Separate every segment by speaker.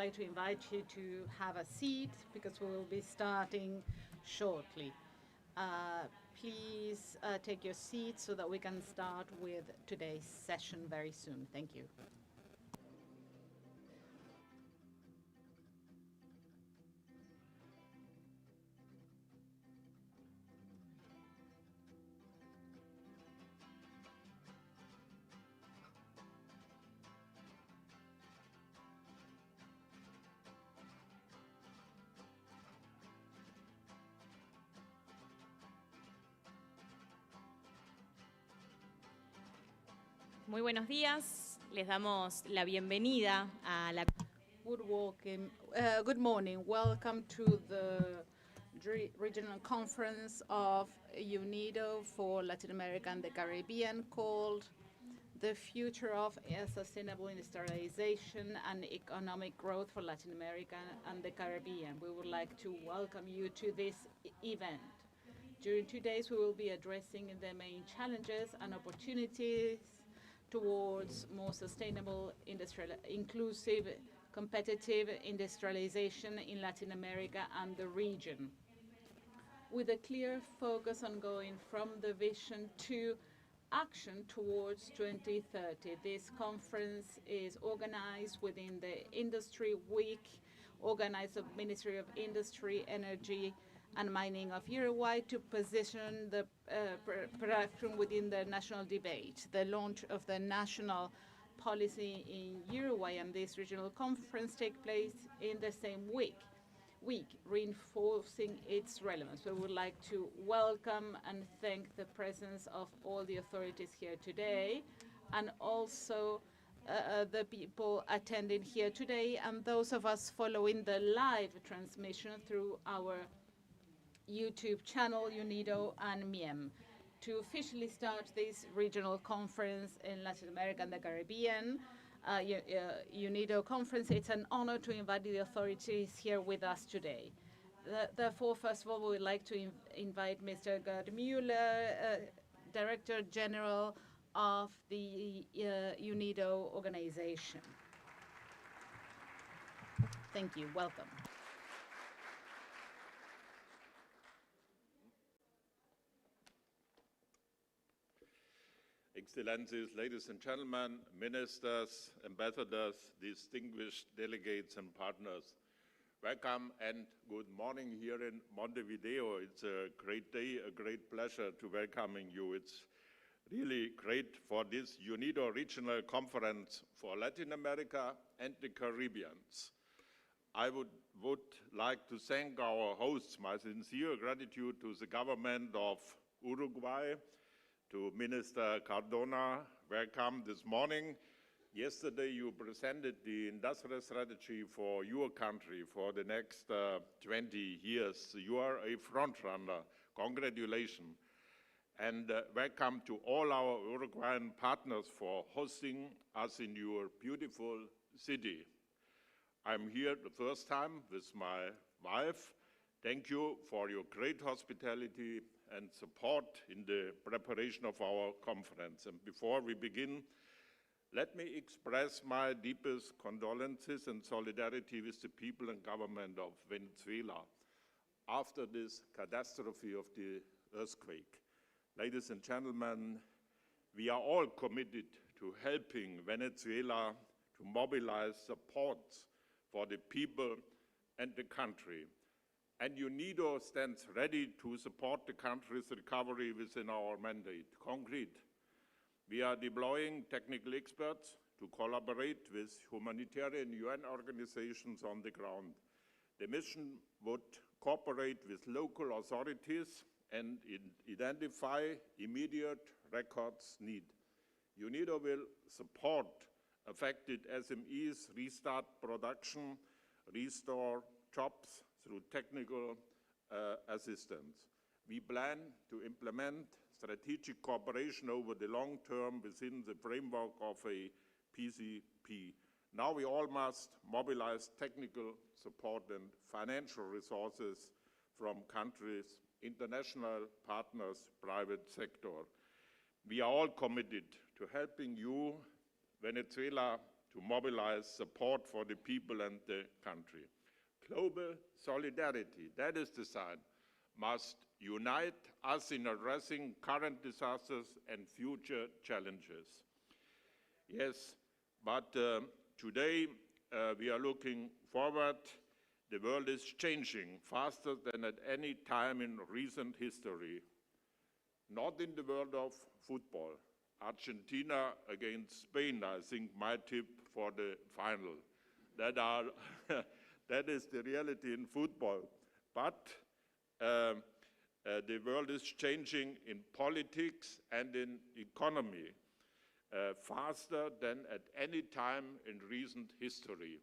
Speaker 1: like to invite you to have a seat because we will be starting shortly. Please take your seat so that we can start with today's session very soon. Thank you.
Speaker 2: Muy buenos días, les damos la bienvenida a la
Speaker 1: Good morning. Welcome to the Regional Conference of UNIDO for Latin America and the Caribbean, called The Future of Sustainable Industrialization and Economic Growth for Latin America and the Caribbean. We would like to welcome you to this event. During 2 days, we will be addressing the main challenges and opportunities towards more sustainable, inclusive, competitive industrialization in Latin America and the region, with a clear focus on going from the vision to action towards 2030. This conference is organized within the Industry Week, organized by the Ministry of Industry, Energy and Mining of Uruguay, to position the production within the national debate. The launch of the national policy in Uruguay and this regional conference take place in the same week, reinforcing its relevance. We would like to welcome and thank the presence of all the authorities here today, and also the people attending here today, and those of us following the live transmission through our YouTube channel, UNIDO and MIEM. To officially start this regional conference in Latin America and the Caribbean, UNIDO conference, it's an honor to invite the authorities here with us today. Therefore, first of all, we would like to invite Mr. Gerd Müller, Director General of the UNIDO organization. Thank you. Welcome.
Speaker 3: Excellencies, ladies and gentlemen, ministers, ambassadors, distinguished delegates and partners, welcome and good morning here in Montevideo. It's a great day, a great pleasure to welcoming you. It's really great for this UNIDO Regional Conference for Latin America and the Caribbean. I would like to thank our hosts. My sincere gratitude to the government of Uruguay, to Minister Cardona. Welcome this morning. Yesterday you presented the industrial strategy for your country for the next 20 years. You are a front runner. Congratulations. And welcome to all our Uruguayan partners for hosting us in your beautiful city. I'm here the first time with my wife. Thank you for your great hospitality and support in the preparation of our conference. And before we begin, let me express my deepest condolences and solidarity with the people and government of Venezuela after this catastrophe of the earthquake. Ladies and gentlemen, we are all committed to helping Venezuela to mobilize support for the people and the country. And UNIDO stands ready to support the country's recovery within our mandate. Concrete, we are deploying technical experts to collaborate with humanitarian UN organizations on the ground. The mission would cooperate with local authorities and identify immediate records need. UNIDO will support affected SMEs, restart production, restore jobs through technical assistance. We plan to implement strategic cooperation over the long term within the framework of a PCP. Now we all must mobilize technical support and financial resources from countries, international partners, private sector. We are all committed to helping you, Venezuela, to mobilize support for the people and the country. Global solidarity, that is the sign, must unite us in addressing current disasters and future challenges. Yes, but today we are looking forward. The world is changing faster than at any time in recent history. Not in the world of football. Argentina against Spain, I think, my tip for the final. That is the reality in football. But the world is changing in politics and in economy faster than at any time in recent history.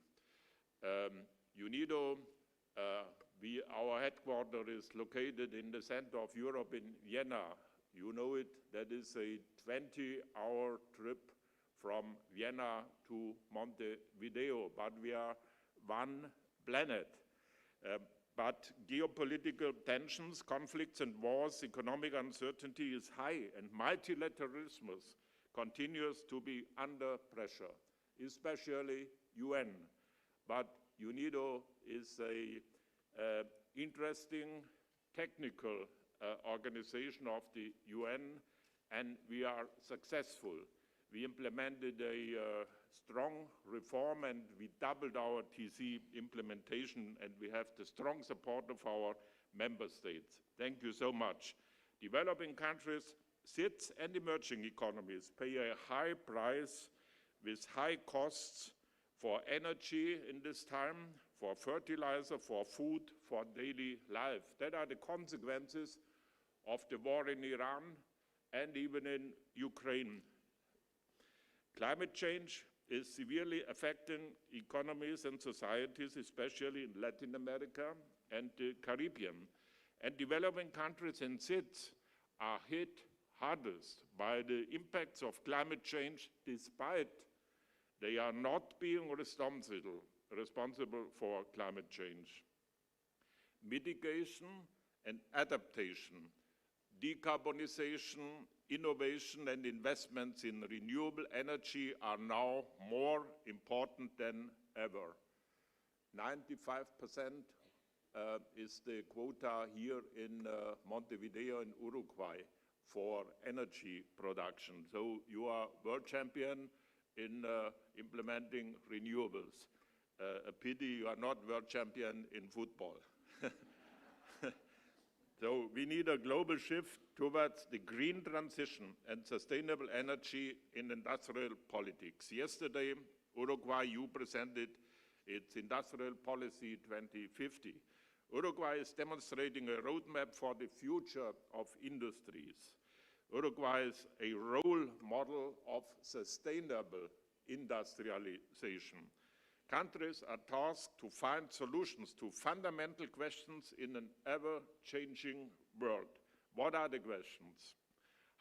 Speaker 3: UNIDO, our headquarters is located in the center of Europe in Vienna. You know it, that is a 20-hour trip from Vienna to Montevideo, but we are one planet. But geopolitical tensions, conflicts and wars, economic uncertainty is high, and multilateralism continues to be under pressure, especially UN. But UNIDO is an interesting technical organization of the UN, and we are successful. We implemented a strong reform, and we doubled our TC implementation, and we have the strong support of our member states. Thank you so much. Developing countries, SIDS and emerging economies pay a high price with high costs for energy in this time, for fertilizer, for food, for daily life. That are the consequences of the war in Iran and even in Ukraine. Climate change is severely affecting economies and societies, especially in Latin America and the Caribbean. And developing countries and SIDS are hit hardest by the impacts of climate change, despite they are not being responsible for climate change. Mitigation and adaptation, decarbonization, innovation and investments in renewable energy are now more important than ever. 95% is the quota here in Montevideo in Uruguay for energy production. So you are world champion in implementing renewables. A pity you are not world champion in football. So we need a global shift towards the green transition and sustainable energy in industrial politics. Yesterday, Uruguay, you presented its industrial policy 2050. Uruguay is demonstrating a roadmap for the future of industries. Uruguay is a role model of sustainable industrialization. Countries are tasked to find solutions to fundamental questions in an ever-changing world. What are the questions?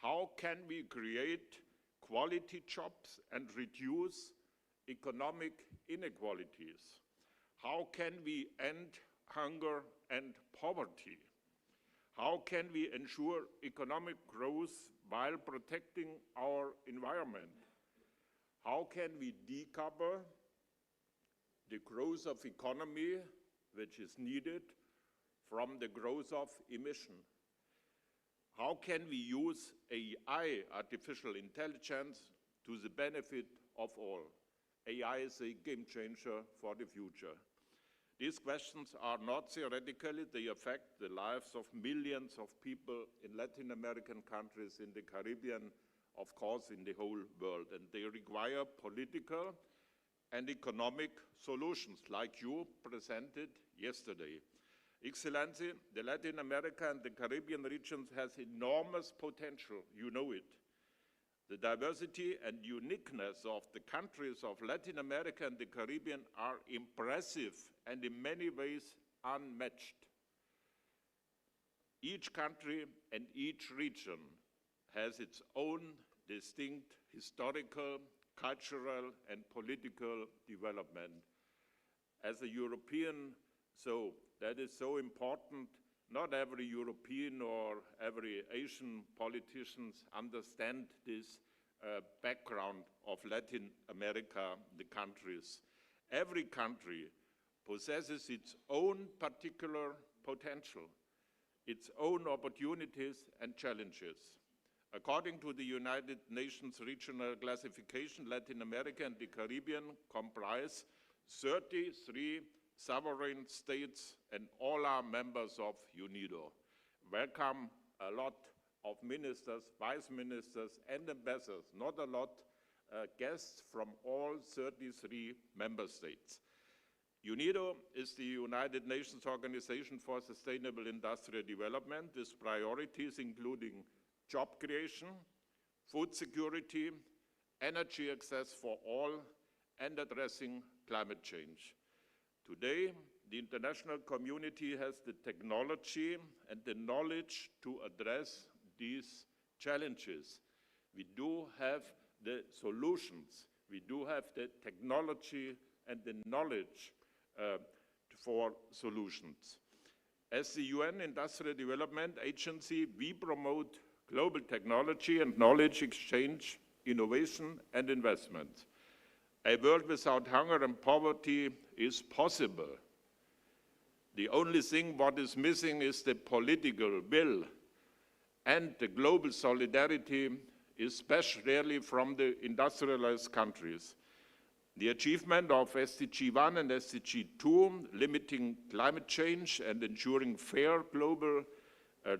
Speaker 3: How can we create quality jobs and reduce economic inequalities? How can we end hunger and poverty? How can we ensure economic growth while protecting our environment? How can we decouple the growth of economy, which is needed, from the growth of emission? How can we use AI, artificial intelligence, to the benefit of all? AI is a game changer for the future. These questions are not theoretical, they affect the lives of millions of people in Latin American countries, in the Caribbean, of course, in the whole world. And they require political and economic solutions, like you presented yesterday. Excellency, the Latin America and the Caribbean regions has enormous potential, you know it. The diversity and uniqueness of the countries of Latin America and the Caribbean are impressive and in many ways unmatched. Each country and each region has its own distinct historical, cultural, and political development. As a European, so that is so important. Not every European or every Asian politicians understand this background of Latin America, the countries. Every country possesses its own particular potential, its own opportunities and challenges. According to the United Nations Regional Classification, Latin America and the Caribbean comprise 33 sovereign states, and all are members of UNIDO. Welcome a lot of ministers, vice ministers, and ambassadors, not a lot, guests from all 33 member states. UNIDO is the United Nations Organization for Sustainable Industrial Development with priorities including job creation, food security, energy access for all, and addressing climate change. Today, the international community has the technology and the knowledge to address these challenges. We do have the solutions. We do have the technology and the knowledge for solutions. As the UN Industrial Development Agency, we promote global technology and knowledge exchange, innovation and investment. A world without hunger and poverty is possible. The only thing what is missing is the political will and the global solidarity, especially from the industrialized countries. The achievement of SDG 1 and SDG 2, limiting climate change and ensuring fair global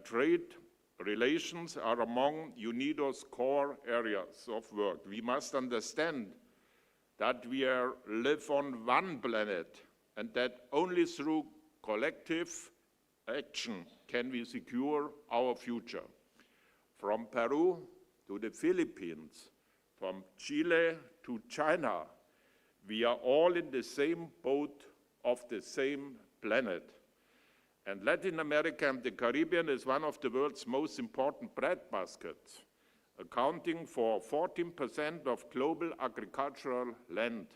Speaker 3: trade relations, are among UNIDO's core areas of work. We must understand that we live on one planet and that only through collective action can we secure our future. From Peru to the Philippines, from Chile to China, we are all in the same boat of the same planet. And Latin America and the Caribbean is one of the world's most important breadbaskets, accounting for 14% of global agricultural land.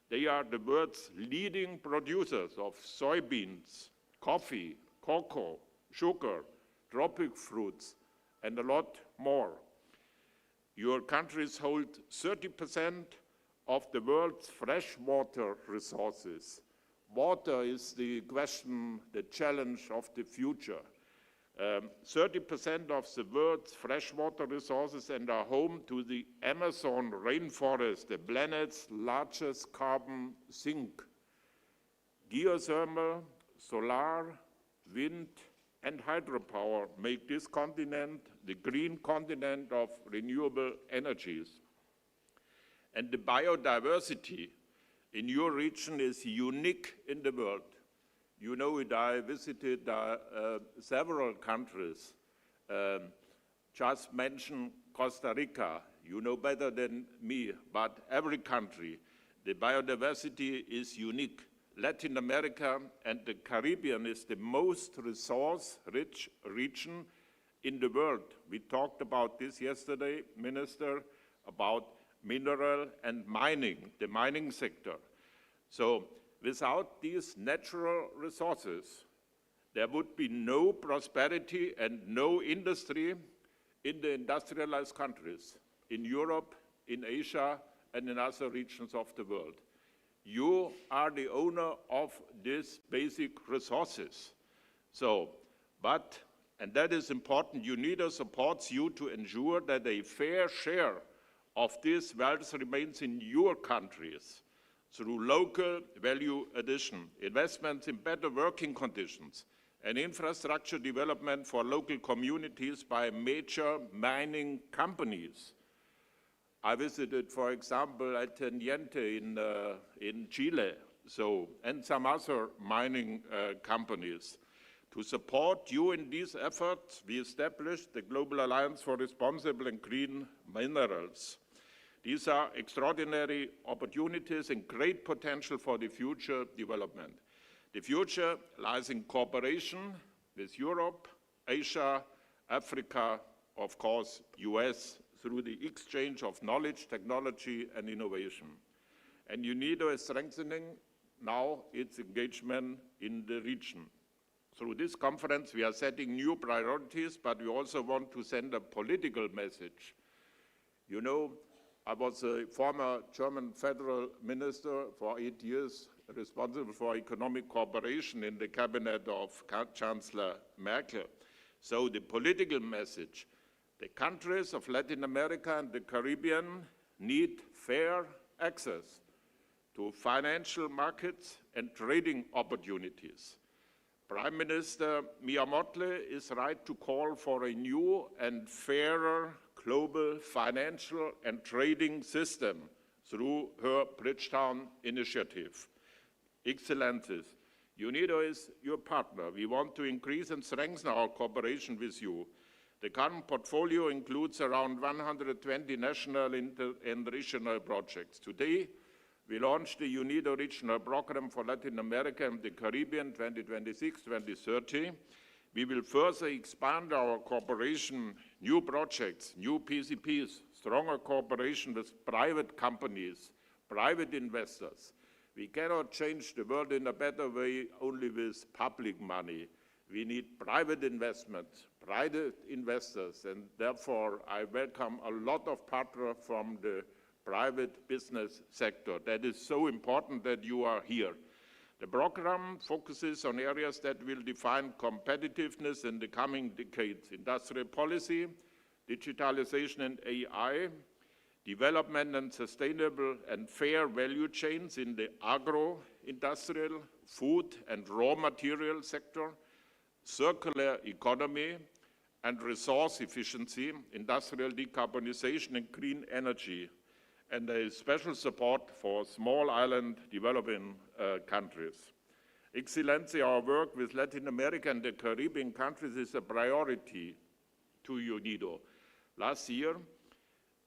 Speaker 3: They are the world's leading producers of soybeans, coffee, cocoa, sugar, tropical fruits, and a lot more. Your countries hold 30% of the world's freshwater resources. Water is the question, the challenge of the future. 30% of the world's freshwater resources and are home to the Amazon rainforest, the planet's largest carbon sink. Geothermal, solar, wind, and hydropower make this continent the green continent of renewable energies. And the biodiversity in your region is unique in the world. You know it, I visited several countries. Just mention Costa Rica. You know better than me, but every country, the biodiversity is unique. Latin America and the Caribbean is the most resource-rich region in the world. We talked about this yesterday, Minister, about mineral and mining, the mining sector. So without these natural resources, there would be no prosperity and no industry in the industrialized countries, in Europe, in Asia, and in other regions of the world. You are the owner of these basic resources. And that is important, UNIDO supports you to ensure that a fair share of this wealth remains in your countries through local value addition, investments in better working conditions, and infrastructure development for local communities by major mining companies. I visited, for example, at Teniente in Chile, and some other mining companies. To support you in these efforts, we established the Global Alliance for Responsible and Green Minerals. These are extraordinary opportunities and great potential for the future development. The future lies in cooperation with Europe, Asia, Africa, of course, US, through the exchange of knowledge, technology, and innovation. And UNIDO is strengthening now its engagement in the region. Through this conference, we are setting new priorities, but we also want to send a political message. You know, I was a former German federal minister for 8 years, responsible for economic cooperation in the cabinet of Chancellor Merkel. So the political message, the countries of Latin America and the Caribbean need fair access to financial markets and trading opportunities. Prime Minister Mia Mottley is right to call for a new and fairer global financial and trading system through her Bridgetown initiative. Excellencies, UNIDO is your partner. We want to increase and strengthen our cooperation with you. The current portfolio includes around 120 national and regional projects. Today, we launched the UNIDO Regional Program for Latin America and the Caribbean 2026-2030. We will further expand our cooperation, new projects, new PCPs, stronger cooperation with private companies, private investors. We cannot change the world in a better way only with public money. We need private investments, private investors, and therefore I welcome a lot of partners from the private business sector. That is so important that you are here. The program focuses on areas that will define competitiveness in the coming decades: industrial policy, digitalization and AI, development and sustainable and fair value chains in the agro-industrial, food and raw material sector, circular economy and resource efficiency, industrial decarbonization and green energy, and a special support for small island developing countries. Excellency, our work with Latin America and the Caribbean countries is a priority to UNIDO. Last year,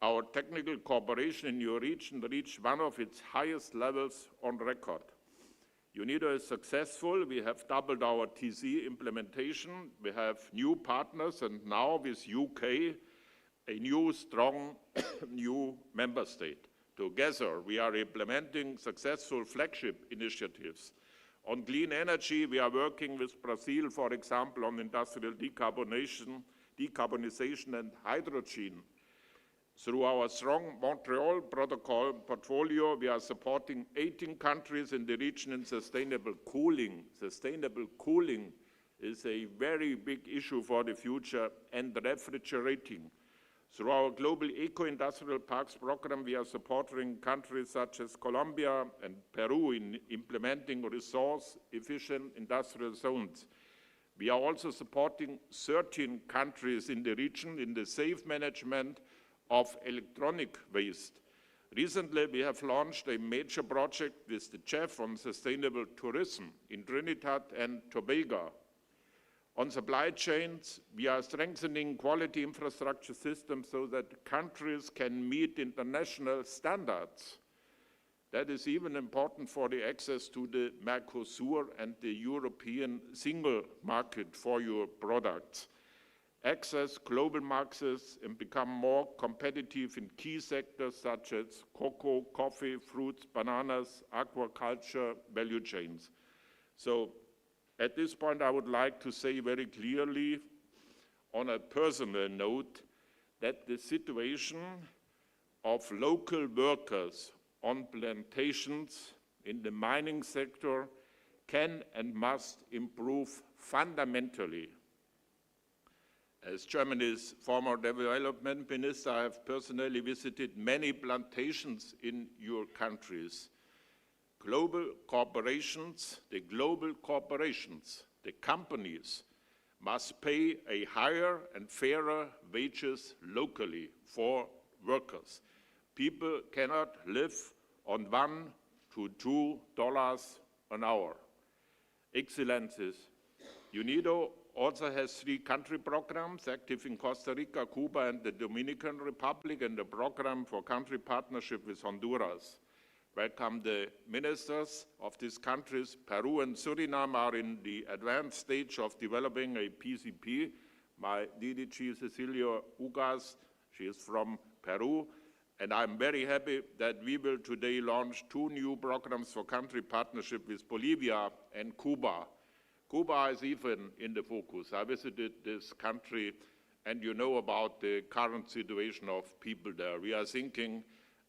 Speaker 3: our technical cooperation in your region reached one of its highest levels on record. UNIDO is successful. We have doubled our TC implementation. We have new partners, and now with UK, a new, strong, new member state. Together, we are implementing successful flagship initiatives. On clean energy, we are working with Brazil, for example, on industrial decarbonization and hydrogen. Through our strong Montreal Protocol portfolio, we are supporting 18 countries in the region in sustainable cooling. Sustainable cooling is a very big issue for the future, and refrigerating. Through our Global Eco-Industrial Parks program, we are supporting countries such as Colombia and Peru in implementing resource-efficient industrial zones. We are also supporting 13 countries in the region in the safe management of electronic waste. Recently, we have launched a major project with the chef on sustainable tourism in Trinidad and Tobago. On supply chains, we are strengthening quality infrastructure systems so that countries can meet international standards. That is even important for the access to the Mercosur and the European single market for your products. Access global markets and become more competitive in key sectors such as cocoa, coffee, fruits, bananas, aquaculture, value chains. So, at this point, I would like to say very clearly, on a personal note, that the situation of local workers on plantations in the mining sector can and must improve fundamentally. As Germany's former development minister, I have personally visited many plantations in your countries. Global corporations, the companies, must pay a higher and fairer wages locally for workers. People cannot live on $1 to $2 an hour. Excellencies, UNIDO also has 3 country programs active in Costa Rica, Cuba, and the Dominican Republic, and a program for country partnership with Honduras. Welcome the ministers of these countries. Peru and Suriname are in the advanced stage of developing a PCP. My DDG, Cecilia Ugas, she is from Peru, and I'm very happy that we will today launch 2 new programs for country partnership with Bolivia and Cuba. Cuba is even in the focus. I visited this country and you know about the current situation of people there. We are thinking,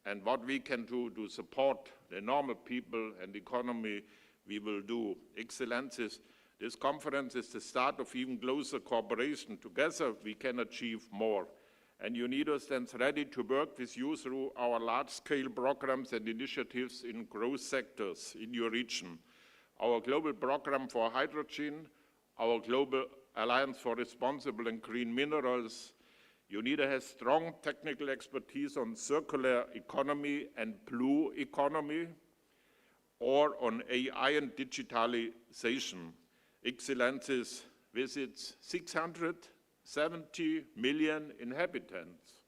Speaker 3: and what we can do to support the normal people and economy, we will do. Excellencies, this conference is the start of even closer cooperation. Together we can achieve more. And UNIDO stands ready to work with you through our large-scale programs and initiatives in growth sectors in your region. Our global program for hydrogen, our global Alliance for Responsible and Green Minerals. UNIDO has strong technical expertise on circular economy and blue economy, or on AI and digitalization. Excellencies, with its 670 million inhabitants,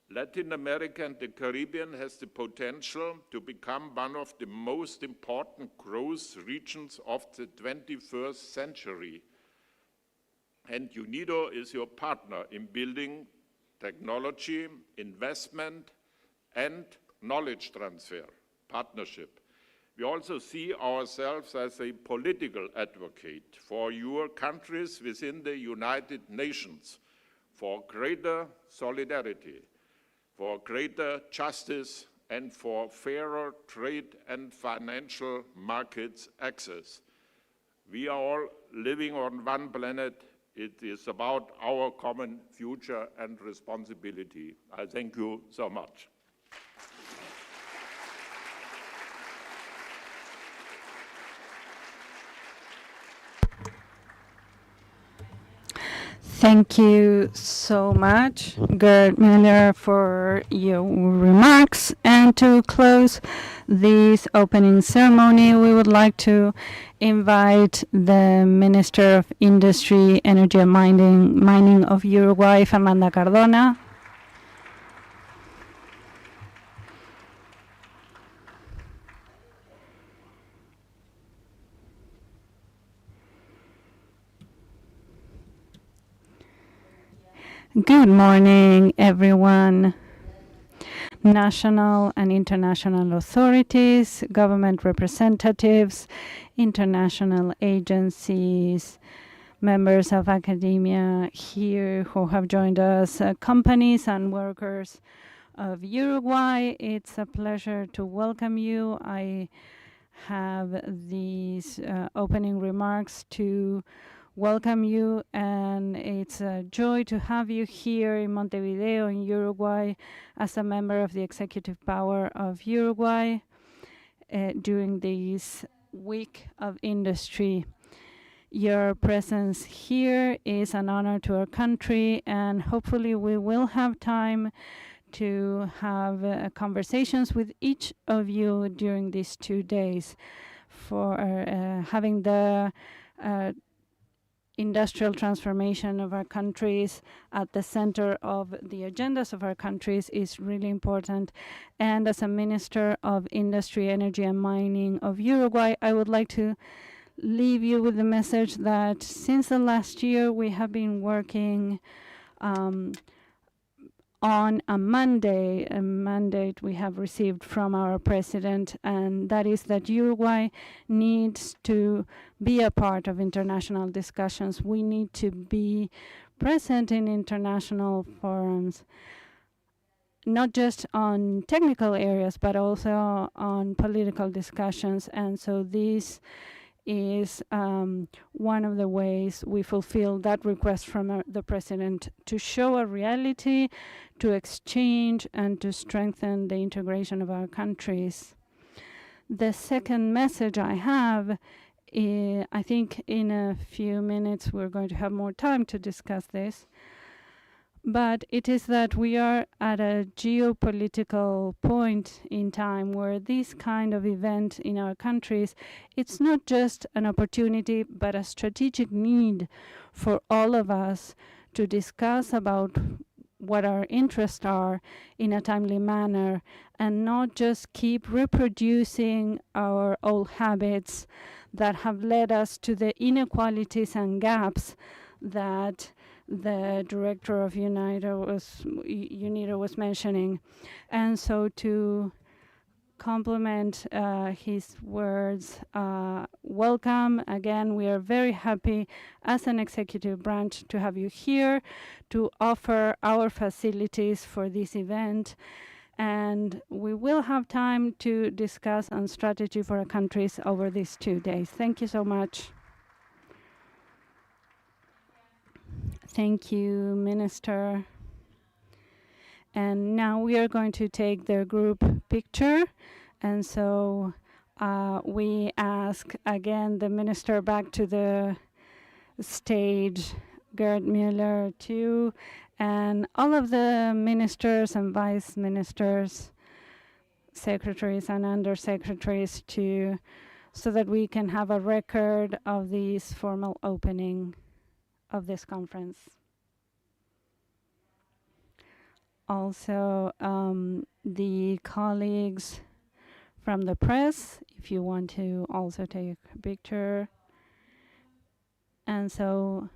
Speaker 3: Latin America and the Caribbean has the potential to become one of the most important growth regions of the 21st century. And UNIDO is your partner in building technology, investment, and knowledge transfer, partnership. We also see ourselves as a political advocate for your countries within the United Nations, for greater solidarity, for greater justice, and for fairer trade and financial markets access. We are all living on one planet. It is about our common future and responsibility. I thank you so much.
Speaker 4: Thank you so much, Gerd Miller, for your remarks. And to close this opening ceremony, we would like to invite the Minister of Industry, Energy and Mining of Uruguay, Fernanda Cardona. Good morning, everyone. National and international authorities, government representatives, international agencies, members of academia here who have joined us, companies and workers of Uruguay. It's a pleasure to welcome you. I have these opening remarks to welcome you, and it's a joy to have you here in Montevideo, in Uruguay, as a member of the executive power of Uruguay during this week of industry. Your presence here is an honor to our country, and hopefully we will have time to have conversations with each of you during these 2 days for having the industrial transformation of our countries at the center of the agendas of our countries is really important. And as a Minister of Industry, Energy and Mining of Uruguay, I would like to leave you with the message that since the last year we have been working on a mandate we have received from our president, and that is that Uruguay needs to be a part of international discussions. We need to be present in international forums, not just on technical areas, but also on political discussions. And so this is one of the ways we fulfill that request from the president, to show a reality, to exchange, and to strengthen the integration of our countries. The second message I have, I think in a few minutes we're going to have more time to discuss this, but it is that we are at a geopolitical point in time where this kind of event in our countries, it's not just an opportunity, but a strategic need for all of us to discuss about what our interests are in a timely manner, and not just keep reproducing our old habits that have led us to the inequalities and gaps that the director of UNIDO was mentioning. And so to complement his words. Welcome. Again, we are very happy as an executive branch to have you here to offer our facilities for this event. And we will have time to discuss on strategy for our countries over these 2 days. Thank you so much. Thank you, Minister. And now we are going to take the group picture. And so we ask again the Minister back to the stage, Gerd Müller too, and all of the ministers and vice ministers, secretaries and undersecretaries too, so that we can have a record of this formal opening of this conference. Also, the colleagues from the press, if you want to also take a picture. And so,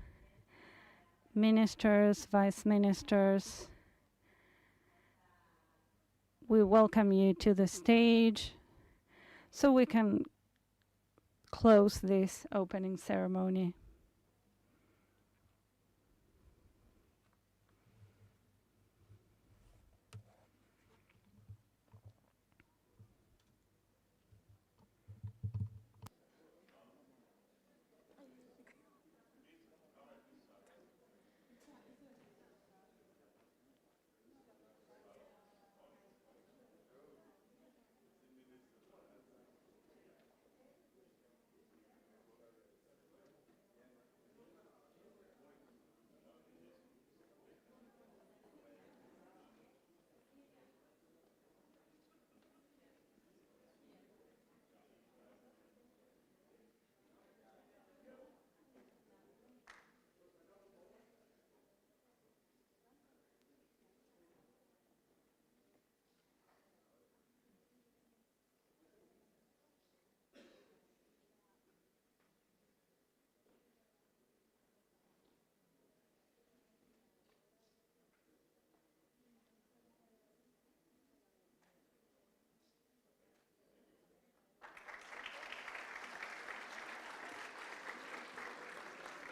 Speaker 4: ministers, vice ministers, we welcome you to the stage so we can close this opening ceremony.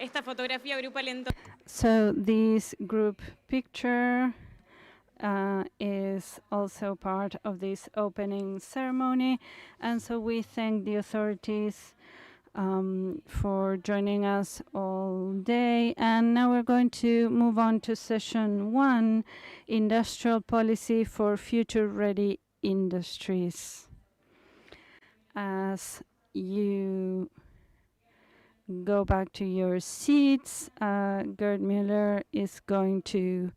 Speaker 2: Esta fotografía grupal
Speaker 4: So this group picture is also part of this opening ceremony. And so we thank the authorities for joining us all day. And now we're going to move on to session 1, Industrial Policy for Future-Ready Industries. As you go back to your seats, Gerd Müller is going to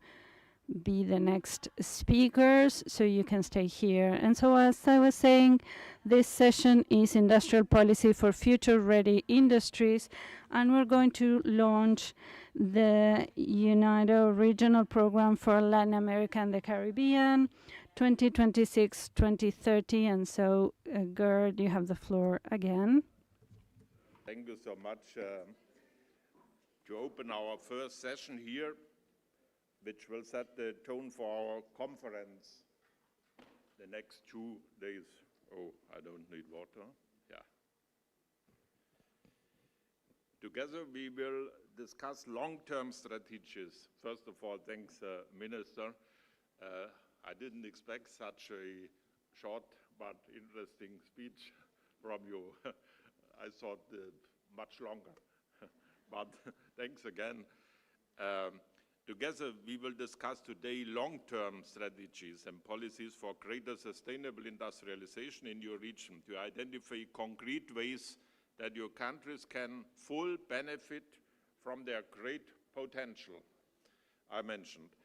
Speaker 4: be the next speakers, so you can stay here. And so, as I was saying, this session is Industrial Policy for Future-Ready Industries, and we're going to launch the UNIDO Regional Program for Latin America and the Caribbean, 2026-2030. And so, Gerd, you have the floor again.
Speaker 3: Thank you so much. To open our first session here, which will set the tone for our conference the next 2 days. Oh, I don't need water. Yeah. Together we will discuss long-term strategies. First of all, thanks, Minister. I didn't expect such a short but interesting speech from you. I thought much longer, but thanks again. Together, we will discuss today long-term strategies and policies for greater sustainable industrialization in your region to identify concrete ways that your countries can full benefit from their great potential. I mentioned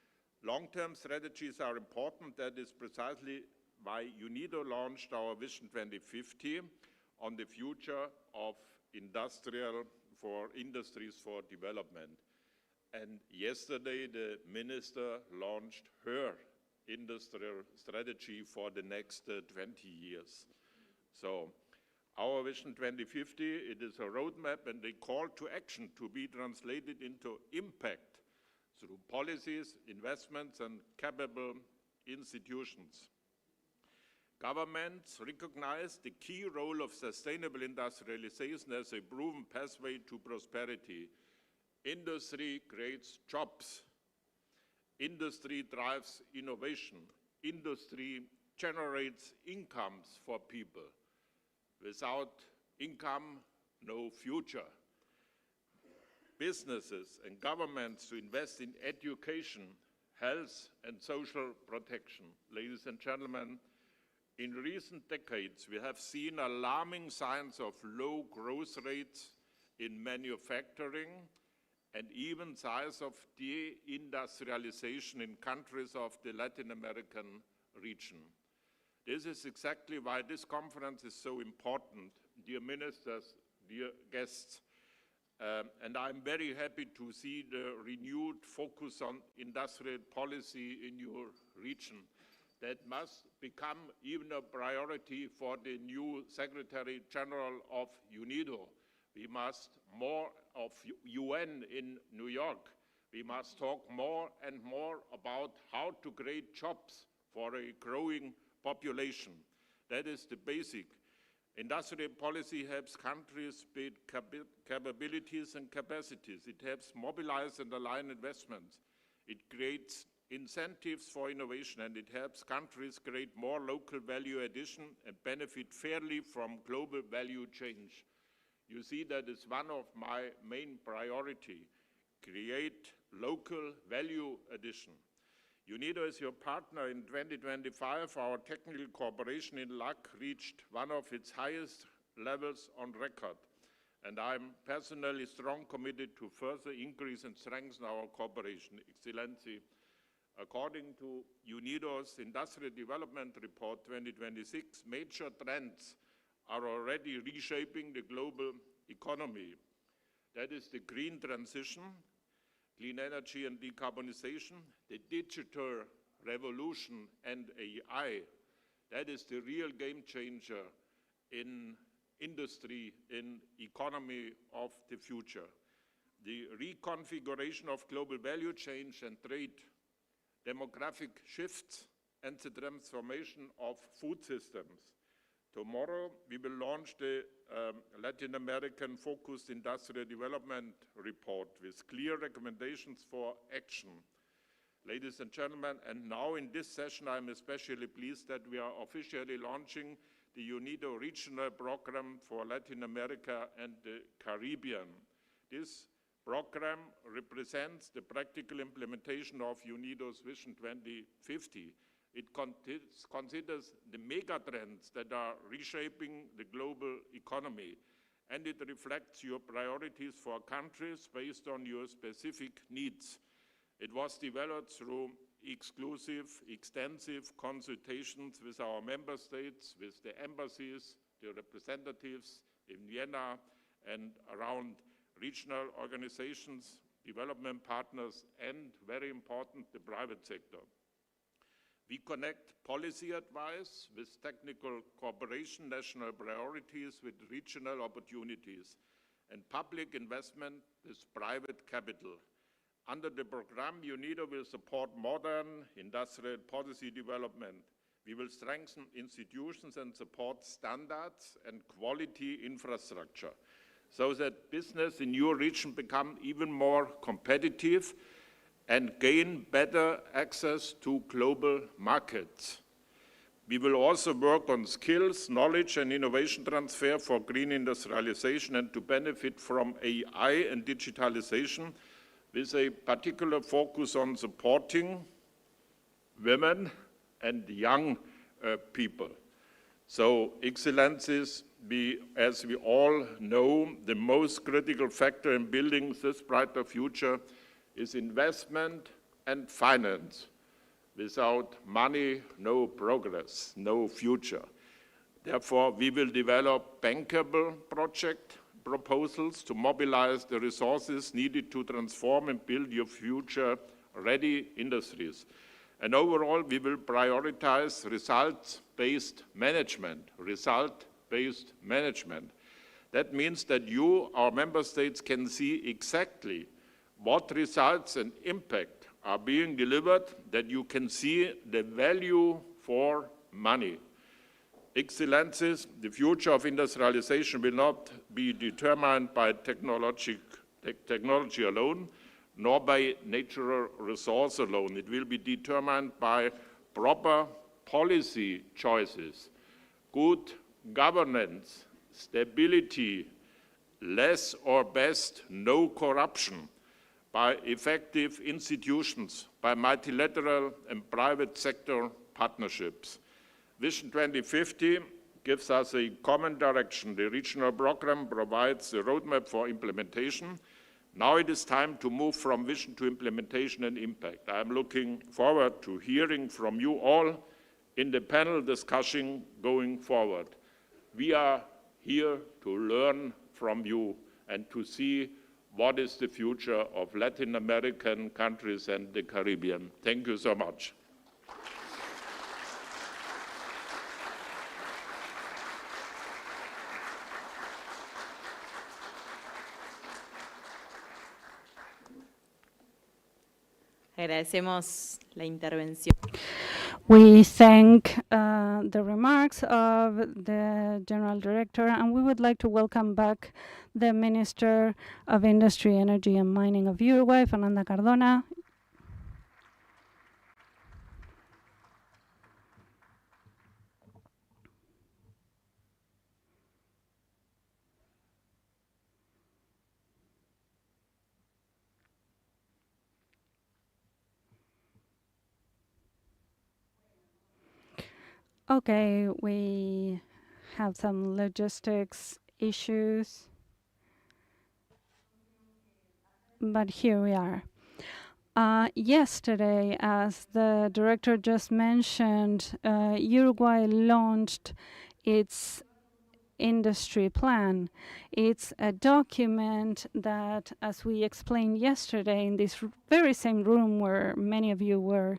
Speaker 3: long-term strategies are important. That is precisely why UNIDO launched our Vision 2050 on the future of industries for development. And yesterday, the minister launched her industrial strategy for the next 20 years. So our Vision 2050, it is a roadmap and a call to action to be translated into impact through policies, investments, and capable institutions. Governments recognize the key role of sustainable industrialization as a proven pathway to prosperity. Industry creates jobs. Industry drives innovation. Industry generates incomes for people. Without income, no future. Businesses and governments to invest in education, health, and social protection. Ladies and gentlemen, in recent decades, we have seen alarming signs of low growth rates in manufacturing and even signs of deindustrialization in countries of the Latin American region. This is exactly why this conference is so important, dear ministers, dear guests. And I'm very happy to see the renewed focus on industrial policy in your region. That must become even a priority for the new Secretary General of UNIDO. We must more of UN in New York. We must talk more and more about how to create jobs for a growing population. That is the basic. Industrial policy helps countries build capabilities and capacities. It helps mobilize and align investments. It creates incentives for innovation, and it helps countries create more local value addition and benefit fairly from global value change. You see, that is one of my main priorities: create local value addition. UNIDO is your partner. In 2025, our technical cooperation in LAC reached one of its highest levels on record, and I'm personally strongly committed to further increase and strengthen our cooperation. Excellency, according to UNIDO's Industrial Development Report 2026, major trends are already reshaping the global economy. That is the green transition, clean energy and decarbonization, the digital revolution, and AI. That is the real game changer in industry, in economy of the future. The reconfiguration of global value change and trade, demographic shifts, and the transformation of food systems. Tomorrow, we will launch the Latin American Focused Industrial Development Report with clear recommendations for action. Ladies and gentlemen, and now in this session, I'm especially pleased that we are officially launching the UNIDO Regional Program for Latin America and the Caribbean. This program represents the practical implementation of UNIDO's Vision 2050. It considers the mega trends that are reshaping the global economy, and it reflects your priorities for countries based on your specific needs. It was developed through extensive consultations with our member states, with the embassies, the representatives in Vienna and around regional organizations, development partners, and very important, the private sector. We connect policy advice with technical cooperation, national priorities with regional opportunities, and public investment with private capital. Under the program, UNIDO will support modern industrial policy development. We will strengthen institutions and support standards and quality infrastructure so that business in your region become even more competitive and gain better access to global markets. We will also work on skills, knowledge, and innovation transfer for green industrialization and to benefit from AI and digitalization, with a particular focus on supporting women and young people. So, Excellencies, as we all know, the most critical factor in building this brighter future is investment and finance. Without money, no progress, no future. Therefore, we will develop bankable project proposals to mobilize the resources needed to transform and build your future-ready industries. And overall, we will prioritize results-based management, result-based management. That means that you, our member states, can see exactly what results and impact are being delivered, that you can see the value for money. Excellencies, the future of industrialization will not be determined by technology alone, nor by natural resource alone. It will be determined by proper policy choices, good governance, stability, less or best no corruption, by effective institutions, by multilateral and private sector partnerships. Vision 2050 gives us a common direction. The regional program provides a roadmap for implementation. Now it is time to move from vision to implementation and impact. I am looking forward to hearing from you all in the panel discussion going forward. We are here to learn from you and to see what is the future of Latin American countries and the Caribbean. Thank you so much.
Speaker 2: Agradecemos la intervención.
Speaker 4: We thank the remarks of the General Director, and we would like to welcome back the Minister of Industry, Energy and Mining of Uruguay, Fernanda Cardona. Okay, we have some logistics issues, but here we are. Yesterday, as the director just mentioned, Uruguay launched its industry plan. It's a document that, as we explained yesterday in this very same room where many of you were,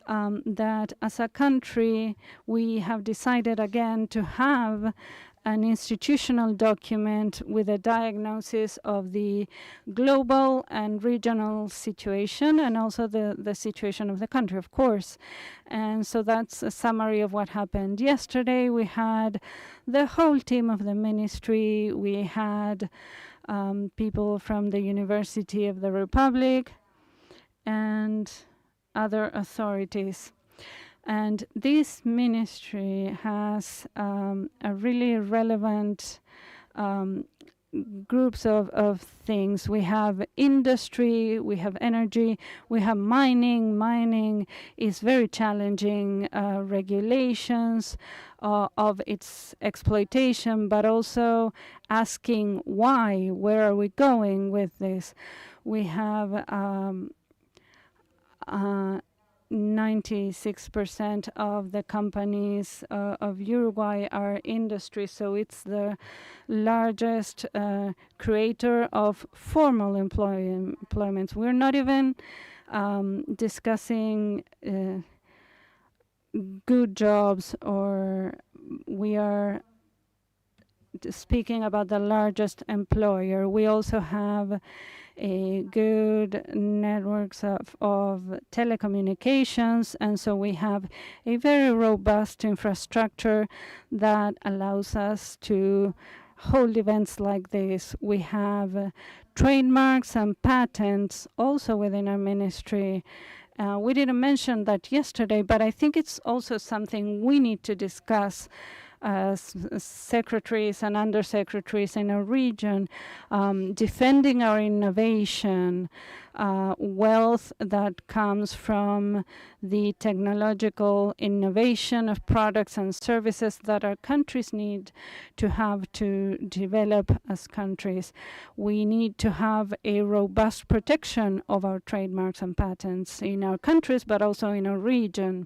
Speaker 4: that as a country we have decided again to have an institutional document with a diagnosis of the global and regional situation and also the situation of the country, of course. And so that's a summary of what happened yesterday. We had the whole team of the ministry. We had people from the University of the Republic and other authorities. And this ministry has a really relevant groups of things. We have industry, we have energy, we have mining. Mining is very challenging, regulations of its exploitation, but also asking why, where are we going with this? We have 96% of the companies of Uruguay are industry, so it's the largest creator of formal employments. We're not even discussing good jobs, or we are speaking about the largest employer. We also have a good networks of telecommunications, and so we have a very robust infrastructure that allows us to hold events like this. We have trademarks and patents also within our ministry. We didn't mention that yesterday, but I think it's also something we need to discuss as secretaries and undersecretaries in our region, defending our innovation, wealth that comes from the technological innovation of products and services that our countries need to have to develop as countries. We need to have a robust protection of our trademarks and patents in our countries, but also in our region.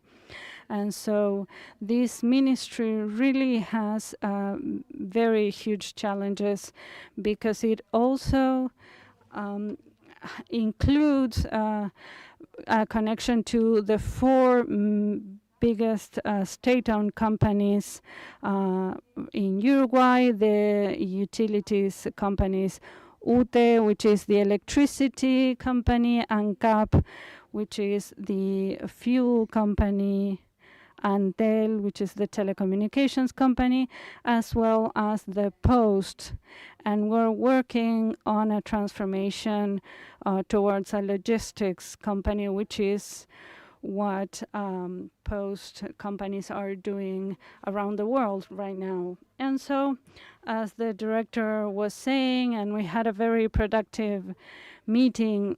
Speaker 4: And so this ministry really has very huge challenges, because it also includes a connection to the four biggest state-owned companies in Uruguay, the utilities companies, UTE, which is the electricity company, ANCAP, which is the fuel company, Antel, which is the telecommunications company, as well as the Post. And we're working on a transformation towards a logistics company, which is what Post companies are doing around the world right now. And so, as the director was saying, and we had a very productive meeting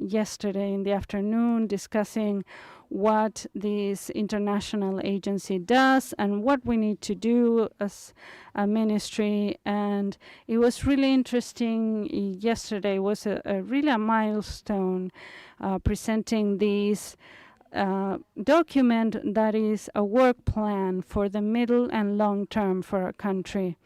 Speaker 4: yesterday in the afternoon discussing what this international agency does and what we need to do as a ministry. And it was really interesting. Yesterday was really a milestone presenting this document that is a work plan for the middle and long term for our country.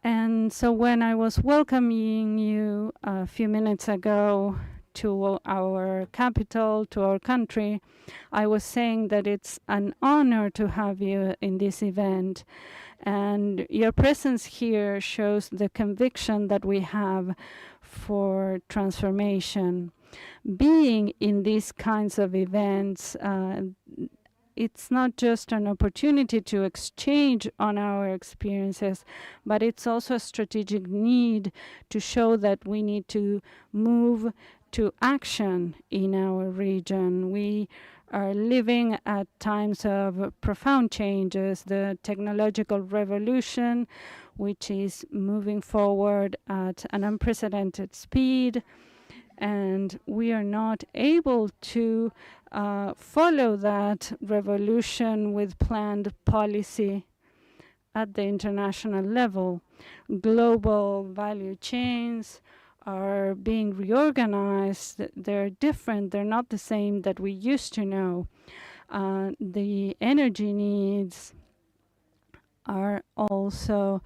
Speaker 4: And so when I was welcoming you a few minutes ago to our capital, to our country, I was saying that it's an honor to have you in this event. And your presence here shows the conviction that we have for transformation. Being in these kinds of events, it's not just an opportunity to exchange on our experiences, but it's also a strategic need to show that we need to move to action in our region. We are living at times of profound changes, the technological revolution, which is moving forward at an unprecedented speed, and we are not able to follow that revolution with planned policy at the international level. Global value chains are being reorganized. They're different. They're not the same that we used to know. The energy needs are also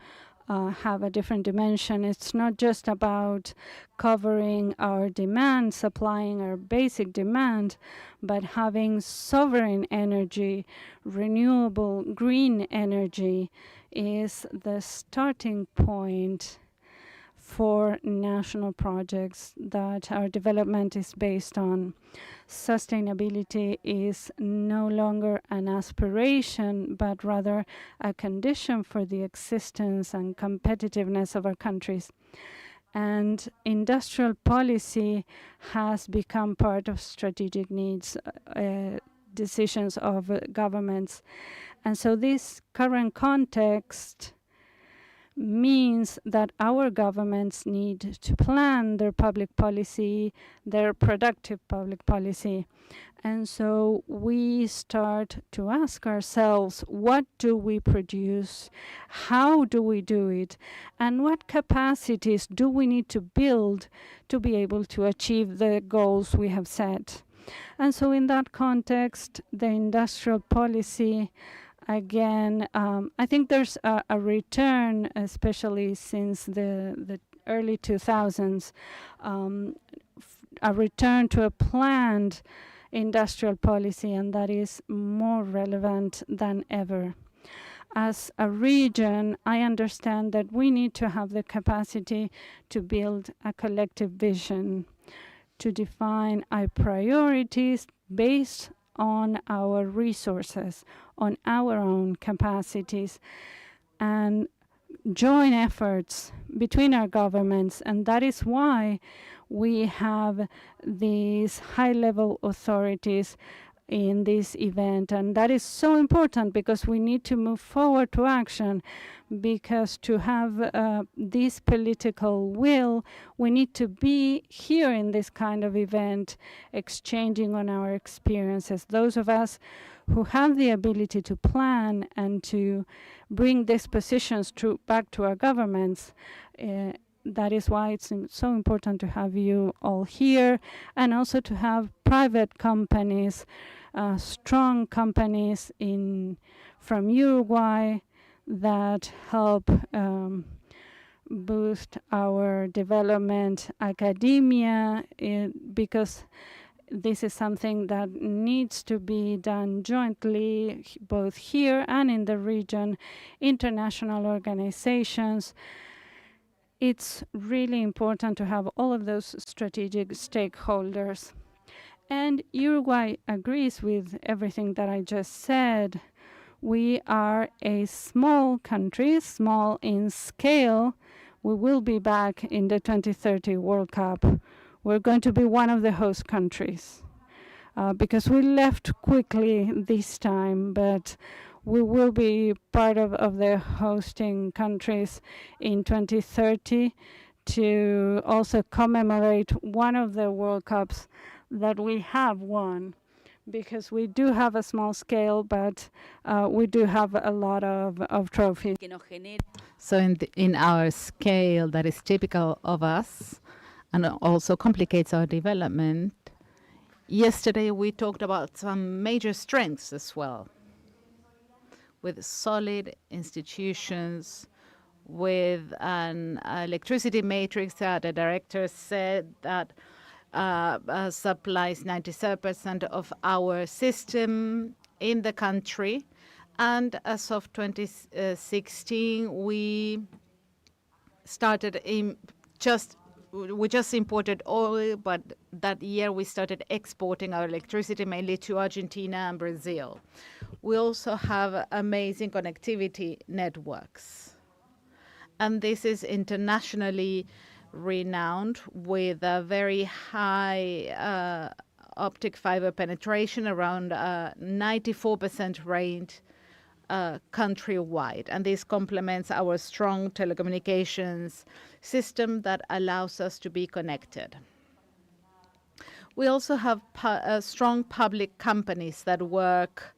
Speaker 4: have a different dimension. It's not just about covering our demand, supplying our basic demand, but having sovereign energy, renewable green energy is the starting point for national projects that our development is based on. Sustainability is no longer an aspiration, but rather a condition for the existence and competitiveness of our countries. And industrial policy has become part of strategic needs, decisions of governments. And so this current context means that our governments need to plan their public policy, their productive public policy. And so we start to ask ourselves, what do we produce? How do we do it? And what capacities do we need to build to be able to achieve the goals we have set? And so in that context, the industrial policy, again, I think there's a return, especially since the early 2000s, a return to a planned industrial policy, and that is more relevant than ever. As a region, I understand that we need to have the capacity to build a collective vision, to define our priorities based on our resources, on our own capacities, and join efforts between our governments. And that is why we have these high-level authorities in this event. And that is so important because we need to move forward to action, because to have this political will, we need to be here in this kind of event, exchanging on our experiences. Those of us who have the ability to plan and to bring these positions back to our governments, that is why it's so important to have you all here, and also to have private companies, strong companies from Uruguay that help boost our development, academia, because this is something that needs to be done jointly, both here and in the region, international organizations. It's really important to have all of those strategic stakeholders. And Uruguay agrees with everything that I just said. We are a small country, small in scale. We will be back in the 2030 World Cup. We're going to be one of the host countries because we left quickly this time, but we will be part of the hosting countries in 2030 to also commemorate one of the World Cups that we have won, because we do have a small scale, but we do have a lot of trophies.
Speaker 5: So in our scale that is typical of us and also complicates our development, yesterday we talked about some major strengths as well, with solid institutions, with an electricity matrix that the director said that supplies 97% of our system in the country. And as of 2016, we just imported oil, but that year we started exporting our electricity mainly to Argentina and Brazil. We also have amazing connectivity networks. And this is internationally renowned, with a very high optic fiber penetration, around 94% rate countrywide. And this complements our strong telecommunications system that allows us to be connected. We also have strong public companies that work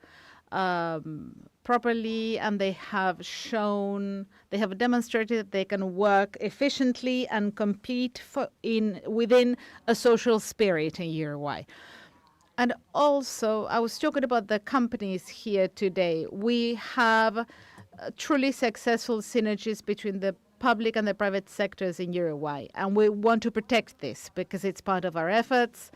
Speaker 5: properly, and they have demonstrated that they can work efficiently and compete within a social spirit in Uruguay. And also, I was talking about the companies here today. We have truly successful synergies between the public and the private sectors in Uruguay, and we want to protect this because it's part of our efforts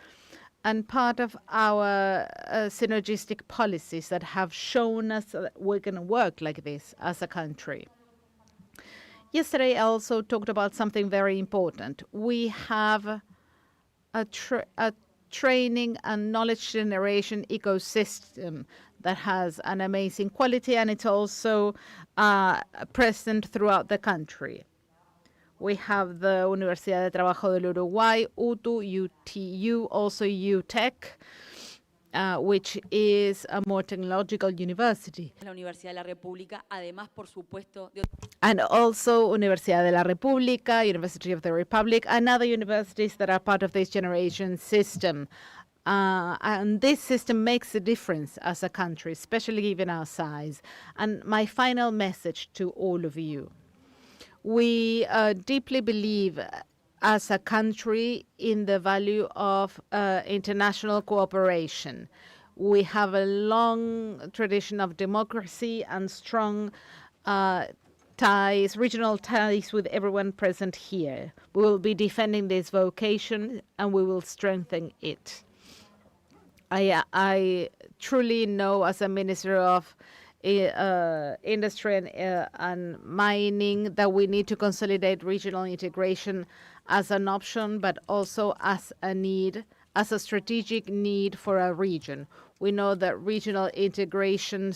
Speaker 5: and part of our synergistic policies that have shown us that we can work like this as a country. Yesterday, I also talked about something very important. We have a training and knowledge generation ecosystem that has an amazing quality, and it's also present throughout the country. We have the Universidad de Trabajo del Uruguay, UTU, UTU, also UTEC, which is a more technological university.
Speaker 6: La Universidad de la República, además, por supuesto,
Speaker 5: And also Universidad de la República, University of the Republic, and other universities that are part of this generation system. And this system makes a difference as a country, especially given our size. And my final message to all of you: we deeply believe as a country in the value of international cooperation. We have a long tradition of democracy and strong ties, regional ties with everyone present here. We will be defending this vocation and we will strengthen it. I truly know, as a Minister of Industry and Mining, that we need to consolidate regional integration as an option, but also as a need, as a strategic need for our region. We know that regional integration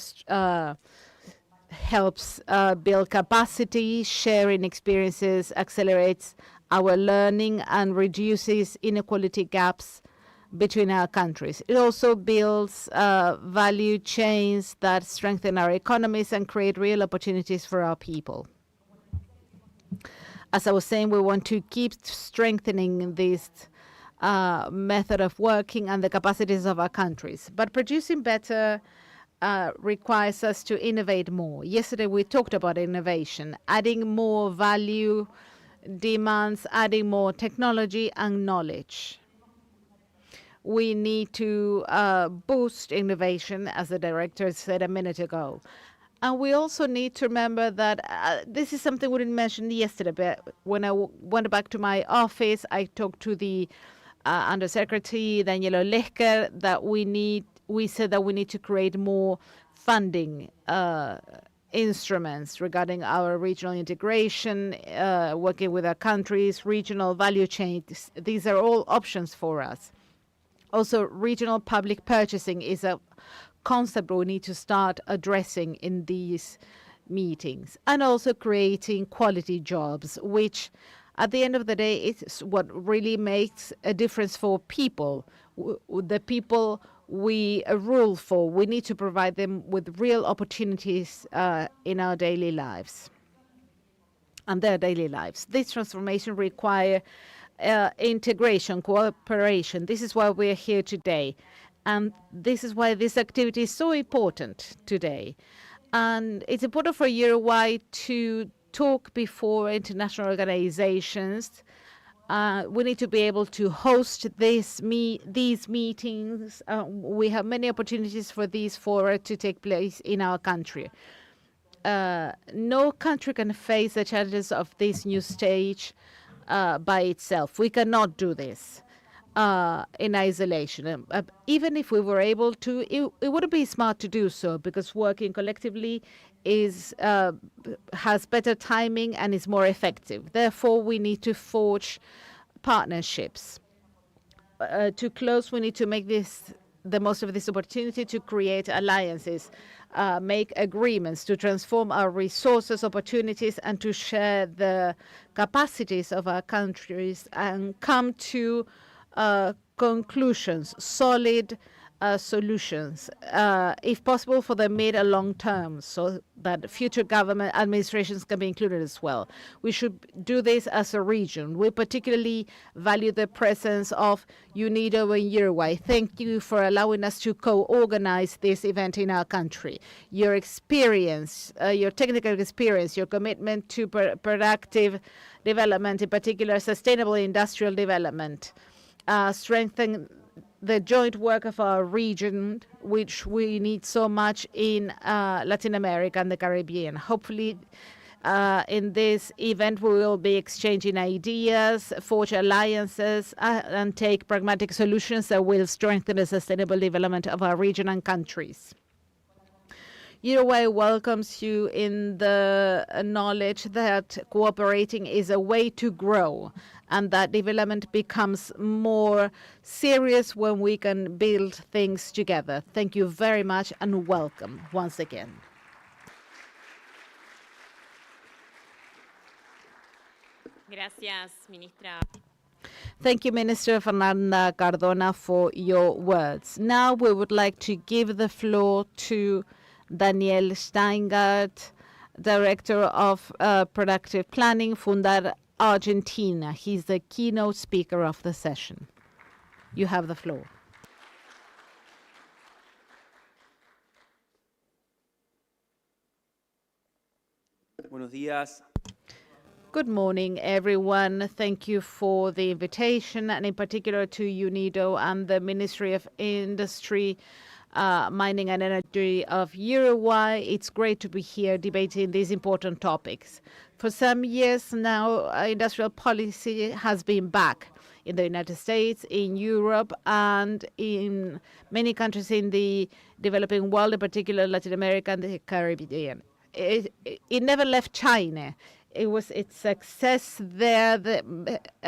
Speaker 5: helps build capacity, sharing experiences, accelerates our learning, and reduces inequality gaps between our countries. It also builds value chains that strengthen our economies and create real opportunities for our people. As I was saying, we want to keep strengthening this method of working and the capacities of our countries. But producing better requires us to innovate more. Yesterday, we talked about innovation. Adding more value demands adding more technology and knowledge. We need to boost innovation, as the director said a minute ago. And we also need to remember that this is something we didn't mention yesterday, but when I went back to my office, I talked to the Undersecretary Daniela Lesker that we said that we need to create more funding instruments regarding our regional integration, working with our countries, regional value chains. These are all options for us. Also, regional public purchasing is a concept we need to start addressing in these meetings, and also creating quality jobs, which at the end of the day is what really makes a difference for people, the people we rule for. We need to provide them with real opportunities in our daily lives and their daily lives. This transformation requires integration, cooperation. This is why we're here today. And this is why this activity is so important today. And it's important for Uruguay to talk before international organizations. We need to be able to host these meetings. We have many opportunities for these fora to take place in our country. No country can face the challenges of this new stage by itself. We cannot do this in isolation. Even if we were able to, it wouldn't be smart to do so, because working collectively has better timing and is more effective. Therefore, we need to forge partnerships. To close, we need to make the most of this opportunity to create alliances, make agreements, to transform our resources, opportunities, and to share the capacities of our countries and come to conclusions, solid solutions, if possible for the mid and long term, so that future government administrations can be included as well. We should do this as a region. We particularly value the presence of UNIDO in Uruguay. Thank you for allowing us to co-organize this event in our country. Your experience, your technical experience, your commitment to productive development, in particular sustainable industrial development, strengthen the joint work of our region, which we need so much in Latin America and the Caribbean. Hopefully, in this event, we will be exchanging ideas, forge alliances, and take pragmatic solutions that will strengthen the sustainable development of our region and countries. Uruguay welcomes you in the knowledge that cooperating is a way to grow, and that development becomes more serious when we can build things together. Thank you very much and welcome once again.
Speaker 2: Gracias, ministra.
Speaker 5: Thank you, Minister Fernanda Cardona, for your words. Now we would like to give the floor to Daniel Steingart, Director of Productive Planning, Fundar Argentina. He's the keynote speaker of the session. You have the floor.
Speaker 7: Buenos días.
Speaker 5: Good morning, everyone. Thank you for the invitation, and in particular to UNIDO and the Ministry of Industry, Mining and Energy of Uruguay. It's great to be here debating these important topics. For some years now, industrial policy has been back in the United States, in Europe, and in many countries in the developing world, in particular Latin America and the Caribbean. It never left China. It was its success there that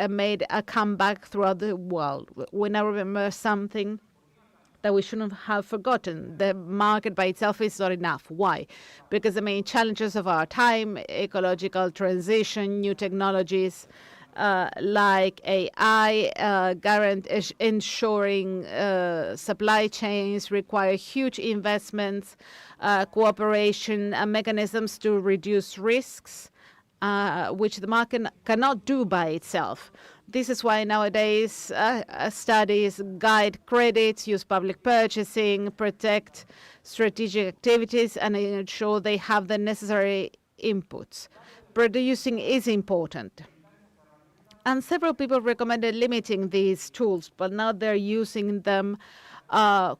Speaker 5: made a comeback throughout the world. We now remember something that we shouldn't have forgotten. The market by itself is not enough. Why? Because the main challenges of our time, ecological transition, new technologies like AI, ensuring supply chains require huge investments, cooperation, and mechanisms to reduce risks, which the market cannot do by itself. This is why nowadays studies guide credits, use public purchasing, protect strategic activities, and ensure they have the necessary inputs. Producing is important. And several people recommended limiting these tools, but now they're using them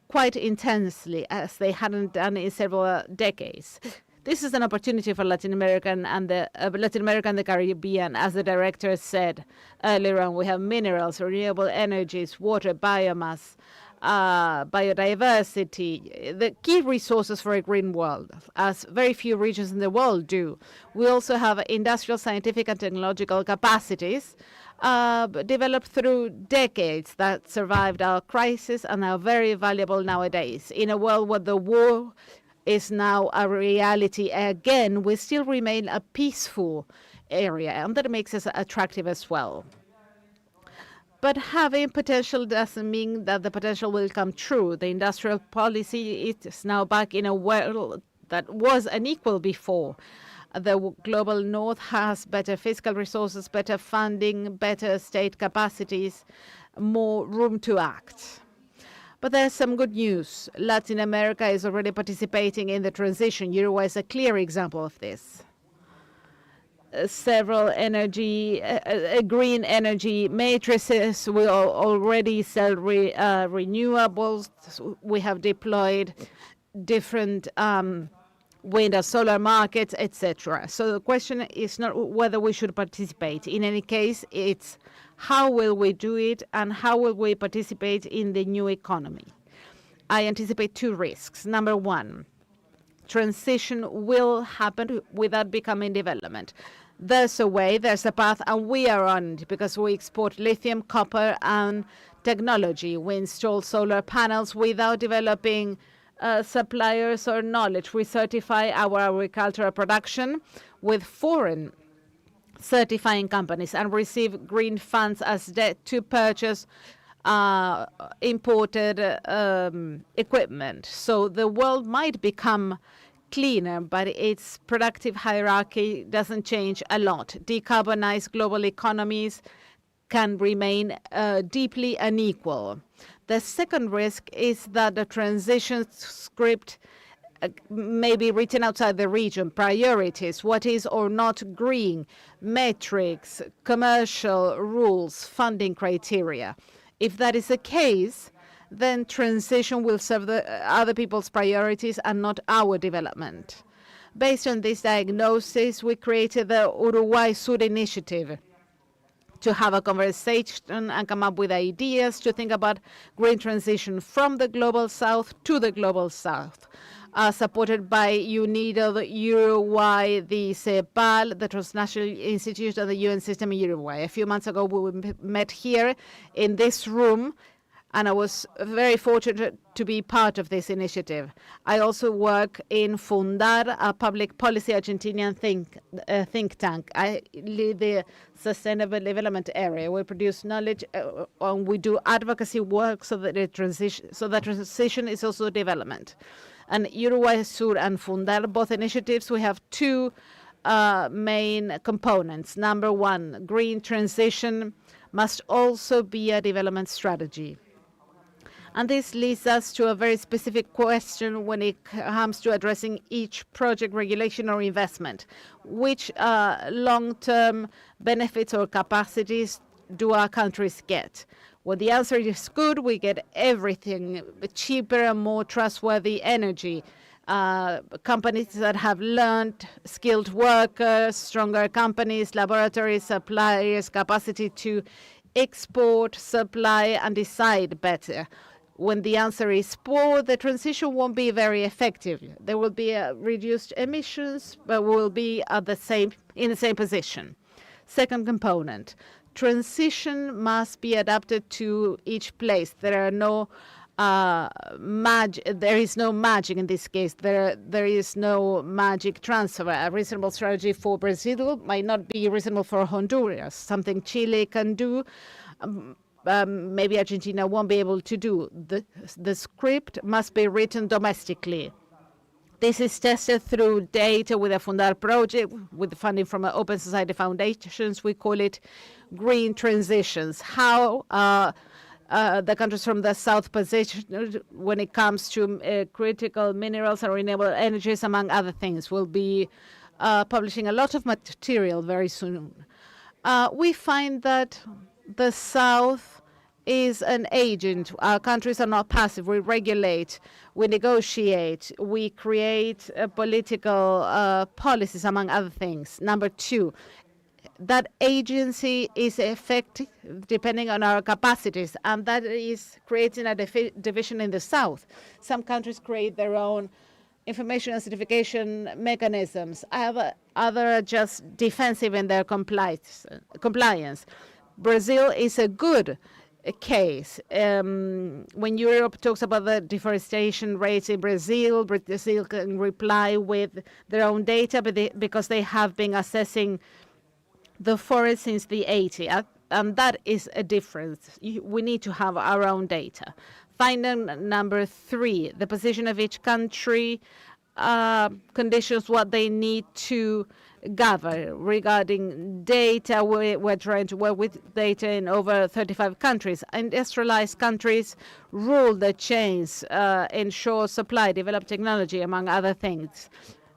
Speaker 5: quite intensely, as they hadn't done in several decades. This is an opportunity for Latin America and the Caribbean. As the director said earlier on, we have minerals, renewable energies, water, biomass, biodiversity, the key resources for a green world, as very few regions in the world do. We also have industrial, scientific, and technological capacities developed through decades that survived our crisis and are very valuable nowadays. In a world where the war is now a reality again, we still remain a peaceful area, and that makes us attractive as well. But having potential doesn't mean that the potential will come true. The industrial policy is now back in a world that was unequal before. The global north has better fiscal resources, better funding, better state capacities, more room to act. But there's some good news. Latin America is already participating in the transition. Uruguay is a clear example of this. Several green energy matrices will already sell renewables. We have deployed different wind and solar markets, etc. So the question is not whether we should participate. In any case, it's how will we do it and how will we participate in the new economy. I anticipate two risks. Number one, transition will happen without becoming development. There's a way, there's a path, and we are on it because we export lithium, copper, and technology. We install solar panels without developing suppliers or knowledge. We certify our agricultural production with foreign certifying companies and receive green funds as debt to purchase imported equipment. So the world might become cleaner, but its productive hierarchy doesn't change a lot. Decarbonized global economies can remain deeply unequal. The second risk is that the transition script may be written outside the region. Priorities, what is or not green, metrics, commercial rules, funding criteria. If that is the case, then transition will serve the other people's priorities and not our development. Based on this diagnosis, we created the Uruguay Sur initiative to have a conversation and come up with ideas to think about green transition from the global south to the global south. Supported by UNIDO, Uruguay, the CEPAL, the Transnational Institute, and the UN system in Uruguay. A few months ago, we met here in this room, and I was very fortunate to be part of this initiative. I also work in Fundar, a public policy Argentinian think tank. I lead the sustainable development area. We produce knowledge and we do advocacy work so that transition is also development. And Uruguay Sur and Fundar, both initiatives, we have two main components. Number one, green transition must also be a development strategy. And this leads us to a very specific question when it comes to addressing each project, regulation, or investment. Which long-term benefits or capacities do our countries get? Well, the answer is good. We get everything, cheaper and more trustworthy energy. Companies that have learned, skilled workers, stronger companies, laboratories, suppliers, capacity to export, supply, and decide better. When the answer is poor, the transition won't be very effective. There will be reduced emissions, but we will be in the same position. Second component, transition must be adapted to each place. There is no magic in this case. There is no magic transfer. A reasonable strategy for Brazil might not be reasonable for Honduras. Something Chile can do, maybe Argentina won't be able to do. The script must be written domestically. This is tested through data with a Fundar project, with funding from Open Society Foundations. We call it Green Transitions. How the countries from the south position when it comes to critical minerals and renewable energies, among other things. We'll be publishing a lot of material very soon. We find that the south is an agent. Our countries are not passive. We regulate, we negotiate, we create political policies, among other things. Number two, that agency is effective depending on our capacities, and that is creating a division in the South. Some countries create their own information and certification mechanisms. Other are just defensive in their compliance. Brazil is a good case. When Europe talks about the deforestation rates in Brazil, Brazil can reply with their own data because they have been assessing the forest since the 80s. And that is a difference. We need to have our own data. Finding number 3, the position of each country conditions what they need to gather regarding data. We're trying to work with data in over 35 countries. Industrialized countries rule the chains, ensure supply, develop technology, among other things.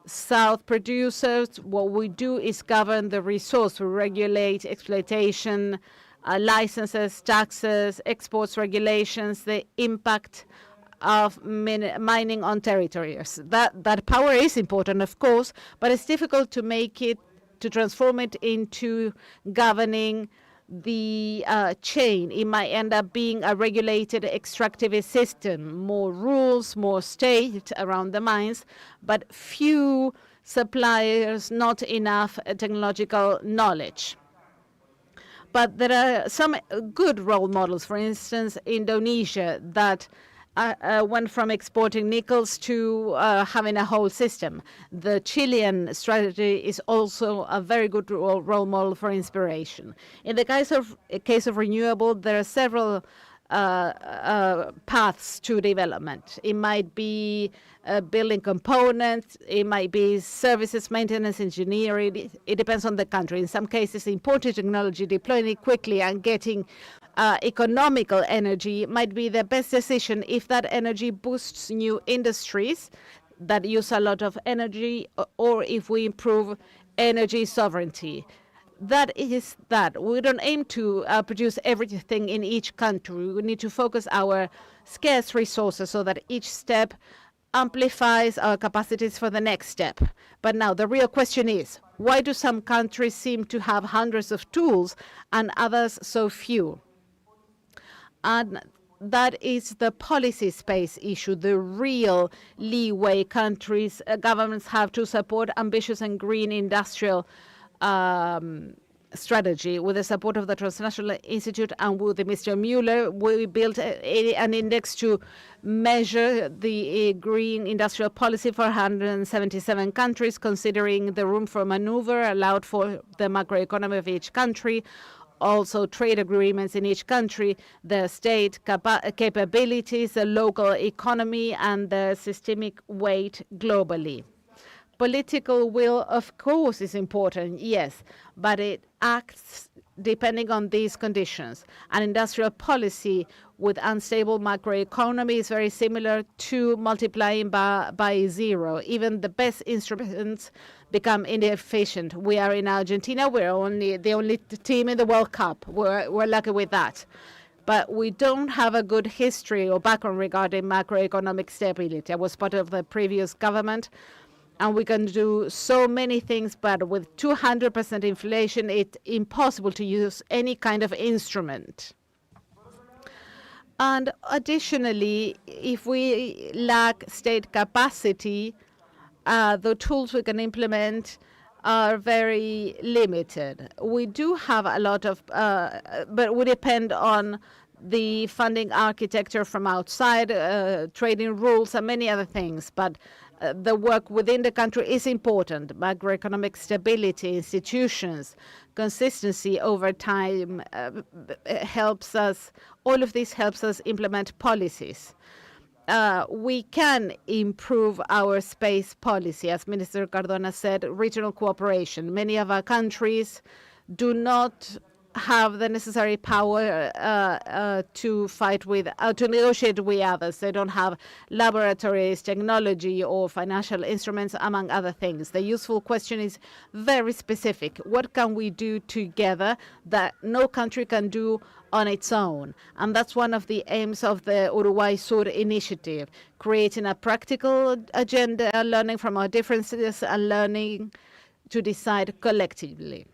Speaker 5: South producers, what we do is govern the resource. We regulate exploitation, licenses, taxes, exports regulations, the impact of mining on territories. That power is important, of course, but it's difficult to transform it into governing the chain. It might end up being a regulated extractivist system, more rules, more state around the mines, but few suppliers, not enough technological knowledge. But there are some good role models. For instance, Indonesia, that went from exporting nickels to having a whole system. The Chilean strategy is also a very good role model for inspiration. In the case of renewable, there are several paths to development. It might be building components, it might be services, maintenance, engineering. It depends on the country. In some cases, importing technology, deploying it quickly, and getting economical energy might be the best decision if that energy boosts new industries that use a lot of energy, or if we improve energy sovereignty. That is that. We don't aim to produce everything in each country. We need to focus our scarce resources so that each step amplifies our capacities for the next step. But now the real question is, why do some countries seem to have hundreds of tools and others so few? And that is the policy space issue, the real leeway countries, governments have to support ambitious and green industrial strategy. With the support of the Transnational Institute and with Mr. Mueller, we built an index to measure the green industrial policy for 177 countries, considering the room for maneuver allowed for the macroeconomy of each country, also trade agreements in each country, the state capabilities, the local economy, and the systemic weight globally. Political will, of course, is important, yes, but it acts depending on these conditions. An industrial policy with unstable macroeconomy is very similar to multiplying by 0. Even the best instruments become inefficient. We are in Argentina. We're the only team in the World Cup. We're lucky with that. But we don't have a good history or background regarding macroeconomic stability. I was part of the previous government, and we can do so many things, but with 200% inflation, it's impossible to use any kind of instrument. And additionally, if we lack state capacity, the tools we can implement are very limited. We do have a lot of, but we depend on the funding architecture from outside, trading rules, and many other things. But the work within the country is important. Macroeconomic stability, institutions, consistency over time helps us. All of this helps us implement policies. We can improve our space policy. As Minister Cardona said, regional cooperation. Many of our countries do not have the necessary power to fight with, to negotiate with others. They don't have laboratories, technology, or financial instruments, among other things. The useful question is very specific. What can we do together that no country can do on its own? And that's one of the aims of the Uruguay Sur initiative, creating a practical agenda, learning from our differences and learning to decide collectively.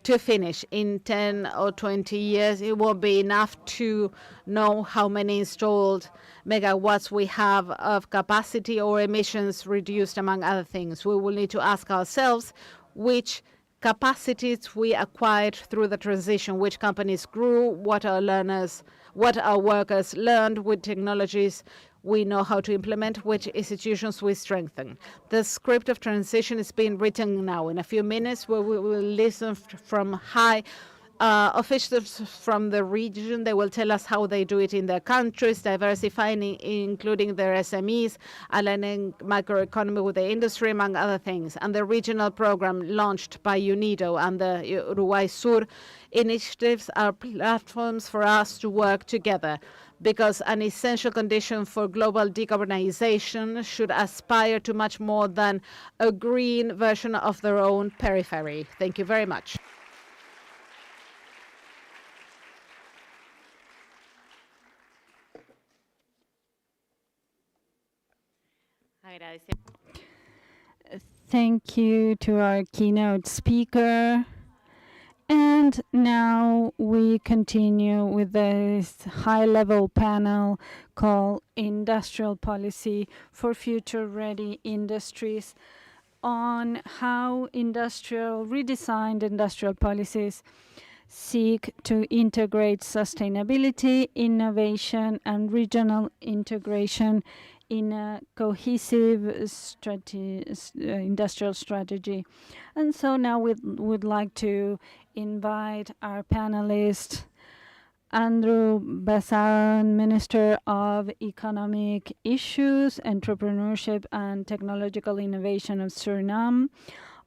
Speaker 5: to finish. In 10 or 20 years, it won't be enough to know how many installed megawatts we have of capacity or emissions reduced, among other things. We will need to ask ourselves which capacities we acquired through the transition, which companies grew, what our workers learned, with technologies we know how to implement, which institutions we strengthen. The script of transition is being written now. In a few minutes, we will listen from high officials from the region. They will tell us how they do it in their countries, diversifying, including their SMEs, aligning microeconomy with the industry, among other things. And the regional program launched by UNIDO and the Uruguay Sur initiatives are platforms for us to work together, because an essential condition for global decarbonization should aspire to much more than a green version of their own periphery. Thank you very much.
Speaker 4: Thank you to our keynote speaker. And now we continue with this high-level panel called Industrial Policy for Future-Ready Industries, on how redesigned industrial policies seek to integrate sustainability, innovation, and regional integration in a cohesive industrial strategy. And so now we would like to invite our panelist, Andrew Basaran, Minister of Economic Issues, Entrepreneurship and Technological Innovation of Suriname,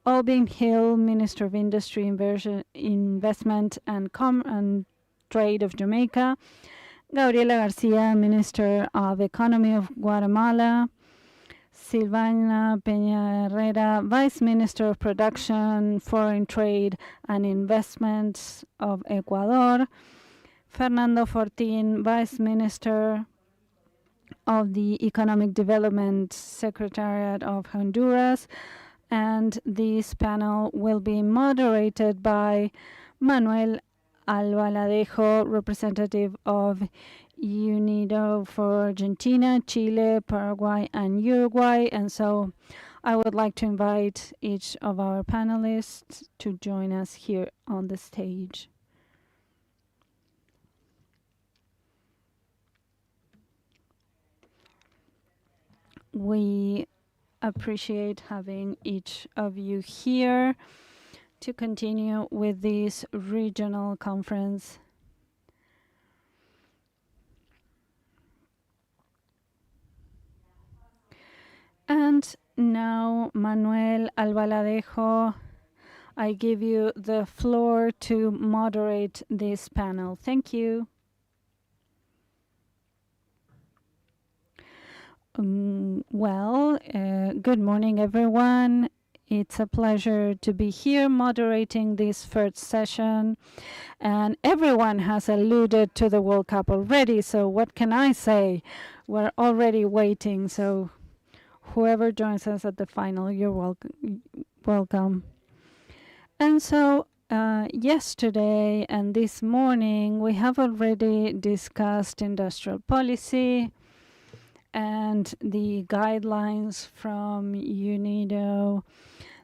Speaker 4: Albin Hill, Minister of Industry, Investment and Trade of Jamaica, Gabriela Garcia, Minister of Economy of Guatemala, Silvana Peña Herrera, Vice Minister of Production, Foreign Trade and Investments of Ecuador, Fernando Fortin, Vice Minister of the Economic Development Secretariat of Honduras, and this panel will be moderated by Manuel Albaladejo, representative of UNIDO for Argentina, Chile, Paraguay, and Uruguay. And so I would like to invite each of our panelists to join us here on the stage. We appreciate having each of you here to continue with this regional conference. And now, Manuel Albaladejo, I give you the floor to moderate this panel. Thank you. Good morning, everyone. It's a pleasure to be here moderating this first session. And everyone has alluded to the World Cup already, so what can I say? We're already waiting, so whoever joins us at the final, you're welcome. And so yesterday and this morning, we have already discussed industrial policy and the guidelines from UNIDO,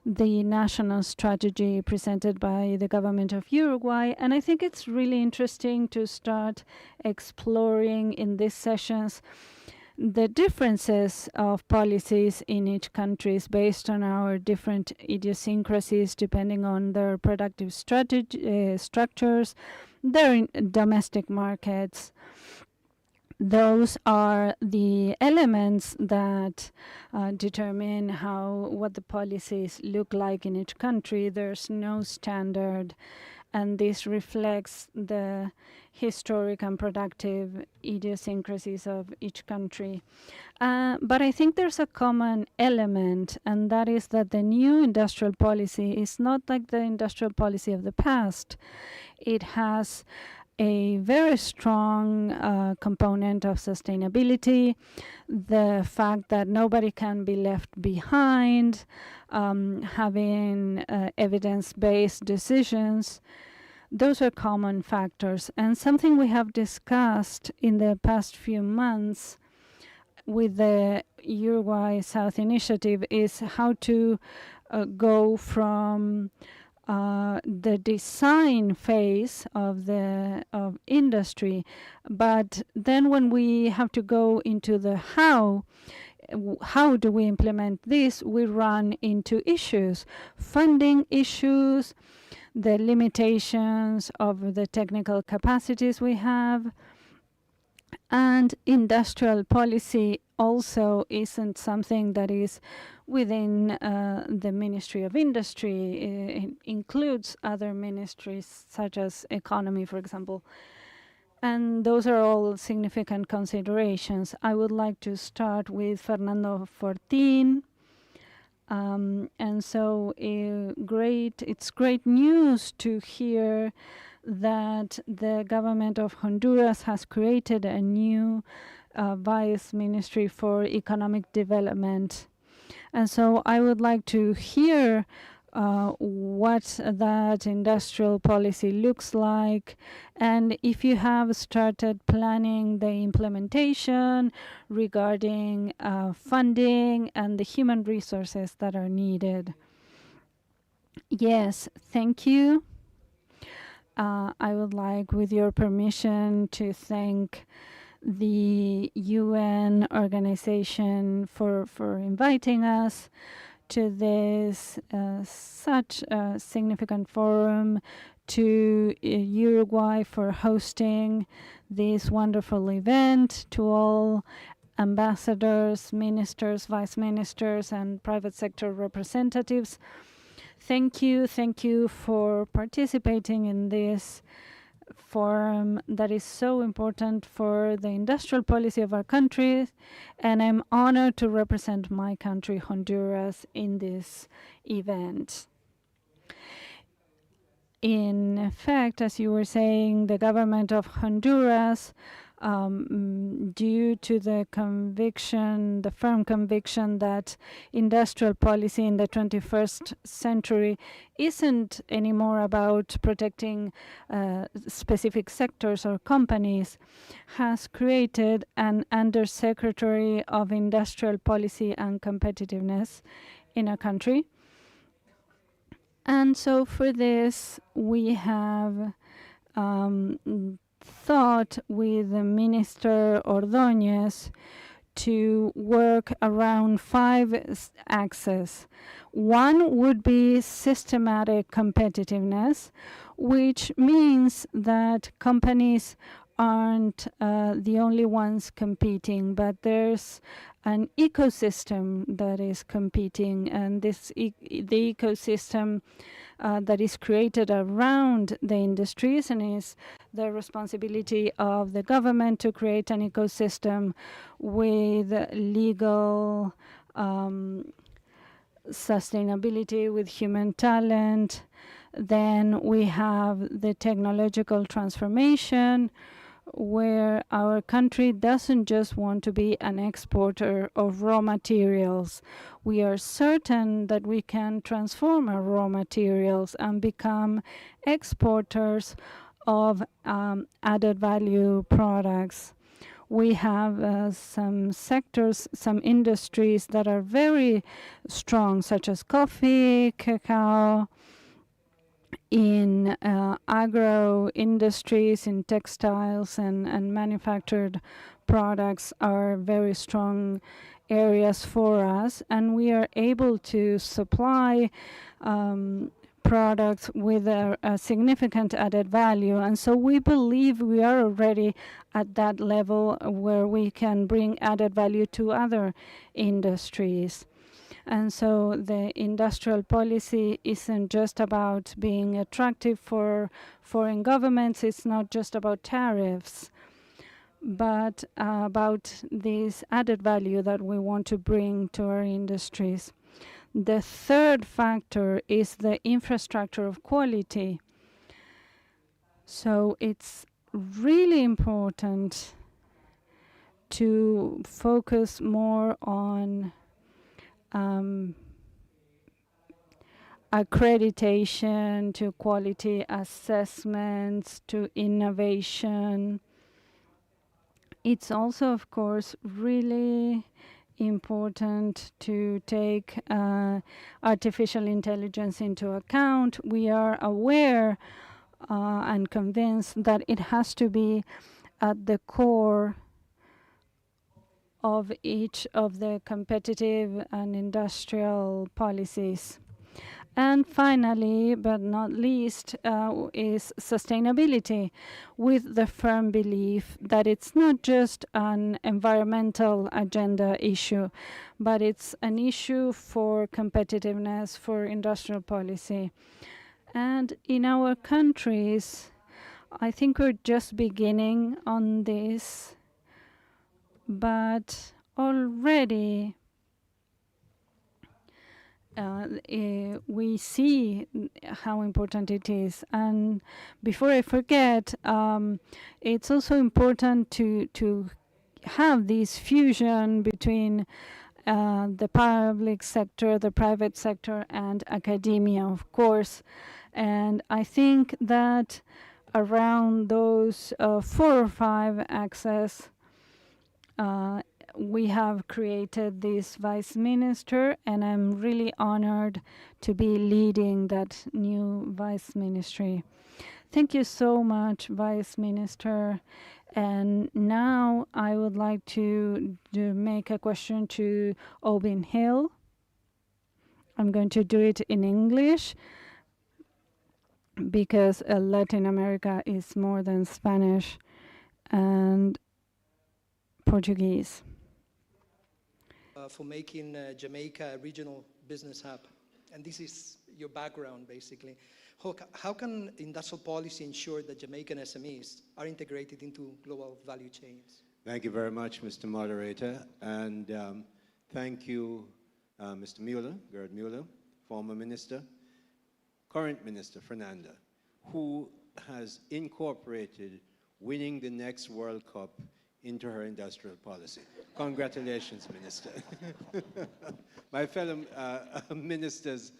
Speaker 4: the national strategy presented by the government of Uruguay. And I think it's really interesting to start exploring in these sessions the differences of policies in each country based on our different idiosyncrasies, depending on their productive structures, their domestic markets. Those are the elements that determine what the policies look like in each country. There's no standard, and this reflects the historic and productive idiosyncrasies of each country. But I think there's a common element, and that is that the new industrial policy is not like the industrial policy of the past. It has a very strong component of sustainability, the fact that nobody can be left behind, having evidence-based decisions. Those are common factors. And something we have discussed in the past few months with the Uruguay South Initiative is how to go from the design phase of industry, but then when we have to go into the how do we implement this, we run into issues, funding issues, the limitations of the technical capacities we have, and industrial policy also isn't something that is within the Ministry of Industry. It includes other ministries such as economy, for example. And those are all significant considerations. I would like to start with Fernando Fortin. And so it's great news to hear that the government of Honduras has created a new Vice Ministry for Economic Development. And so I would like to hear what that industrial policy looks like, and if you have started planning the implementation regarding funding and the human resources that are needed. Yes, thank you. I would like, with your permission, to thank the UN organization for inviting us to this such a significant forum, to Uruguay for hosting this wonderful event, to all ambassadors, ministers, vice ministers, and private sector representatives. Thank you for participating in this forum that is so important for the industrial policy of our country, and I'm honored to represent my country, Honduras, in this event. In fact, as you were saying, the government of Honduras, due to the conviction, the firm conviction that industrial policy in the 21st century isn't anymore about protecting specific sectors or companies, has created an Undersecretary of Industrial Policy and Competitiveness in our country. And so for this, we have thought with Minister Ordóñez to work around 5 axes. One would be systematic competitiveness, which means that companies aren't the only ones competing, but there's an ecosystem that is competing, and this the ecosystem that is created around the industries, and is the responsibility of the government to create an ecosystem with legal sustainability, with human talent. Then we have the technological transformation, where our country doesn't just want to be an exporter of raw materials. We are certain that we can transform our raw materials and become exporters of added value products. We have some sectors, some industries that are very strong, such as coffee, cacao, in agro industries, in textiles and manufactured products are very strong areas for us, and we are able to supply products with a significant added value. And so we believe we are already at that level where we can bring added value to other industries. And so the industrial policy isn't just about being attractive for foreign governments, it's not just about tariffs, but about this added value that we want to bring to our industries. The third factor is the infrastructure of quality. So it's really important to focus more on accreditation, to quality assessments, to innovation. It's also, of course, really important to take artificial intelligence into account. We are aware and convinced that it has to be at the core of each of the competitive and industrial policies. And finally, but not least, is sustainability, with the firm belief that it's not just an environmental agenda issue, but it's an issue for competitiveness, for industrial policy. And in our countries, I think we're just beginning on this, but already we see how important it is. And before I forget, it's also important to have this fusion between the public sector, the private sector, and academia, of course. And I think that around those 4 or 5 axes, we have created this vice minister, and I'm really honored to be leading that new vice ministry. Thank you so much, Vice Minister. And now I would like to make a question to Owen Hill. I'm going to do it in English because Latin America is more than Spanish and Portuguese.
Speaker 8: For making Jamaica a regional business hub. And this is your background, basically. How can industrial policy ensure that Jamaican SMEs are integrated into global value chains?
Speaker 9: Thank you very much, Mr. Moderator. And thank you, Mr. Mueller, Gerd Mueller, former minister, current minister, Fernanda, who has incorporated winning the next World Cup into her industrial policy. Congratulations, Minister. My fellow ministers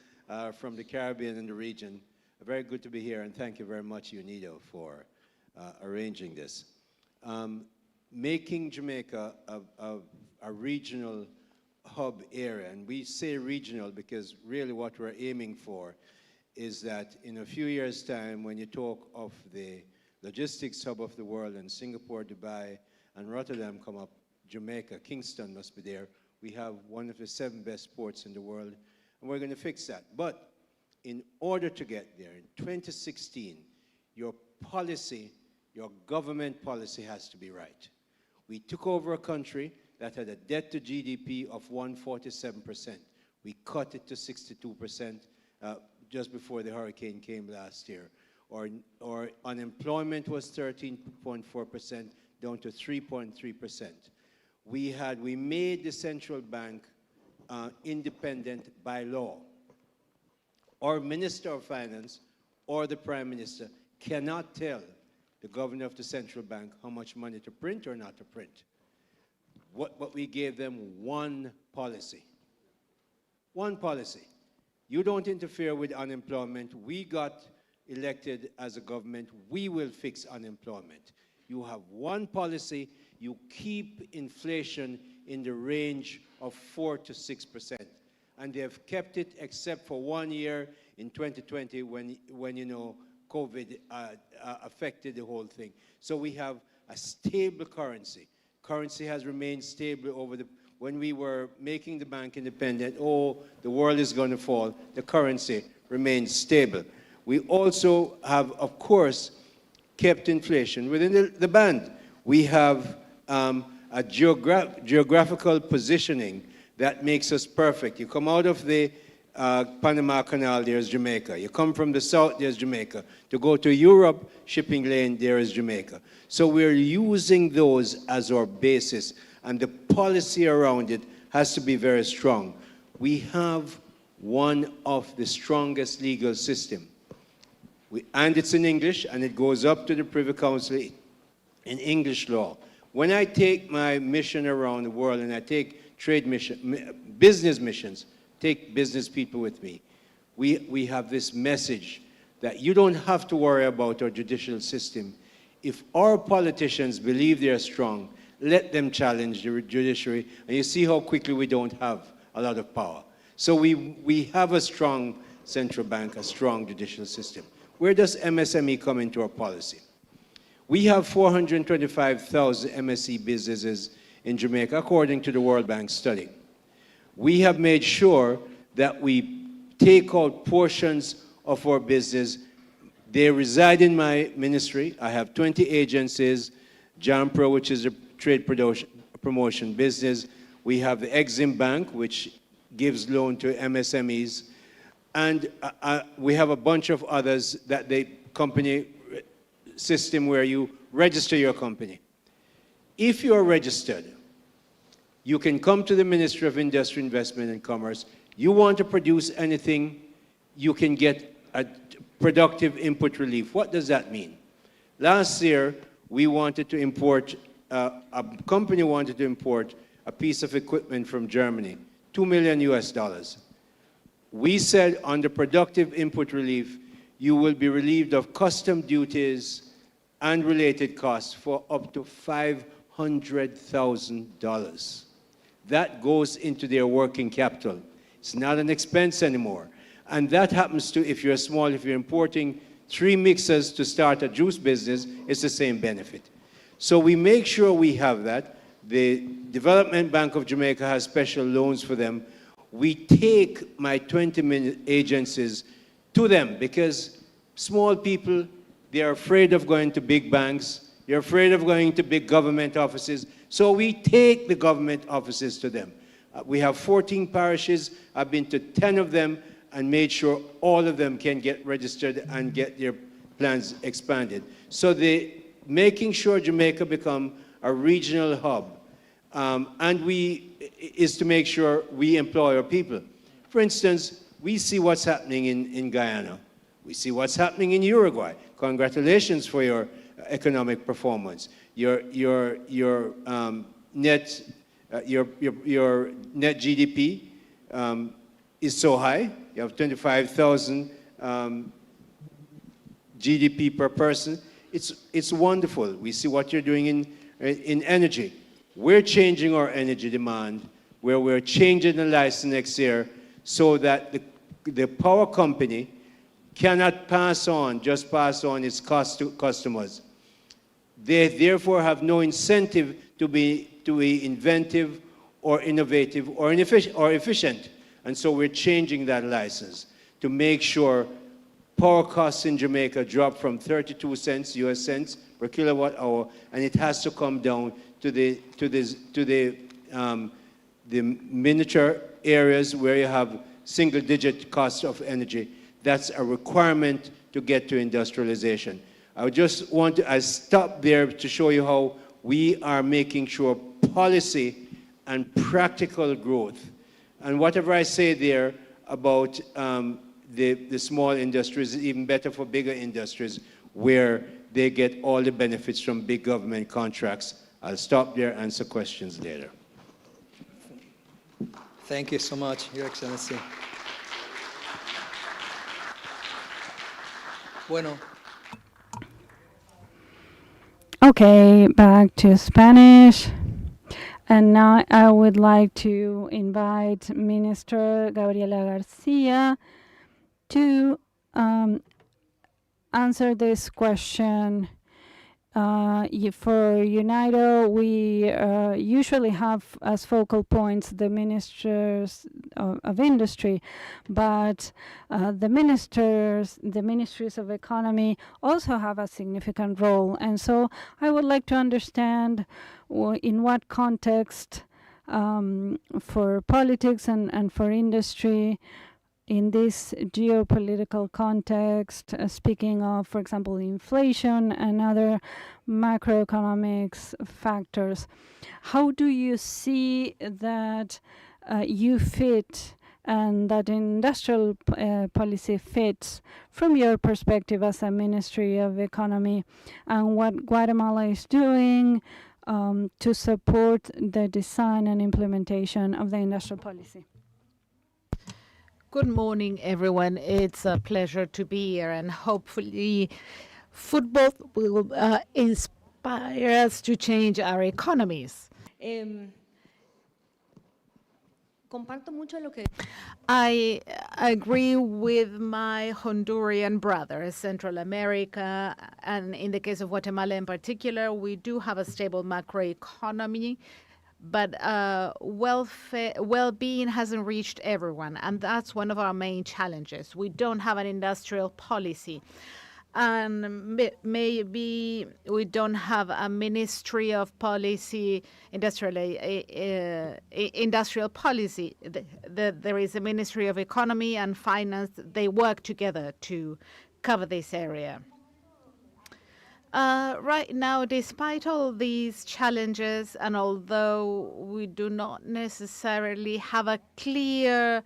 Speaker 9: from the Caribbean and the region, very good to be here, and thank you very much, UNIDO, for arranging this. Making Jamaica a regional hub area, and we say regional because really what we're aiming for is that in a few years' time, when you talk of the logistics hub of the world, and Singapore, Dubai, and Rotterdam come up, Jamaica, Kingston must be there. We have one of the 7 best ports in the world, and we're going to fix that. But in order to get there, in 2016, your policy, your government policy has to be right. We took over a country that had a debt to GDP of 147%. We cut it to 62% just before the hurricane came last year. Or unemployment was 13.4%, down to 3.3%. We made the central bank independent by law. Our Minister of Finance or the Prime Minister cannot tell the governor of the central bank how much money to print or not to print. What we gave them one policy. One policy. You don't interfere with unemployment. We got elected as a government. We will fix unemployment. You have one policy, you keep inflation in the range of 4 to 6%. And they have kept it except for 1 year in 2020 when you know, COVID affected the whole thing. So we have a stable currency. Currency has remained stable over when we were making the bank independent, the world is going to fall, the currency remains stable. We also have, of course, kept inflation within the band. We have a geographical positioning that makes us perfect. You come out of the Panama Canal, there's Jamaica. You come from the south, there's Jamaica. To go to Europe, shipping lane, there is Jamaica. So we're using those as our basis, and the policy around it has to be very strong. We have one of the strongest legal systems. And it's in English, and it goes up to the Privy Council. in English law. When I take my mission around the world and I take business missions, take business people with me, we have this message that you don't have to worry about our judicial system. If our politicians believe they are strong, let them challenge the judiciary, and you see how quickly we don't have a lot of power. So we have a strong central bank, a strong judicial system. Where does MSME come into our policy? We have 425,000 MSE businesses in Jamaica, according to the World Bank study. We have made sure that we take out portions of our business. They reside in my ministry. I have 20 agencies, JAMPRO, which is a trade promotion business. We have the Exim Bank, which gives loan to MSMEs. And we have a bunch of others that the company system where you register your company. If you are registered, you can come to the Ministry of Industry, Investment and Commerce. You want to produce anything, you can get a productive input relief. What does that mean? Last year, we wanted to import, a company wanted to import a piece of equipment from Germany, $2 million US. We said under productive input relief, you will be relieved of custom duties and related costs for up to $500,000. That goes into their working capital. It's not an expense anymore. And that happens to, if you're small, if you're importing 3 mixers to start a juice business, it's the same benefit. So we make sure we have that. The Development Bank of Jamaica has special loans for them. We take my 20 agencies to them because small people, they're afraid of going to big banks. They're afraid of going to big government offices. So we take the government offices to them. We have 14 parishes. I've been to 10 of them and made sure all of them can get registered and get their plans expanded. So making sure Jamaica become a regional hub, is to make sure we employ our people. For instance, we see what's happening in Guyana. We see what's happening in Uruguay. Congratulations for your economic performance. Your net GDP is so high. You have 25,000 GDP per person. It's wonderful. We see what you're doing in energy. We're changing our energy demand, where we're changing the license next year so that the power company cannot pass on its cost to customers. They therefore have no incentive to be inventive or innovative or efficient. And so we're changing that license to make sure power costs in Jamaica drop from 32 cents US cents per kilowatt hour, and it has to come down to the miniature areas where you have single-digit cost of energy. That's a requirement to get to industrialization. I stop there to show you how we are making sure policy and practical growth. And whatever I say there about the small industries is even better for bigger industries where they get all the benefits from big government contracts. I'll stop there, answer questions later.
Speaker 8: Thank you so much, Your Excellency. Bueno.
Speaker 4: Okay, back to Spanish. And now I would like to invite Minister Gabriela Garcia to answer this question. For UNIDO, we usually have as focal points the ministers of industry, but the ministries of economy also have a significant role. And so I would like to understand in what context for politics and for industry, in this geopolitical context, speaking of, for example, inflation and other macroeconomics factors, how do you see that you fit and that industrial policy fits from your perspective as a Ministry of Economy, and what Guatemala is doing to support the design and implementation of the industrial policy.
Speaker 5: Good morning, everyone. It's a pleasure to be here, and hopefully football will inspire us to change our economies.
Speaker 6: Comparto mucho lo que
Speaker 5: I agree with my Honduran brother, Central America, and in the case of Guatemala in particular, we do have a stable macroeconomy, but well-being hasn't reached everyone, and that's one of our main challenges. We don't have an industrial policy, and maybe we don't have a Ministry of Policy, industrial policy. There is a Ministry of Economy and Finance. They work together to cover this area. Right now, despite all these challenges, and although we do not necessarily have a clear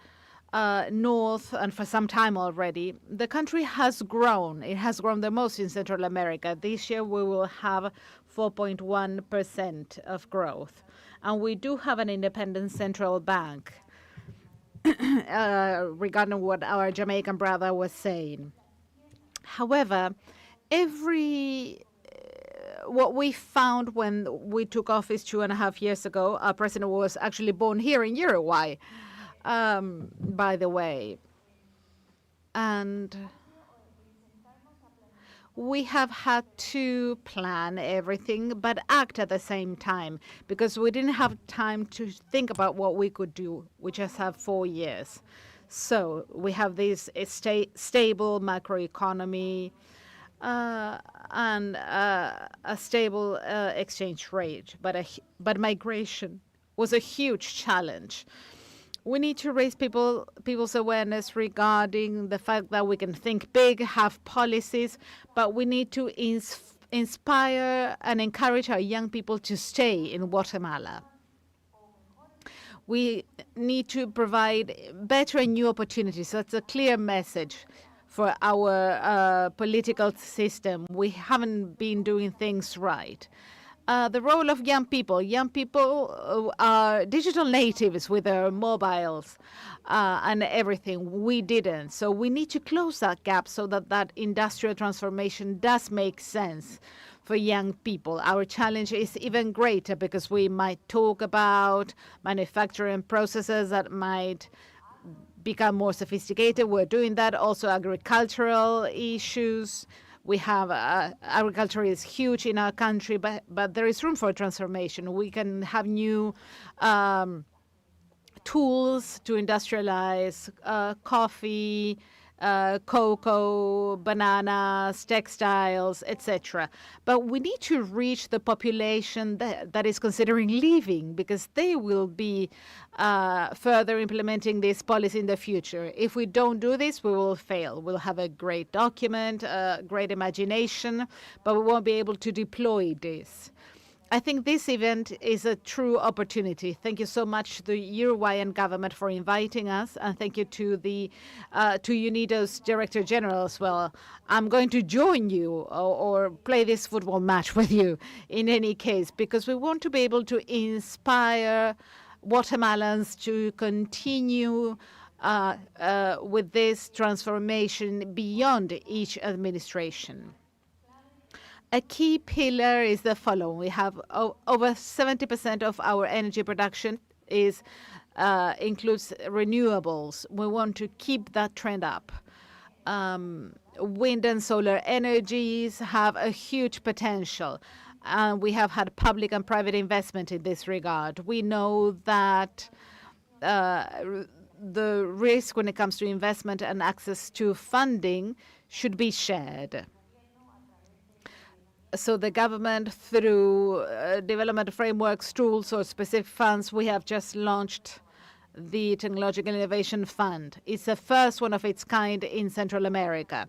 Speaker 5: north, and for some time already, the country has grown. It has grown the most in Central America. This year, we will have 4.1% of growth. And we do have an independent central bank, regarding what our Jamaican brother was saying. However, what we found when we took office 2.5 years ago, our president was actually born here in Uruguay, by the way. And we have had to plan everything, but act at the same time, because we didn't have time to think about what we could do. We just have 4 years. So we have this stable macroeconomy, and a stable exchange rate, but migration was a huge challenge. We need to raise people's awareness regarding the fact that we can think big, have policies, but we need to inspire and encourage our young people to stay in Guatemala. We need to provide better and new opportunities. That's a clear message for our political system. We haven't been doing things right. The role of young people. Young people are digital natives with their mobiles and everything. We didn't. So we need to close that gap so that industrial transformation does make sense for young people. Our challenge is even greater because we might talk about manufacturing processes that might become more sophisticated. We're doing that. Also agricultural issues. We have agriculture is huge in our country, but there is room for transformation. We can have new tools to industrialize coffee, cocoa, bananas, textiles, etc. But we need to reach the population that is considering leaving, because they will be further implementing this policy in the future. If we don't do this, we will fail. We'll have a great document, great imagination, but we won't be able to deploy this. I think this event is a true opportunity. Thank you so much to the Uruguayan government for inviting us, and thank you to the to UNIDO's Director General as well. I'm going to join you or play this football match with you in any case, because we want to be able to inspire Guatemalans to continue with this transformation beyond each administration. A key pillar is the following. We have over 70% of our energy production includes renewables. We want to keep that trend up. Wind and solar energies have a huge potential. And we have had public and private investment in this regard. We know that the risk when it comes to investment and access to funding should be shared. So the government, through development frameworks, tools, or specific funds, we have just launched the Technological Innovation Fund. It's the first one of its kind in Central America.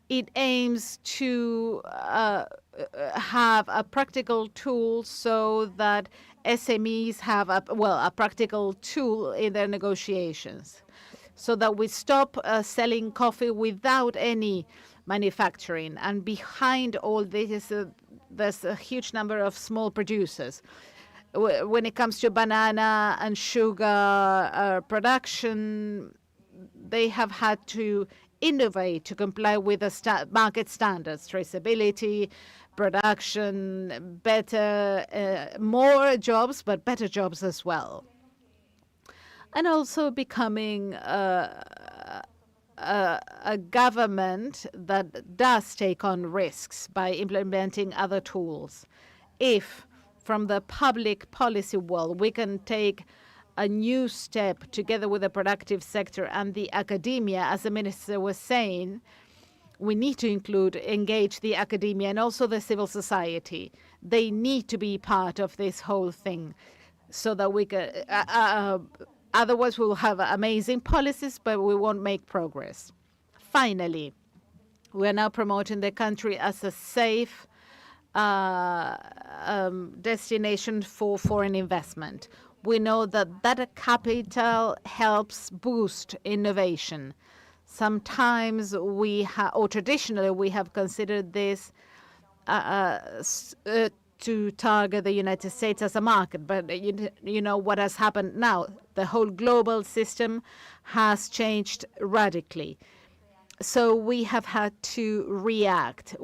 Speaker 5: It aims to have a practical tool so that SMEs have a practical tool in their negotiations. so that we stop selling coffee without any manufacturing. And behind all this, there's a huge number of small producers. When it comes to banana and sugar production, they have had to innovate to comply with the market standards, traceability, production, better, more jobs, but better jobs as well. And also becoming a government that does take on risks by implementing other tools. If from the public policy world we can take a new step together with the productive sector and the academia, as the minister was saying, we need to engage the academia and also the civil society. They need to be part of this whole thing so that we can, otherwise we'll have amazing policies, but we won't make progress. Finally, we are now promoting the country as a safe destination for foreign investment. We know that that capital helps boost innovation. Sometimes or traditionally, we have considered this to target the United States as a market. But you know what has happened now? The whole global system has changed radically. So we have had to react.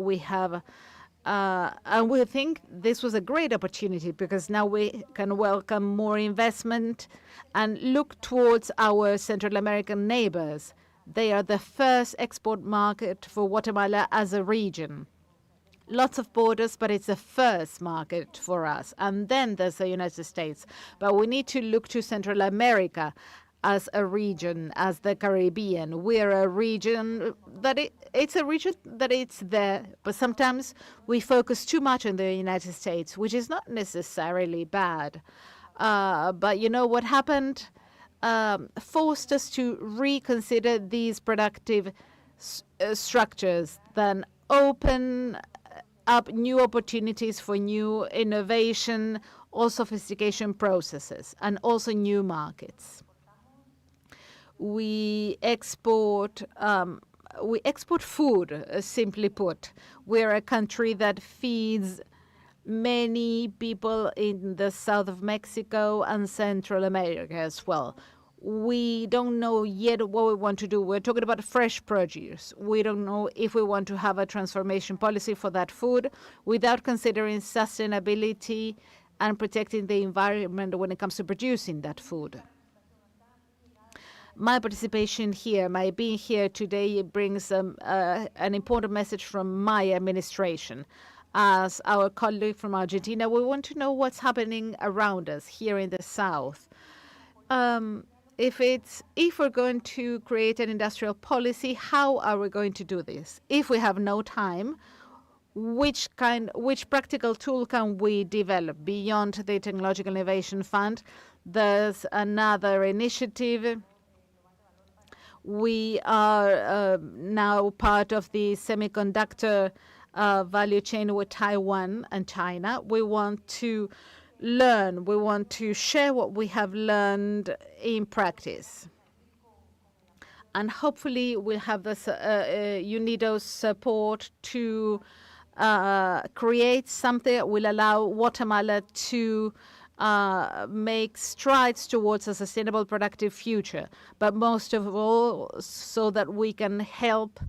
Speaker 5: And we think this was a great opportunity because now we can welcome more investment and look towards our Central American neighbors. They are the first export market for Guatemala as a region. Lots of borders, but it's the first market for us. And then there's the United States. But we need to look to Central America as a region, as the Caribbean. We're a region that it's there, but sometimes we focus too much on the United States, which is not necessarily bad. But you know what happened? Forced us to reconsider these productive structures, then open up new opportunities for new innovation, or sophistication processes, and also new markets. We export food, simply put. We're a country that feeds many people in the south of Mexico and Central America as well. We don't know yet what we want to do. We're talking about fresh produce. We don't know if we want to have a transformation policy for that food without considering sustainability and protecting the environment when it comes to producing that food. My participation here, my being here today, brings an important message from my administration. As our colleague from Argentina, we want to know what's happening around us here in the south. If we're going to create an industrial policy, how are we going to do this? If we have no time, which practical tool can we develop beyond the Technological Innovation Fund? There's another initiative. We are now part of the semiconductor value chain with Taiwan and China. We want to learn. We want to share what we have learned in practice. And hopefully we'll have this UNIDO's support to create something that will allow Guatemala to make strides towards a sustainable, productive future, but most of all, so that we can help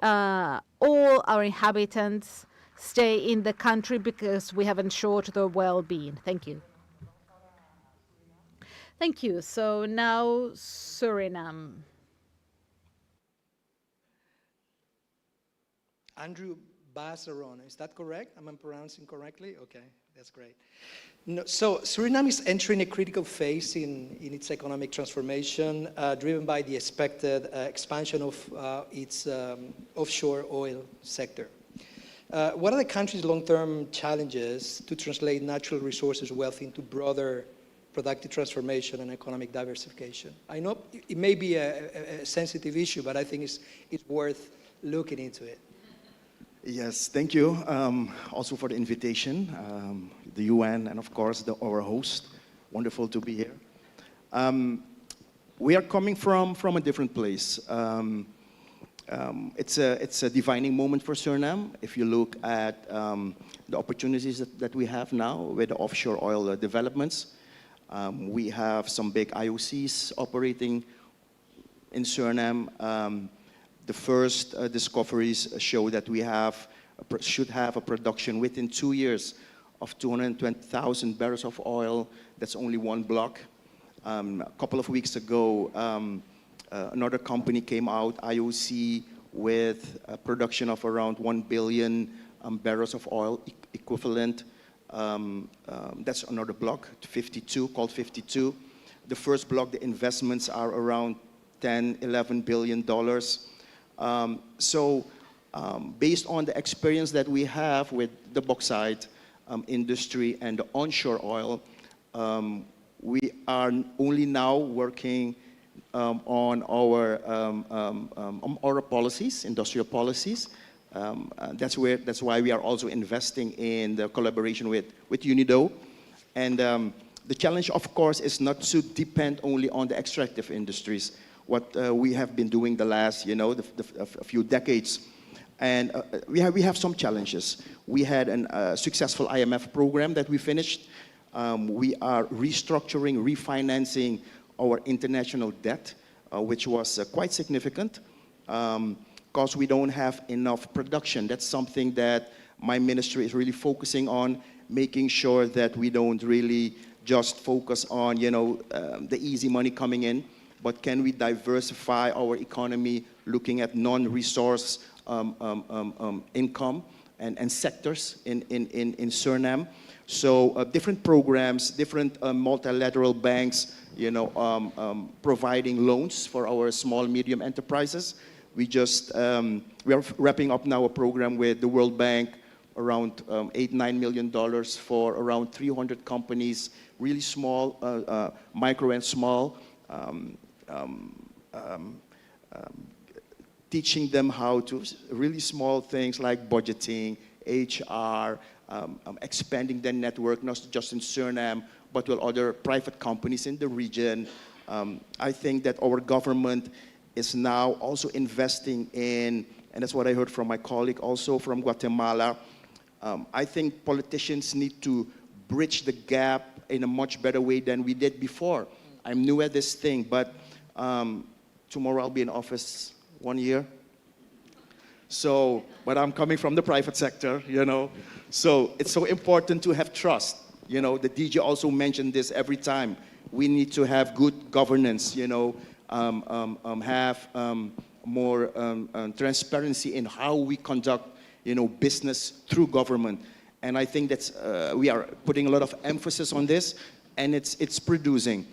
Speaker 5: all our inhabitants stay in the country because we have ensured their well-being. Thank you. Thank you. So now Suriname.
Speaker 8: Andrew Bazaron, is that correct? Am I pronouncing correctly? Okay, that's great. No, so Suriname is entering a critical phase in its economic transformation, driven by the expected expansion of its offshore oil sector. What are the country's long-term challenges to translate natural resources wealth into broader productive transformation and economic diversification? I know it may be a sensitive issue, but I think it's worth looking into it.
Speaker 10: Yes, thank you also for the invitation, the UN, and of course our host. Wonderful to be here. we are coming from a different place. It's a defining moment for Suriname. If you look at the opportunities that we have now with the offshore oil developments, we have some big IOCs operating in Suriname. The first discoveries show that we should have a production within 2 years of 220,000 barrels of oil. That's only one block. A couple of weeks ago, another company came out, IOC, with a production of around 1 billion barrels of oil equivalent. That's another block, 52, called 52. The first block, the investments are around $10, $11 billion. Based on the experience that we have with the bauxite industry and the onshore oil, we are only now working on our policies, industrial policies. That's why we are also investing in the collaboration with UNIDO. And the challenge, of course, is not to depend only on the extractive industries, what we have been doing the last, a few decades. And we have some challenges. We had a successful IMF program that we finished. We are restructuring, refinancing our international debt, which was quite significant, because we don't have enough production. That's something that my ministry is really focusing on, making sure that we don't really just focus on, the easy money coming in, but can we diversify our economy, looking at non-resource income and sectors in Suriname. So different programs, different multilateral banks, providing loans for our small, medium enterprises. We are wrapping up now a program with the World Bank, around $8-9 million for around 300 companies, really small, micro and small, teaching them how to really small things like budgeting, HR, expanding their network, not just in Suriname, but with other private companies in the region. I think that our government is now also investing in, and that's what I heard from my colleague also from Guatemala. I think politicians need to bridge the gap in a much better way than we did before. I'm new at this thing, but tomorrow I'll be in office 1 year. So, but I'm coming from the private sector, So it's so important to have trust. The DJ also mentioned this every time. We need to have good governance, have more transparency in how we conduct, business through government. And I think that's, we are putting a lot of emphasis on this, and it's producing.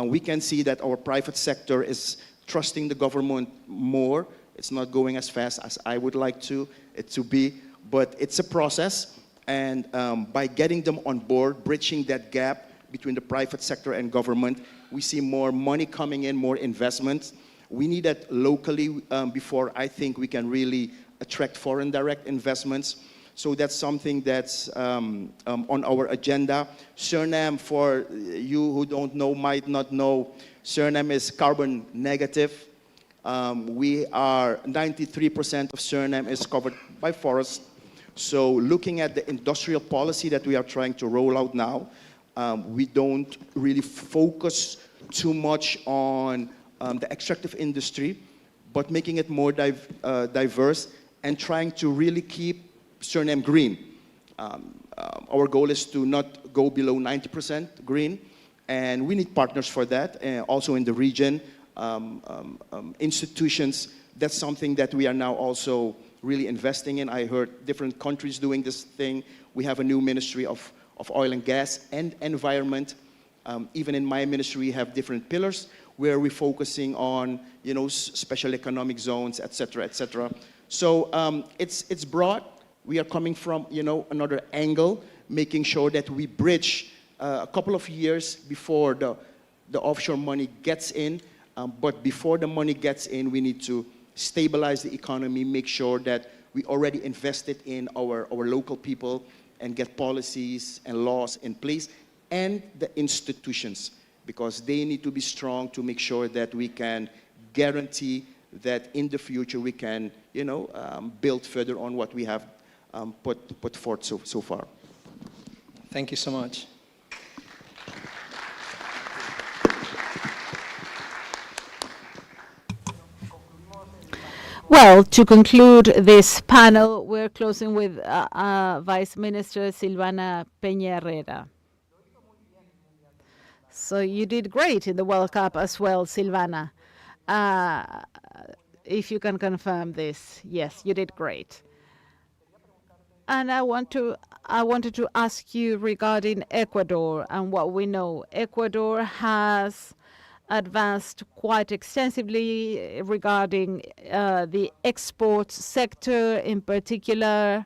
Speaker 10: We can see that our private sector is trusting the government more. It's not going as fast as I would like it to be, but it's a process. And by getting them on board, bridging that gap between the private sector and government, we see more money coming in, more investments. We need that locally before I think we can really attract foreign direct investments. So that's something that's on our agenda. Suriname, for you who don't know, might not know, Suriname is carbon negative. We are 93% of Suriname is covered by forest. So looking at the industrial policy that we are trying to roll out now, we don't really focus too much on the extractive industry, but making it more diverse and trying to really keep Suriname green. Our goal is to not go below 90% green, and we need partners for that, also in the region, institutions. That's something that we are now also really investing in. I heard different countries doing this thing. We have a new ministry of oil and gas and environment. Even in my ministry, we have different pillars where we're focusing on, special economic zones, et cetera, et cetera. So it's broad. We are coming from, another angle, making sure that we bridge a couple of years before the offshore money gets in. But before the money gets in, we need to stabilize the economy, make sure that we already invested in our local people and get policies and laws in place, and the institutions. because they need to be strong to make sure that we can guarantee that in the future we can, build further on what we have put forth so far.
Speaker 8: Thank you so much.
Speaker 5: Well, to conclude this panel, we're closing with Vice Minister Silvana Peña Herrera. So you did great in the World Cup as well, Silvana. If you can confirm this, yes, you did great. And I wanted to ask you regarding Ecuador and what we know. Ecuador has advanced quite extensively regarding the export sector, in particular,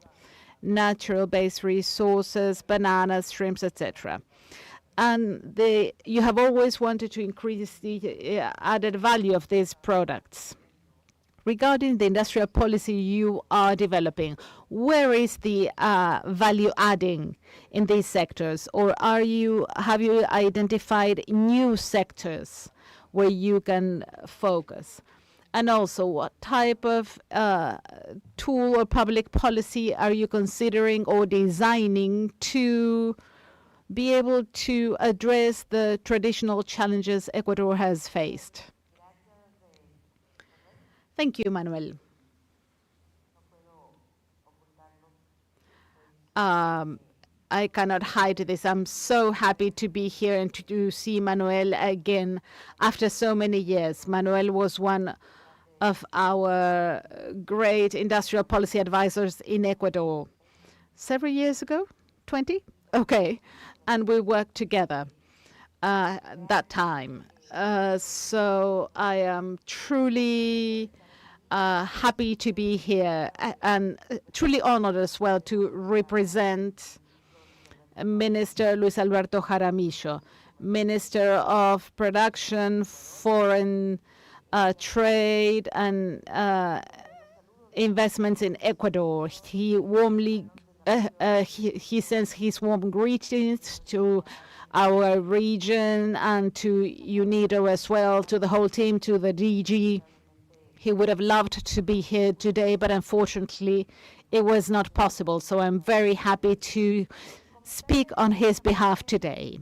Speaker 5: natural-based resources, bananas, shrimps, etc. And you have always wanted to increase the added value of these products. Regarding the industrial policy you are developing, where is the value adding in these sectors? Or have you identified new sectors where you can focus? And also, what type of tool or public policy are you considering or designing to be able to address the traditional challenges Ecuador has faced? Thank you, Manuel. I cannot hide this. I'm so happy to be here and to see Manuel again after so many years. Manuel was one of our great industrial policy advisors in Ecuador. Several years ago? 20? Okay. And we worked together that time. So I am truly happy to be here and truly honored as well to represent Minister Luis Alberto Jaramillo, Minister of Production, Foreign Trade and Investments in Ecuador. He warmly he sends his warm greetings to our region and to UNIDO as well, to the whole team, to the DG. He would have loved to be here today, but unfortunately it was not possible. So I'm very happy to speak on his behalf today.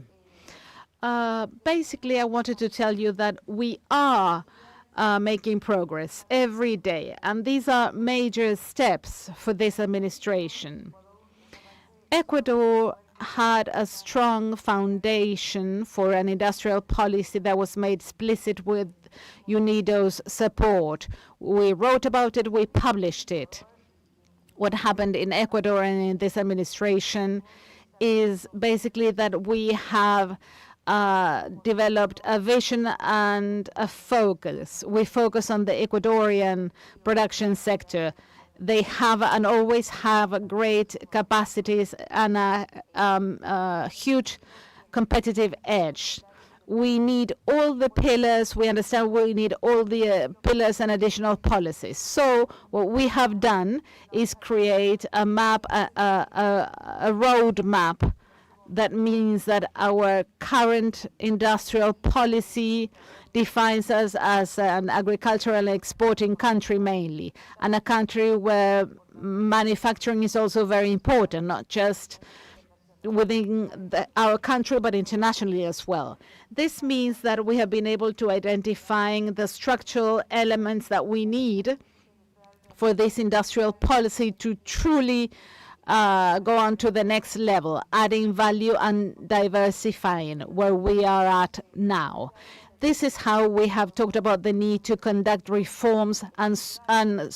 Speaker 5: Basically, I wanted to tell you that we are making progress every day, and these are major steps for this administration. Ecuador had a strong foundation for an industrial policy that was made explicit with UNIDO's support. We wrote about it, we published it. What happened in Ecuador and in this administration is basically that we have developed a vision and a focus. We focus on the Ecuadorian production sector. They have and always have great capacities and a huge competitive edge. We need all the pillars. We understand we need all the pillars and additional policies. So what we have done is create a map, a road map. That means that our current industrial policy defines us as an agricultural exporting country mainly, and a country where manufacturing is also very important, not just within our country, but internationally as well. This means that we have been able to identify the structural elements that we need for this industrial policy to truly go on to the next level, adding value and diversifying where we are at now. This is how we have talked about the need to conduct reforms and structurally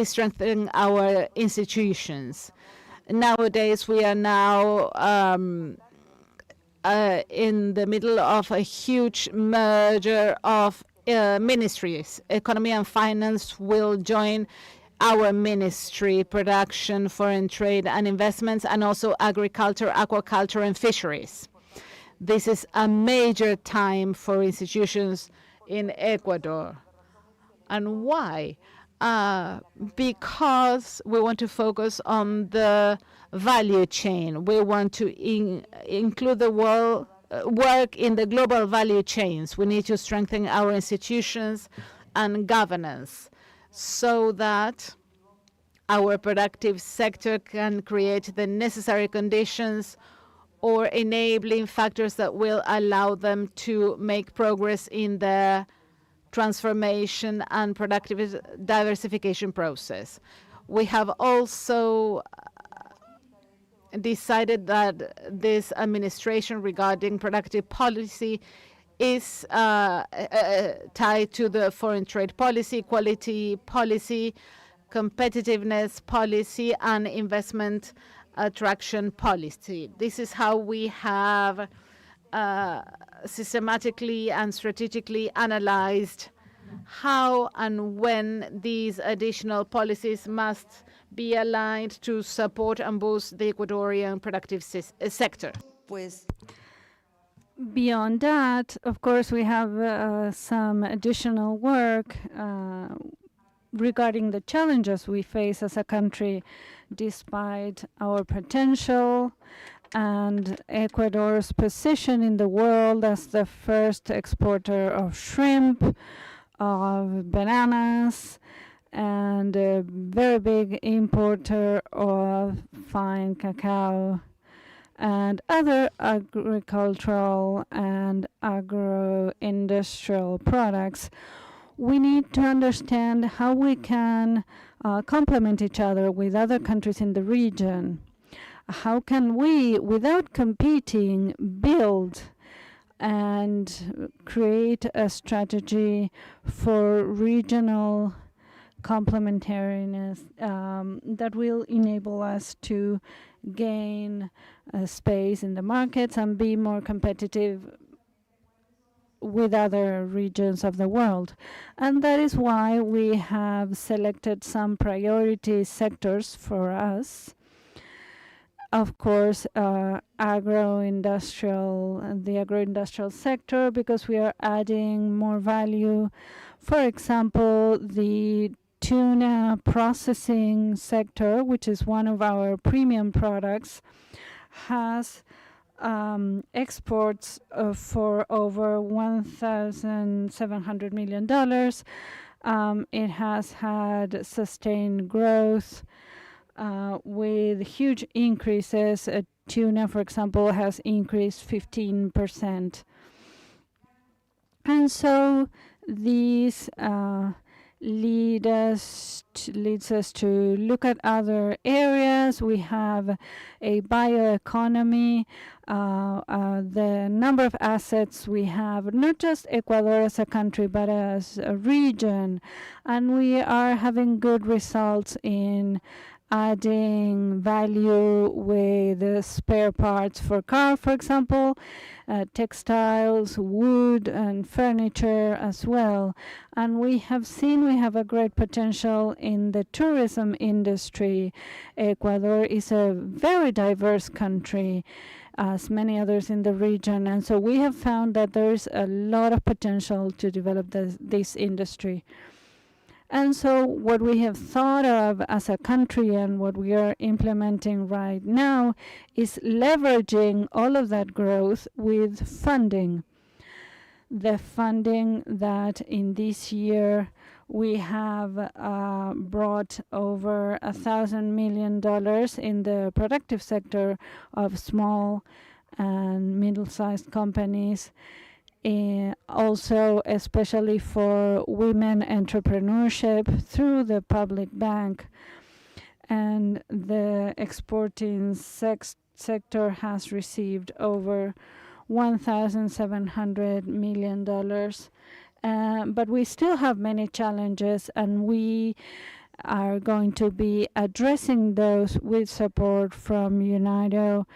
Speaker 5: strengthen our institutions. Nowadays, we are now in the middle of a huge merger of ministries. Economy and Finance will join our ministry, Production, Foreign Trade and Investments, and also Agriculture, Aquaculture, and Fisheries. This is a major time for institutions in Ecuador. And why? Because we want to focus on the value chain. We want to include the work in the global value chains. We need to strengthen our institutions and governance so that our productive sector can create the necessary conditions or enabling factors that will allow them to make progress in the transformation and productive diversification process. We have also decided that this administration regarding productive policy is tied to the foreign trade policy, quality policy, competitiveness policy, and investment attraction policy. This is how we have systematically and strategically analyzed how and when these additional policies must be aligned to support and boost the Ecuadorian productive sector.
Speaker 6: Pues
Speaker 4: Beyond that, of course, we have some additional work regarding the challenges we face as a country, despite our potential and Ecuador's position in the world as the first exporter of shrimp, of bananas, and a very big importer of fine cacao and other agricultural and agro-industrial products. We need to understand how we can complement each other with other countries in the region. How can we, without competing, build and create a strategy for regional complementariness that will enable us to gain space in the markets and be more competitive with other regions of the world. And that is why we have selected some priority sectors for us. Of course, the agro-industrial sector, because we are adding more value. For example, the tuna processing sector, which is one of our premium products, has exports for over $1,700 million. It has had sustained growth with huge increases. Tuna, for example, has increased 15%. And so these leads us to look at other areas. We have a bioeconomy, the number of assets we have, not just Ecuador as a country, but as a region. And we are having good results in adding value with spare parts for car, for example, textiles, wood, and furniture as well. And we have seen we have a great potential in the tourism industry. Ecuador is a very diverse country, as many others in the region. And so we have found that there is a lot of potential to develop this industry. And so what we have thought of as a country and what we are implementing right now is leveraging all of that growth with funding. The funding that in this year we have brought over $1,000 million in the productive sector of small and middle-sized companies. Also, especially for women entrepreneurship through the public bank. And the exporting sector has received over $1,700 million. But we still have many challenges, and we are going to be addressing those with support from UNIDO.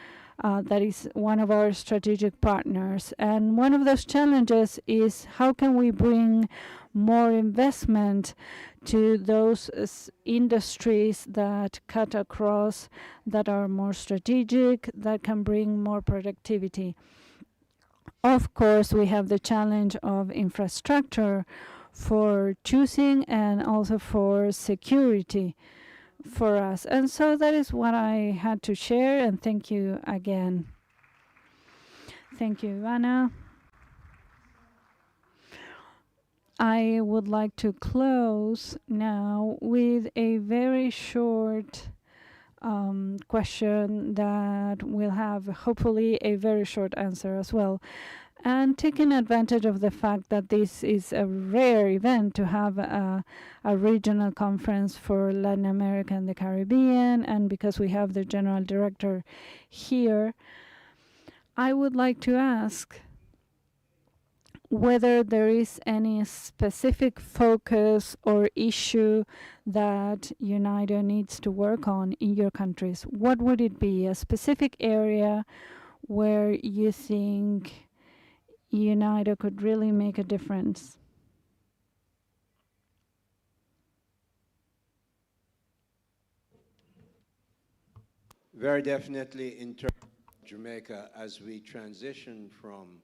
Speaker 4: That is one of our strategic partners. And one of those challenges is how can we bring more investment to those industries that cut across, that are more strategic, that can bring more productivity. Of course, we have the challenge of infrastructure for choosing and also for security for us. And so that is what I had to share, and thank you again. Thank you, Ivana. I would like to close now with a very short question that will have hopefully a very short answer as well. And taking advantage of the fact that this is a rare event to have a regional conference for Latin America and the Caribbean, and because we have the general director here, I would like to ask whether there is any specific focus or issue that UNIDO needs to work on in your countries. What would it be? A specific area where you think UNIDO could really make a difference?
Speaker 9: Very definitely in terms of Jamaica, as we transition from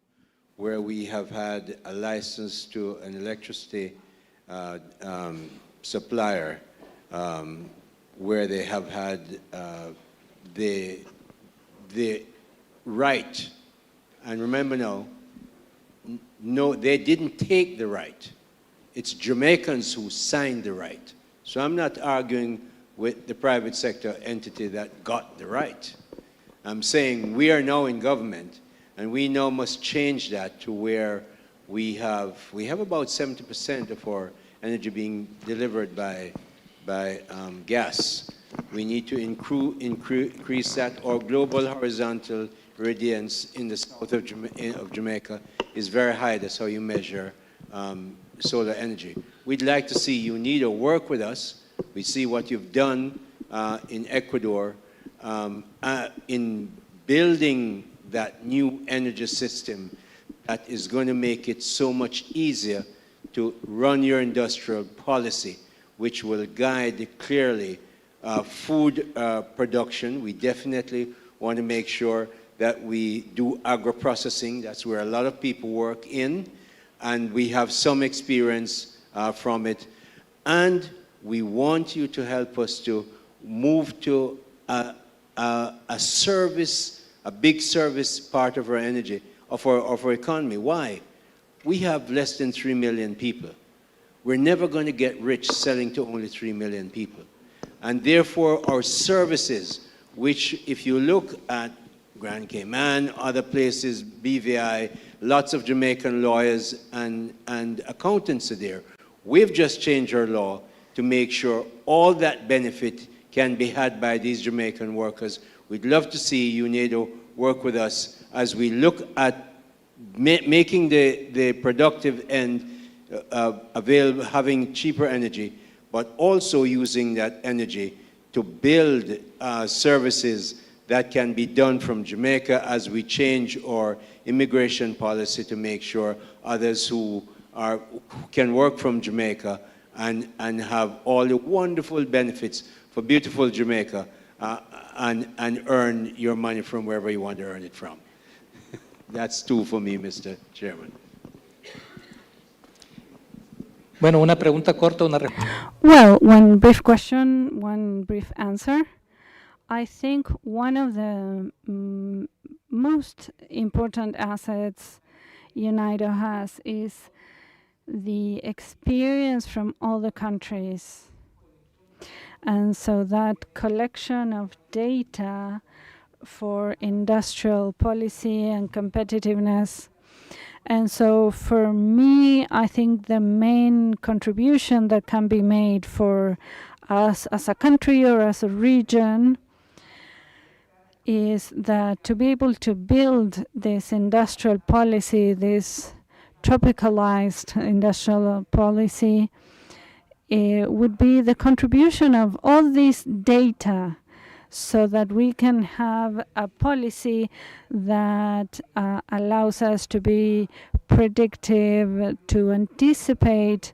Speaker 9: where we have had a license to an electricity supplier, where they have had the right, and remember now, no, they didn't take the right. It's Jamaicans who signed the right. So I'm not arguing with the private sector entity that got the right. I'm saying we are now in government, and we now must change that to where we have about 70% of our energy being delivered by gas. We need to increase that. Our global horizontal irradiance in the south of Jamaica is very high. That's how you measure solar energy. We'd like to see UNIDO work with us. We see what you've done in Ecuador in building that new energy system that is going to make it so much easier to run your industrial policy, which will guide clearly food production. We definitely want to make sure that we do agro-processing. That's where a lot of people work in, and we have some experience from it. And we want you to help us to move to a service, a big service part of our energy, of our economy. Why? We have less than 3 million people. We're never going to get rich selling to only 3 million people. And therefore, our services, which if you look at Grand Cayman, other places, BVI, lots of Jamaican lawyers and accountants are there. We've just changed our law to make sure all that benefit can be had by these Jamaican workers. We'd love to see UNIDO work with us as we look at making the productive end available, having cheaper energy, but also using that energy to build services that can be done from Jamaica as we change our immigration policy to make sure others who can work from Jamaica and have all the wonderful benefits for beautiful Jamaica and earn your money from wherever you want to earn it from. That's two for me, Mr. Chairman.
Speaker 11: Bueno, una pregunta corta, una respuesta.
Speaker 4: Well, one brief question, one brief answer. I think one of the most important assets UNIDO has is the experience from all the countries. And so that collection of data for industrial policy and competitiveness. And so for me, I think the main contribution that can be made for us as a country or as a region is that to be able to build this industrial policy, this tropicalized industrial policy, would be the contribution of all this data so that we can have a policy that allows us to be predictive, to anticipate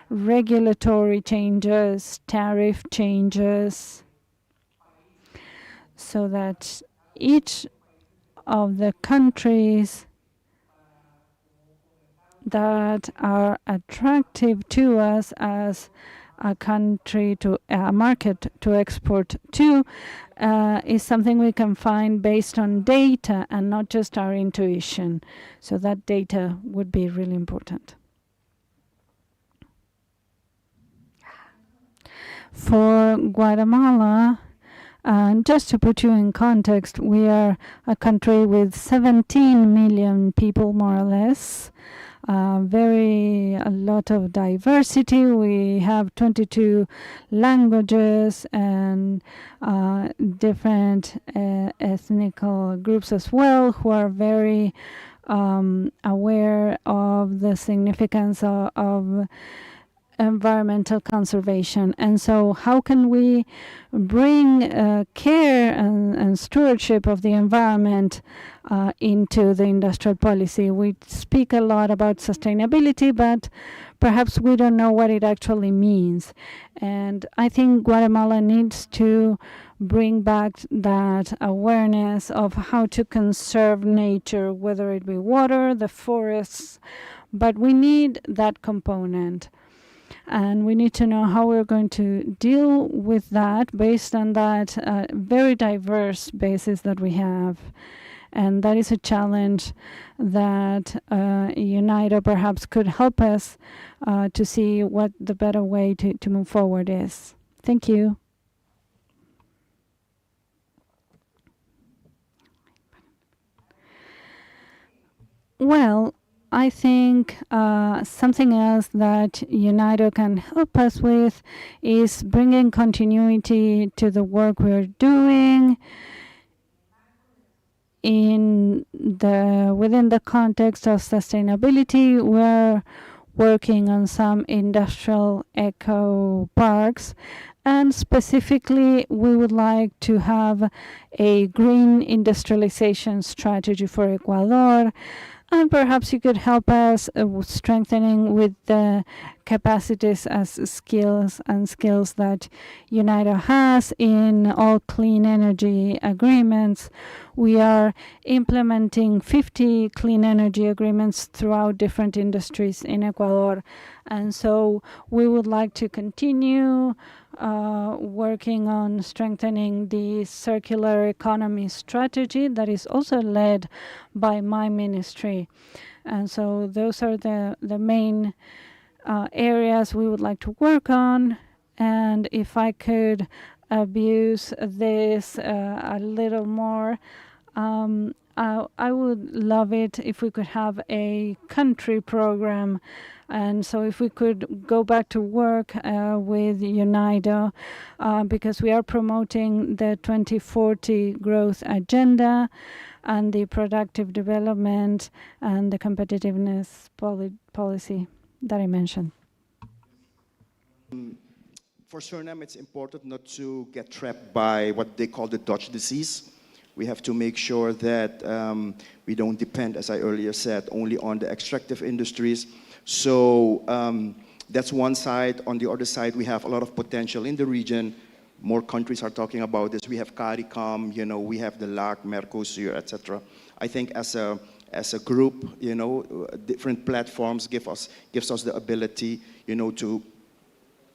Speaker 4: regulatory changes, tariff changes, so that each of the countries that are attractive to us as a country to a market to export to is something we can find based on data and not just our intuition. So that data would be really important. For Guatemala, just to put you in context, we are a country with 17 million people, more or less. A lot of diversity. We have 22 languages and different ethnic groups as well, who are very aware of the significance of environmental conservation. And so how can we bring care and stewardship of the environment into the industrial policy? We speak a lot about sustainability, but perhaps we don't know what it actually means. And I think Guatemala needs to bring back that awareness of how to conserve nature, whether it be water, the forests, but we need that component. And we need to know how we're going to deal with that based on that very diverse basis that we have. And that is a challenge that UNIDO perhaps could help us to see what the better way to move forward is. Thank you. Well, I think something else that UNIDO can help us with is bringing continuity to the work we're doing within the context of sustainability. We're working on some industrial eco parks, and specifically we would like to have a green industrialization strategy for Ecuador. And perhaps you could help us strengthening with the capacities as skills that UNIDO has in all clean energy agreements. We are implementing 50 clean energy agreements throughout different industries in Ecuador. And so we would like to continue working on strengthening the circular economy strategy that is also led by my ministry. And so those are the main areas we would like to work on. And if I could abuse this a little more, I would love it if we could have a country program. And so if we could go back to work with UNIDO, because we are promoting the 2040 growth agenda and the productive development and the competitiveness policy that I mentioned.
Speaker 10: For Suriname, it's important not to get trapped by what they call the Dutch disease. We have to make sure that we don't depend, as I earlier said, only on the extractive industries. So that's one side. On the other side, we have a lot of potential in the region. More countries are talking about this. We have CARICOM, we have the LAC, Mercosur, etc. I think as a group, different platforms gives us the ability, to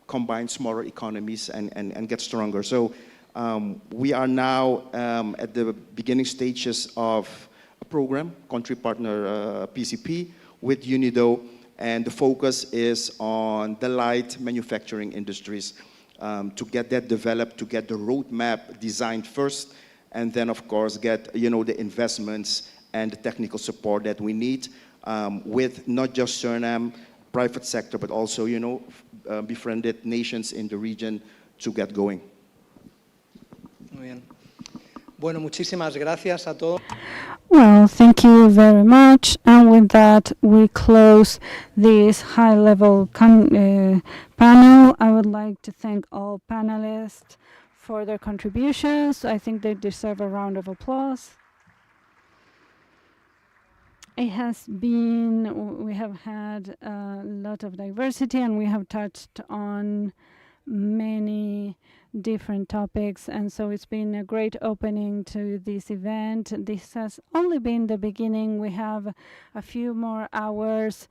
Speaker 10: combine smaller economies and get stronger. So we are now at the beginning stages of a program, country partner PCP with UNIDO, and the focus is on the light manufacturing industries to get that developed, to get the roadmap designed first, and then of course get the investments and the technical support that we need with not just Suriname, private sector, but also befriended nations in the region to get going.
Speaker 8: Muy bien. Bueno, muchísimas gracias a todos.
Speaker 4: Well, thank you very much. And with that, we close this high-level panel. I would like to thank all panelists for their contributions. I think they deserve a round of applause. We have had a lot of diversity, and we have touched on many different topics, and so it's been a great opening to this event. This has only been the beginning. We have a few more hours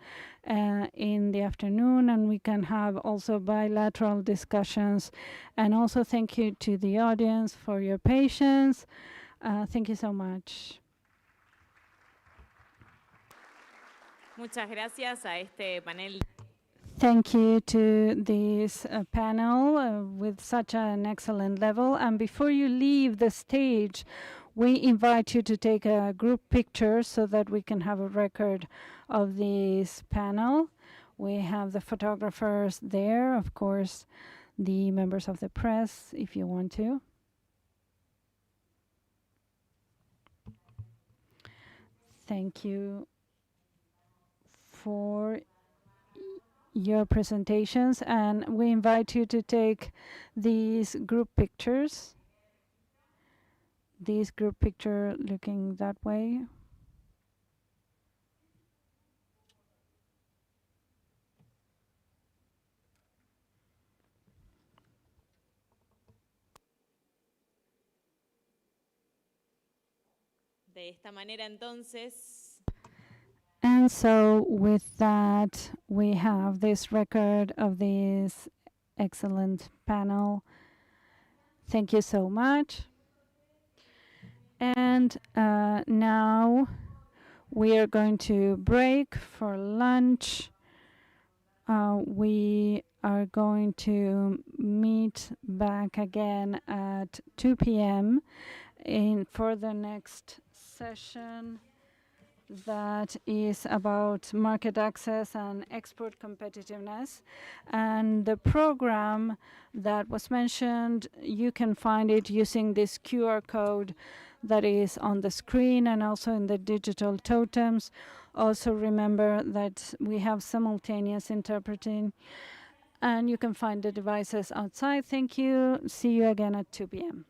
Speaker 4: in the afternoon, and we can have also bilateral discussions. And also thank you to the audience for your patience. Thank you so much.
Speaker 2: Muchas gracias a este panel.
Speaker 4: Thank you to this panel with such an excellent level. And before you leave the stage, we invite you to take a group picture so that we can have a record of this panel. We have the photographers there, of course, the members of the press, if you want to. Thank you for your presentations, and we invite you to take these group pictures. This group picture looking that way.
Speaker 2: De esta manera, entonces.
Speaker 4: And so with that, we have this record of this excellent panel. Thank you so much. And now we are going to break for lunch. We are going to meet back again at 2 p.m. For the next session that is about market access and export competitiveness. And the program that was mentioned, you can find it using this QR code that is on the screen and also in the digital totems. Also remember that we have simultaneous interpreting, and you can find the devices outside. Thank you. See you again at 2 p.m.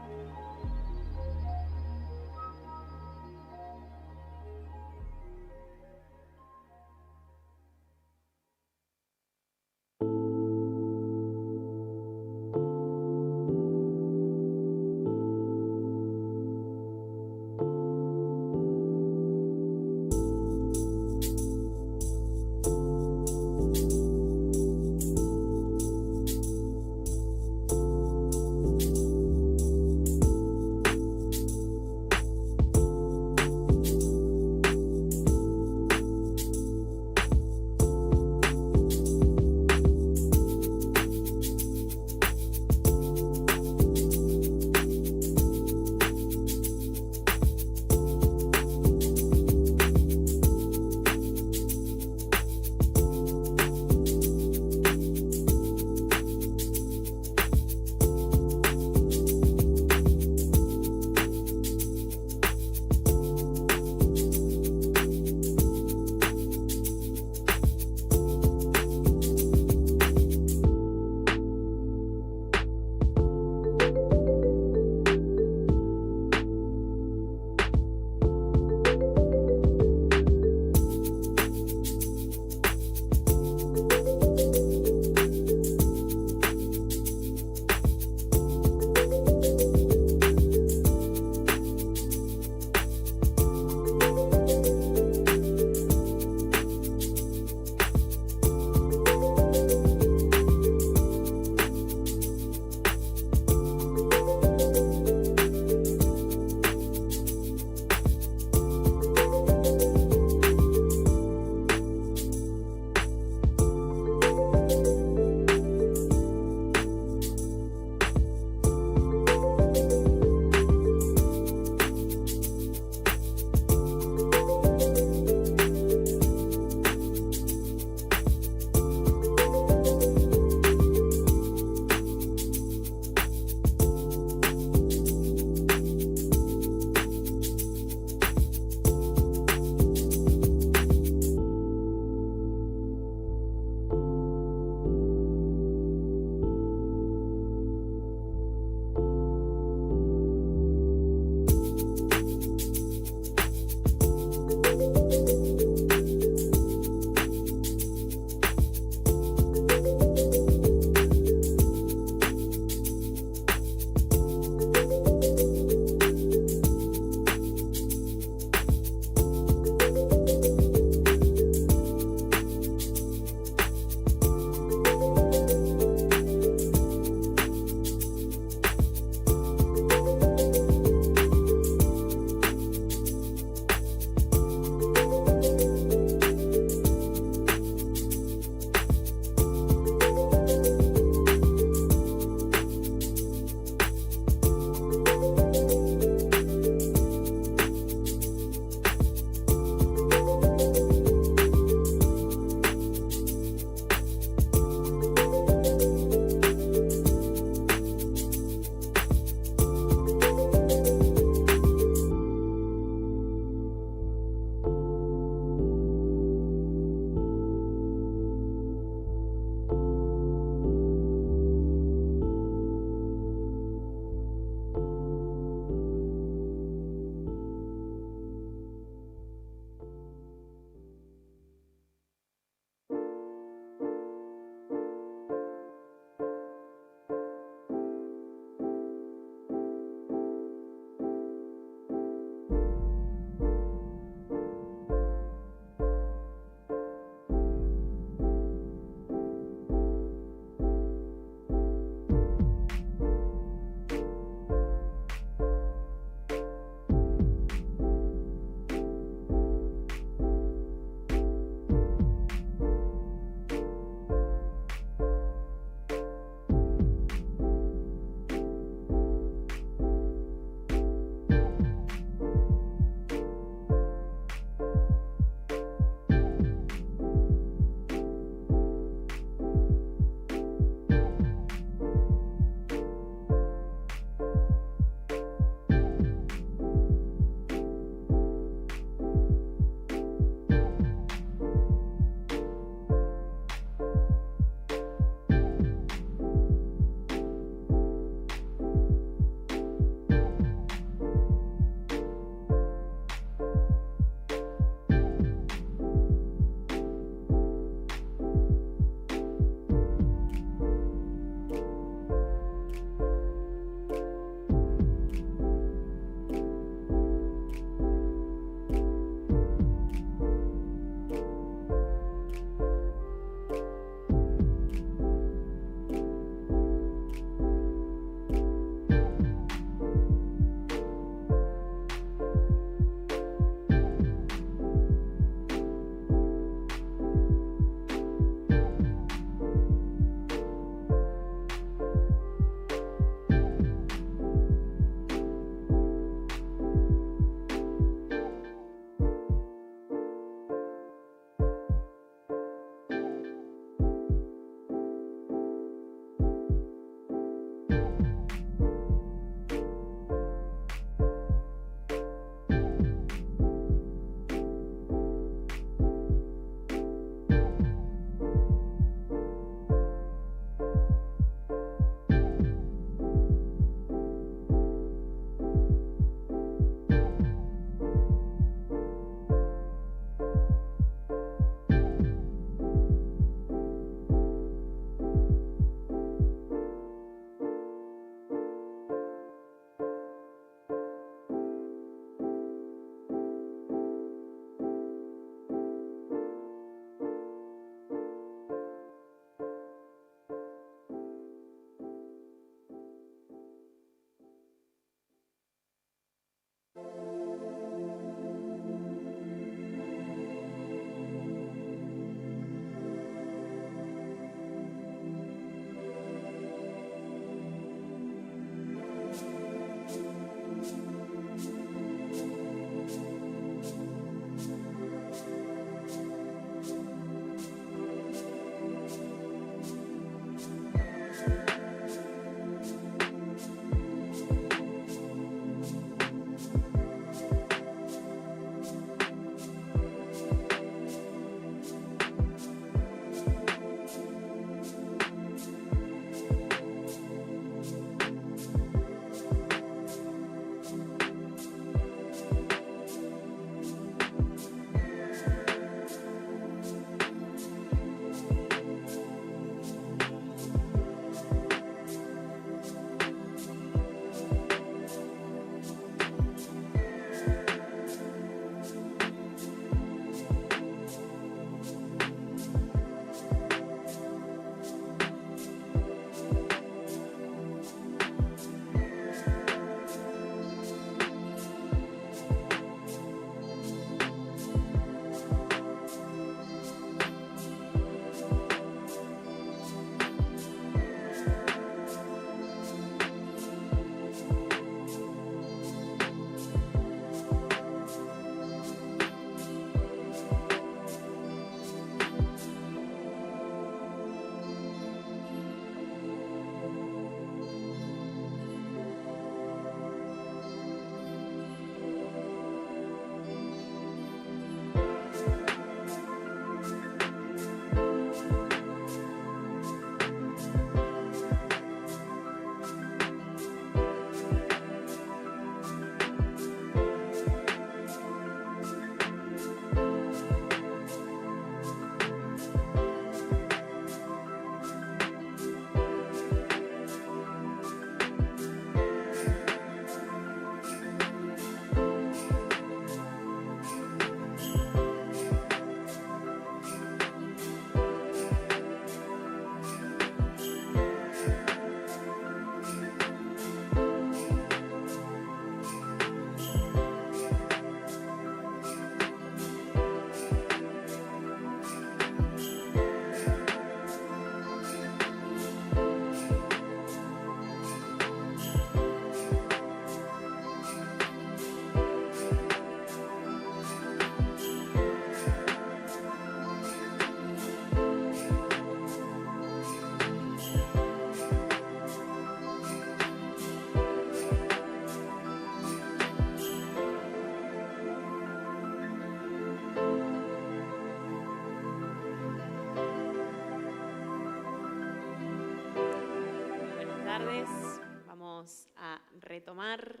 Speaker 2: tardes. Vamos a retomar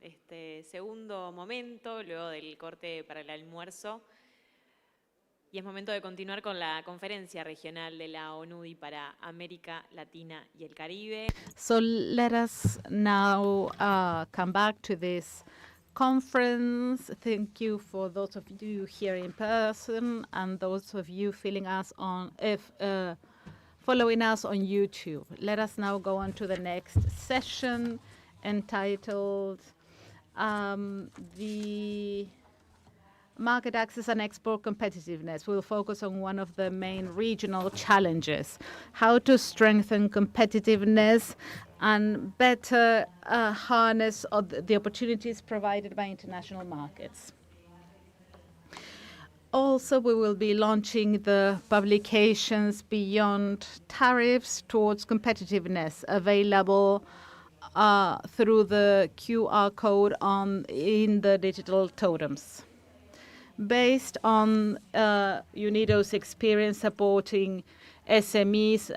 Speaker 2: este segundo momento luego del corte para el almuerzo. Y es momento de continuar con la conferencia regional de la ONUDI para América Latina y el Caribe.
Speaker 5: So let us now come back to this conference. Thank you for those of you here in person and those of you following us on YouTube. Let us now go on to the next session entitled the Market Access and Export Competitiveness. We'll focus on one of the main regional challenges, how to strengthen competitiveness and better harness the opportunities provided by international markets. Also, we will be launching the publications Beyond Tariffs Towards Competitiveness, available through the QR code in the digital totems. Based on UNIDO's experience supporting SMEs,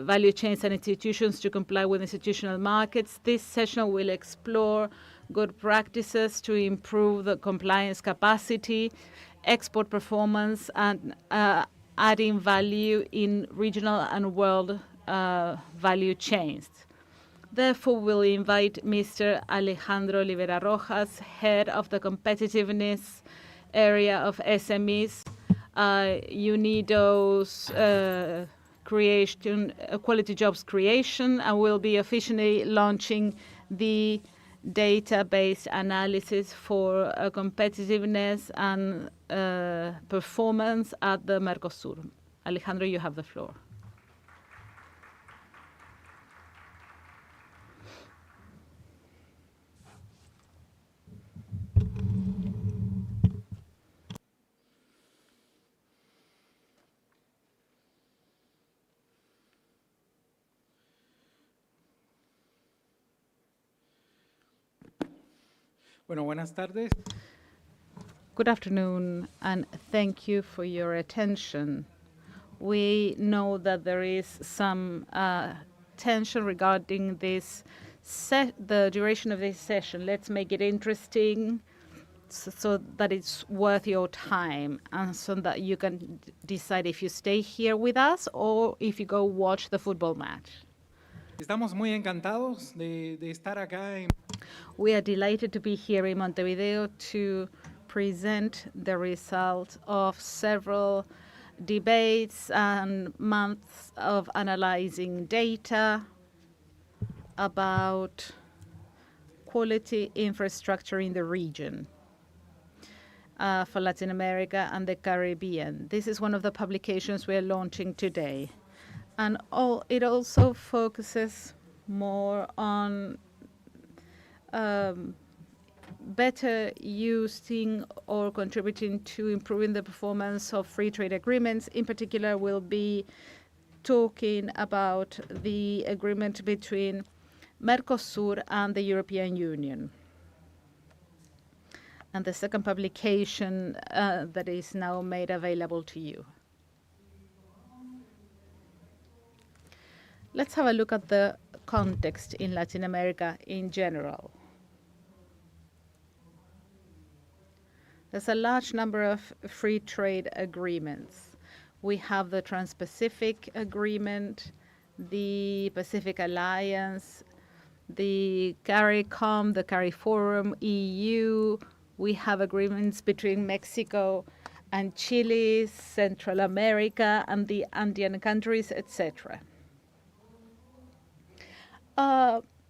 Speaker 5: value chains and institutions to comply with institutional markets, this session will explore good practices to improve the compliance capacity, export performance, and adding value in regional and world value chains. Therefore, we'll invite Mr. Alejandro Olivera Rojas, head of the competitiveness area of SMEs, UNIDO's quality jobs creation, and we'll be officially launching the database analysis for competitiveness and performance at the Mercosur. Alejandro, you have the floor.
Speaker 11: Bueno, buenas tardes.
Speaker 5: Good afternoon, and thank you for your attention. We know that there is some tension regarding this the duration of this session. Let's make it interesting so that it's worth your time and so that you can decide if you stay here with us or if you go watch the football match.
Speaker 11: Estamos muy encantados de estar acá en
Speaker 5: We are delighted to be here in Montevideo to present the result of several debates and months of analyzing data about quality infrastructure in the region for Latin America and the Caribbean. This is one of the publications we are launching today. And it also focuses more on better using or contributing to improving the performance of free trade agreements. In particular, we'll be talking about the agreement between Mercosur and the European Union. And the second publication that is now made available to you. Let's have a look at the context in Latin America in general. There's a large number of free trade agreements. We have the Trans-Pacific Agreement, the Pacific Alliance, the CARICOM, the CARIFORUM, EU. We have agreements between Mexico and Chile, Central America, and the Andean countries, etc.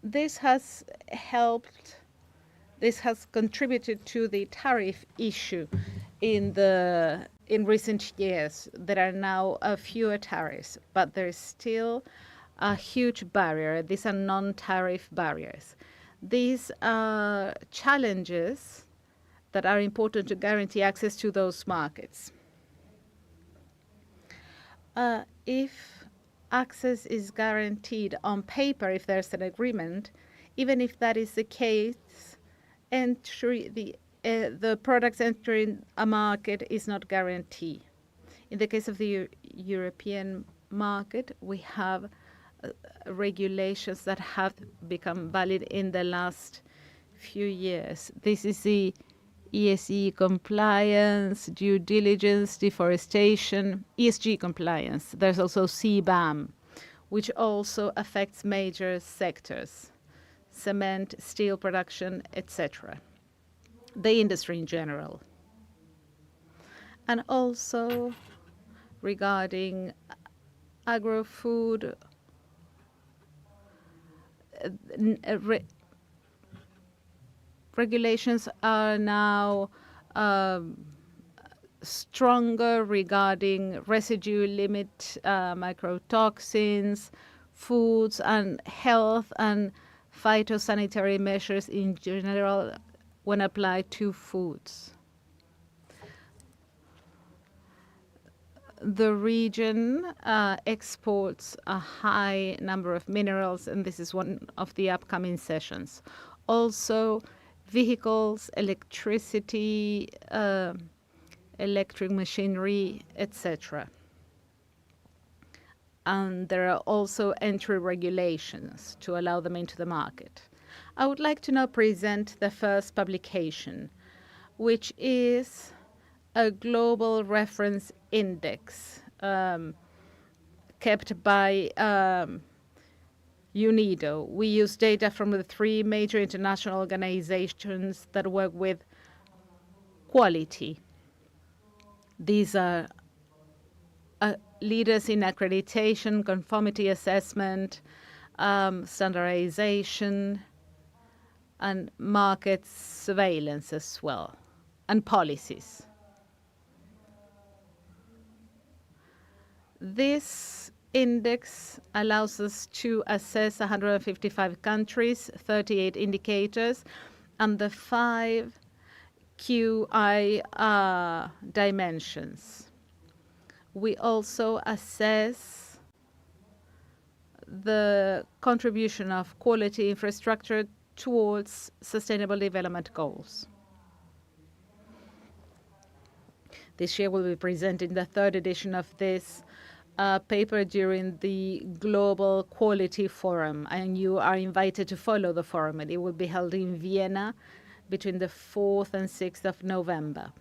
Speaker 5: This has contributed to the tariff issue in recent years. There are now fewer tariffs, but there is still a huge barrier. These are non-tariff barriers. These are challenges that are important to guarantee access to those markets. If access is guaranteed on paper, if there's an agreement, even if that is the case, the products entering a market is not guaranteed. In the case of the European market, we have regulations that have become valid in the last few years. This is the ESG compliance, due diligence, deforestation, ESG compliance. There's also CBAM, which also affects major sectors, cement, steel production, etc. The industry in general. And also regarding agro-food, regulations are now stronger regarding residue limit, microtoxins, foods and health and phytosanitary measures in general when applied to foods. The region exports a high number of minerals, and this is one of the upcoming sessions. Also, vehicles, electricity, electric machinery, etc. And there are also entry regulations to allow them into the market. I would like to now present the first publication, which is a global reference index kept by UNIDO. We use data from the 3 major international organizations that work with quality. These are leaders in accreditation, conformity assessment, standardization, and market surveillance as well, and policies. This index allows us to assess 155 countries, 38 indicators, and the 5 QI dimensions. We also assess the contribution of quality infrastructure towards sustainable development goals. This year we'll be presenting the 3rd edition of this paper during the Global Quality Forum, and you are invited to follow the forum. It will be held in Vienna between the 4th and 6th of November.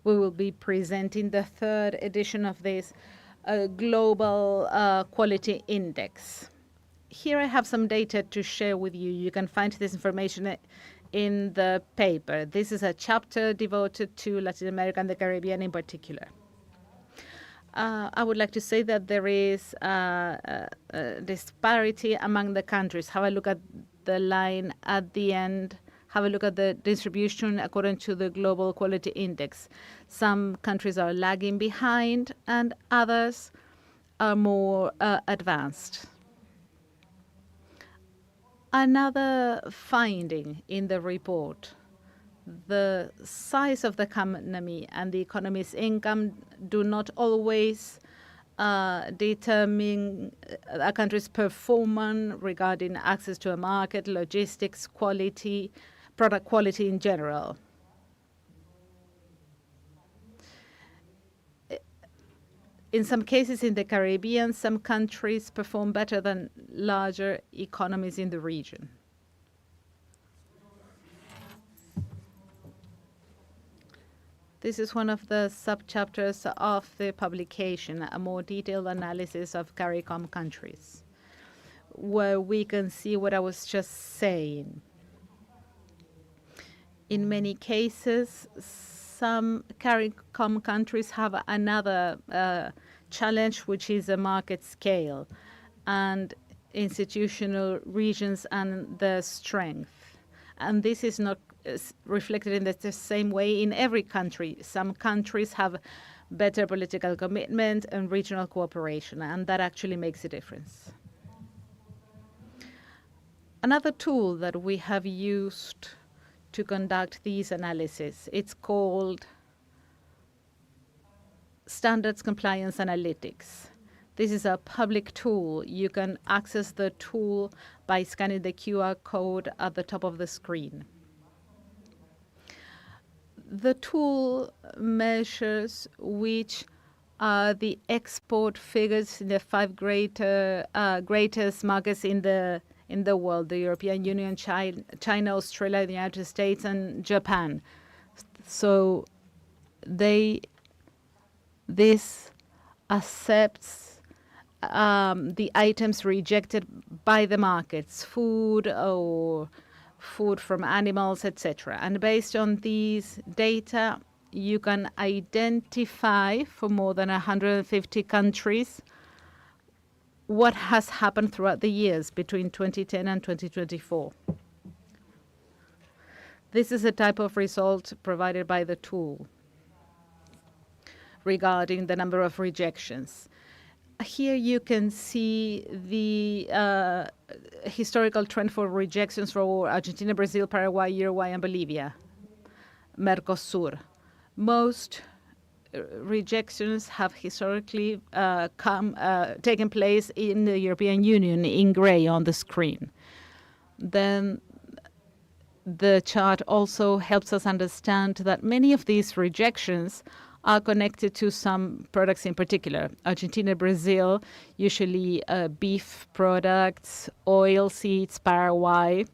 Speaker 5: We will be presenting the 3rd edition of this Global Quality Index. Here I have some data to share with you. You can find this information in the paper. This is a chapter devoted to Latin America and the Caribbean in particular. I would like to say that there is a disparity among the countries. Have a look at the line at the end. Have a look at the distribution according to the Global Quality Index. Some countries are lagging behind and others are more advanced. Another finding in the report: the size of the economy and the economy's income do not always determine a country's performance regarding access to a market, logistics, quality, product quality in general. In some cases in the Caribbean, some countries perform better than larger economies in the region. This is one of the sub-chapters of the publication, a more detailed analysis of CARICOM countries, where we can see what I was just saying. In many cases, some CARICOM countries have another challenge, which is a market scale and institutional regions and the strength. And this is not reflected in the same way in every country. Some countries have better political commitment and regional cooperation, and that actually makes a difference. Another tool that we have used to conduct these analyses, it's called Standards Compliance Analytics. This is a public tool. You can access the tool by scanning the QR code at the top of the screen. The tool measures which the export figures in the 5 greatest markets in the world: the European Union, China, Australia, the United States, and Japan. So this accepts the items rejected by the markets, food or food from animals, etc. And based on these data, you can identify for more than 150 countries what has happened throughout the years between 2010 and 2024. This is a type of result provided by the tool regarding the number of rejections. Here you can see the historical trend for rejections for Argentina, Brazil, Paraguay, Uruguay, and Bolivia, Mercosur. Most rejections have historically taken place in the European Union in gray on the screen. Then the chart also helps us understand that many of these rejections are connected to some products in particular. Argentina, Brazil, usually beef products, oil seeds, Paraguay.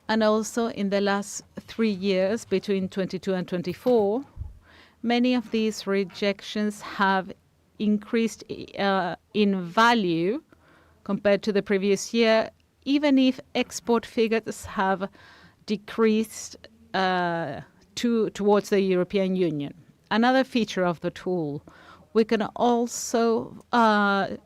Speaker 5: And also in the last 3 years, between 22 and 24, many of these rejections have increased in value compared to the previous year, even if export figures have decreased towards the European Union. Another feature of the tool, we can also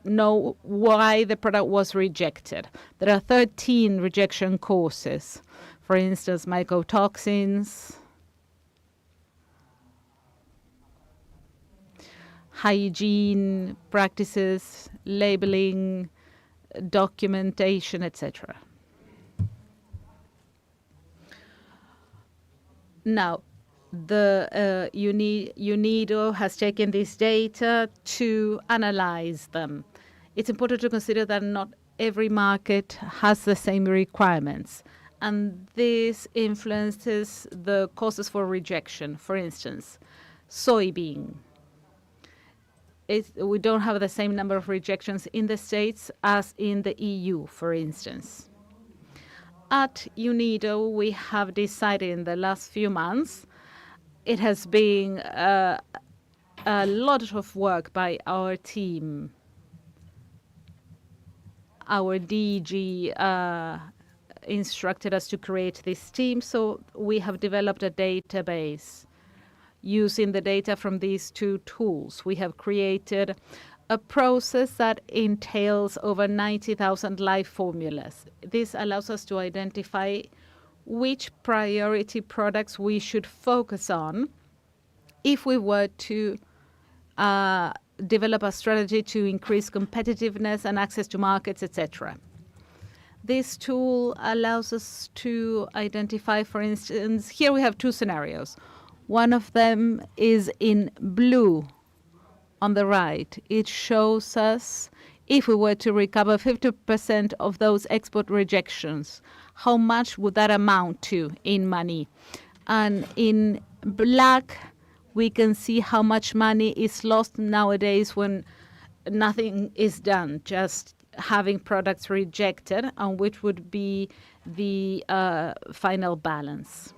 Speaker 5: know why the product was rejected. There are 13 rejection causes. For instance, mycotoxins, hygiene practices, labeling, documentation, etc. Now, the UNIDO has taken this data to analyze them. It's important to consider that not every market has the same requirements, and this influences the causes for rejection. For instance, soybean. We don't have the same number of rejections in the States as in the EU, for instance. At UNIDO, we have decided in the last few months, it has been a lot of work by our team. Our DG instructed us to create this team, so we have developed a database using the data from these two tools. We have created a process that entails over 90,000 live formulas. This allows us to identify which priority products we should focus on if we were to develop a strategy to increase competitiveness and access to markets, etc. This tool allows us to identify, for instance, here we have two scenarios. One of them is in blue on the right. It shows us if we were to recover 50% of those export rejections, how much would that amount to in money? And in black, we can see how much money is lost nowadays when nothing is done, just having products rejected, and which would be the final balance.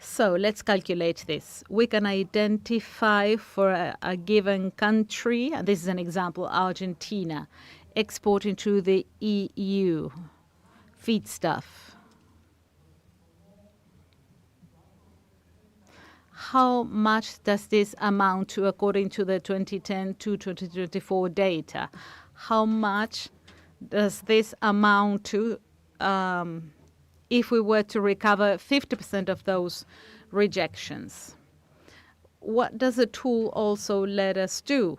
Speaker 5: So let's calculate this. We can identify for a given country, and this is an example, Argentina, exporting to the EU, feedstuff. How much does this amount to according to the 2010 to 2024 data? How much does this amount to if we were to recover 50% of those rejections? What does the tool also let us do?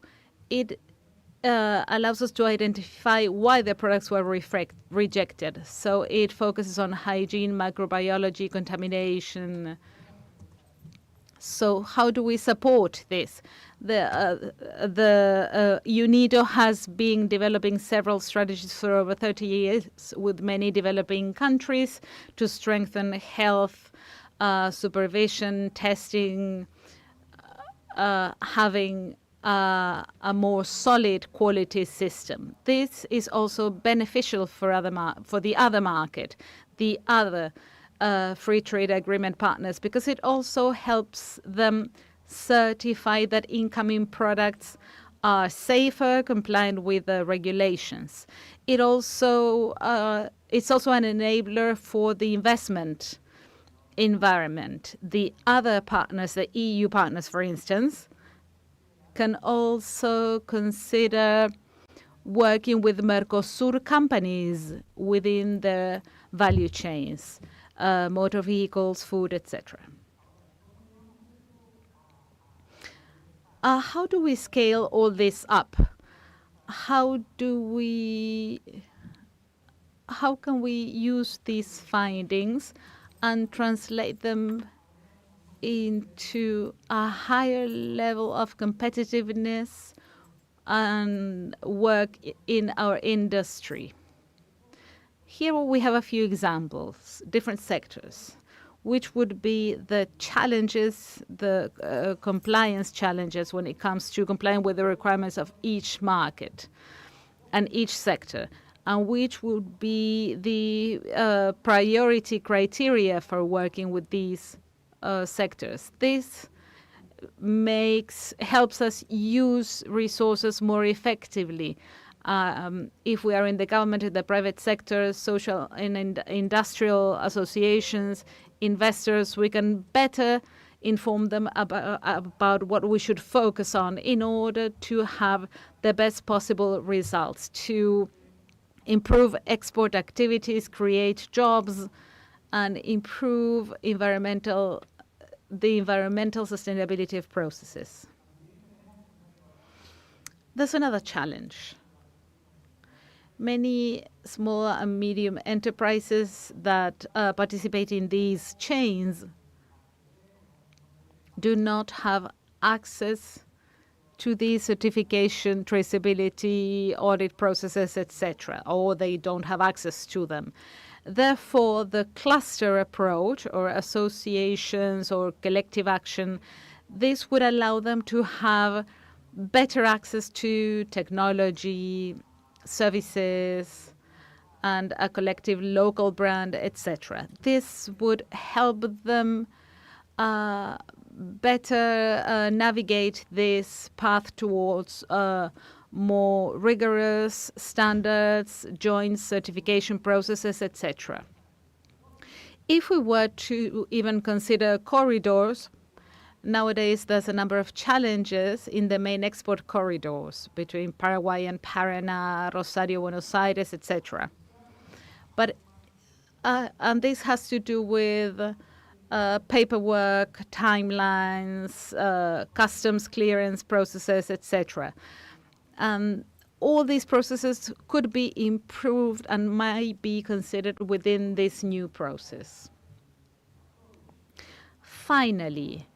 Speaker 5: It allows us to identify why the products were rejected. So it focuses on hygiene, microbiology, contamination. So how do we support this? The UNIDO has been developing several strategies for over 30 years with many developing countries to strengthen health supervision, testing, having a more solid quality system. This is also beneficial for the other market, the other free trade agreement partners, because it also helps them certify that incoming products are safer, compliant with the regulations. It's also an enabler for the investment environment. The other partners, the EU partners, for instance, can also consider working with Mercosur companies within the value chains, motor vehicles, food, etc. How do we scale all this up? How can we use these findings and translate them into a higher level of competitiveness and work in our industry? Here we have a few examples, different sectors, which would be the challenges, the compliance challenges when it comes to complying with the requirements of each market and each sector, and which would be the priority criteria for working with these sectors. This helps us use resources more effectively. If we are in the government, in the private sector, social and industrial associations, investors, we can better inform them about what we should focus on in order to have the best possible results, to improve export activities, create jobs, and improve the environmental sustainability of processes. There's another challenge. Many small and medium enterprises that participate in these chains do not have access to the certification, traceability, audit processes, etc., or they don't have access to them. Therefore, the cluster approach or associations or collective action, this would allow them to have better access to technology, services, and a collective local brand, etc. This would help them better navigate this path towards more rigorous standards, joint certification processes, etc. If we were to even consider corridors, nowadays there's a number of challenges in the main export corridors between Paraguay and Paraná, Rosario, Buenos Aires, etc. But and this has to do with paperwork, timelines, customs clearance processes, etc. All these processes could be improved and might be considered within this new process. Finally,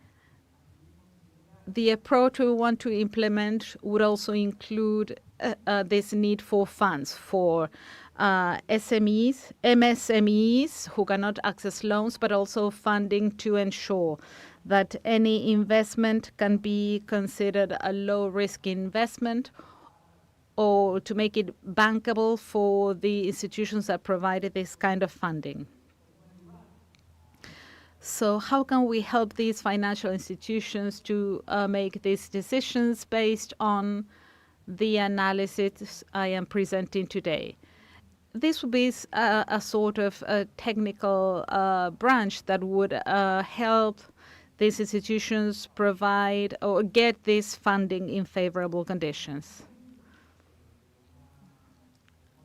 Speaker 5: the approach we want to implement would also include this need for funds for SMEs, MSMEs who cannot access loans, but also funding to ensure that any investment can be considered a low-risk investment, or to make it bankable for the institutions that provided this kind of funding. So how can we help these financial institutions to make these decisions based on the analysis I am presenting today? This would be a sort of a technical branch that would help these institutions provide or get this funding in favorable conditions.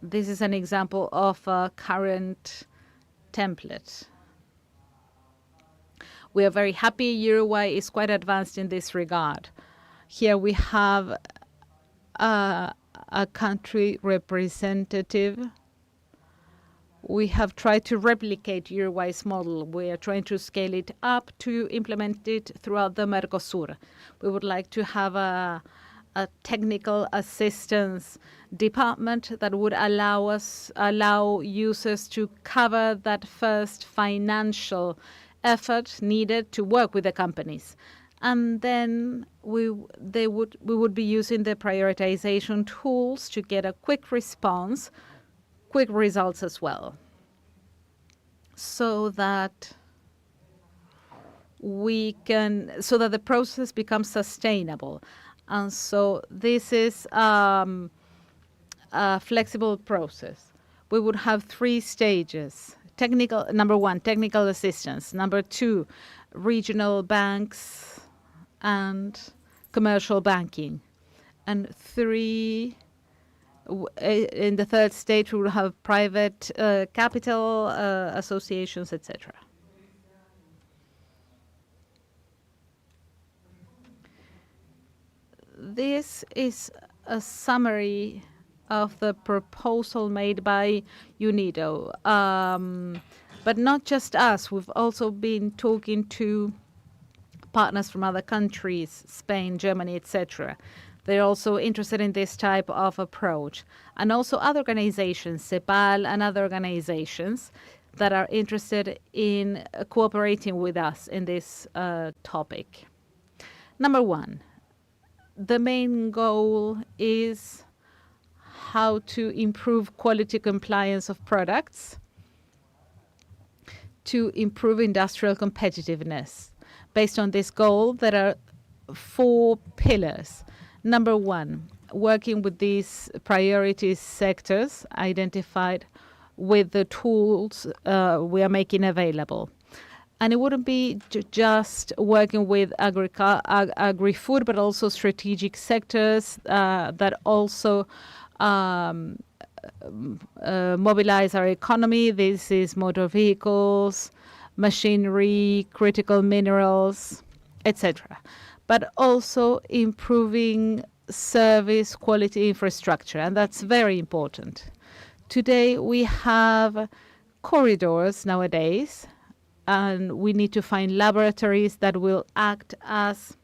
Speaker 5: This is an example of a current template. We are very happy Uruguay is quite advanced in this regard. Here we have a country representative. We have tried to replicate Uruguay's model. We are trying to scale it up to implement it throughout the Mercosur. We would like to have a technical assistance department that would allow users to cover that first financial effort needed to work with the companies. And then we would be using the prioritization tools to get a quick response, quick results as well, so that the process becomes sustainable. And so this is a flexible process. We would have 3 stages. Number 1, technical assistance. Number 2, regional banks and commercial banking. And 3, in the 3rd stage, we will have private capital associations, etc. This is a summary of the proposal made by UNIDO. But not just us, we've also been talking to partners from other countries, Spain, Germany, etc. They're also interested in this type of approach. And also other organizations, CEPAL and other organizations that are interested in cooperating with us in this topic. Number 1, the main goal is how to improve quality compliance of products, to improve industrial competitiveness. Based on this goal, there are 4 pillars. Number 1, working with these priority sectors identified with the tools we are making available. And it wouldn't be just working with agri-food, but also strategic sectors that also mobilize our economy. This is motor vehicles, machinery, critical minerals, etc. But also improving service quality infrastructure, and that's very important. Today we have corridors nowadays, and we need to find laboratories that will act as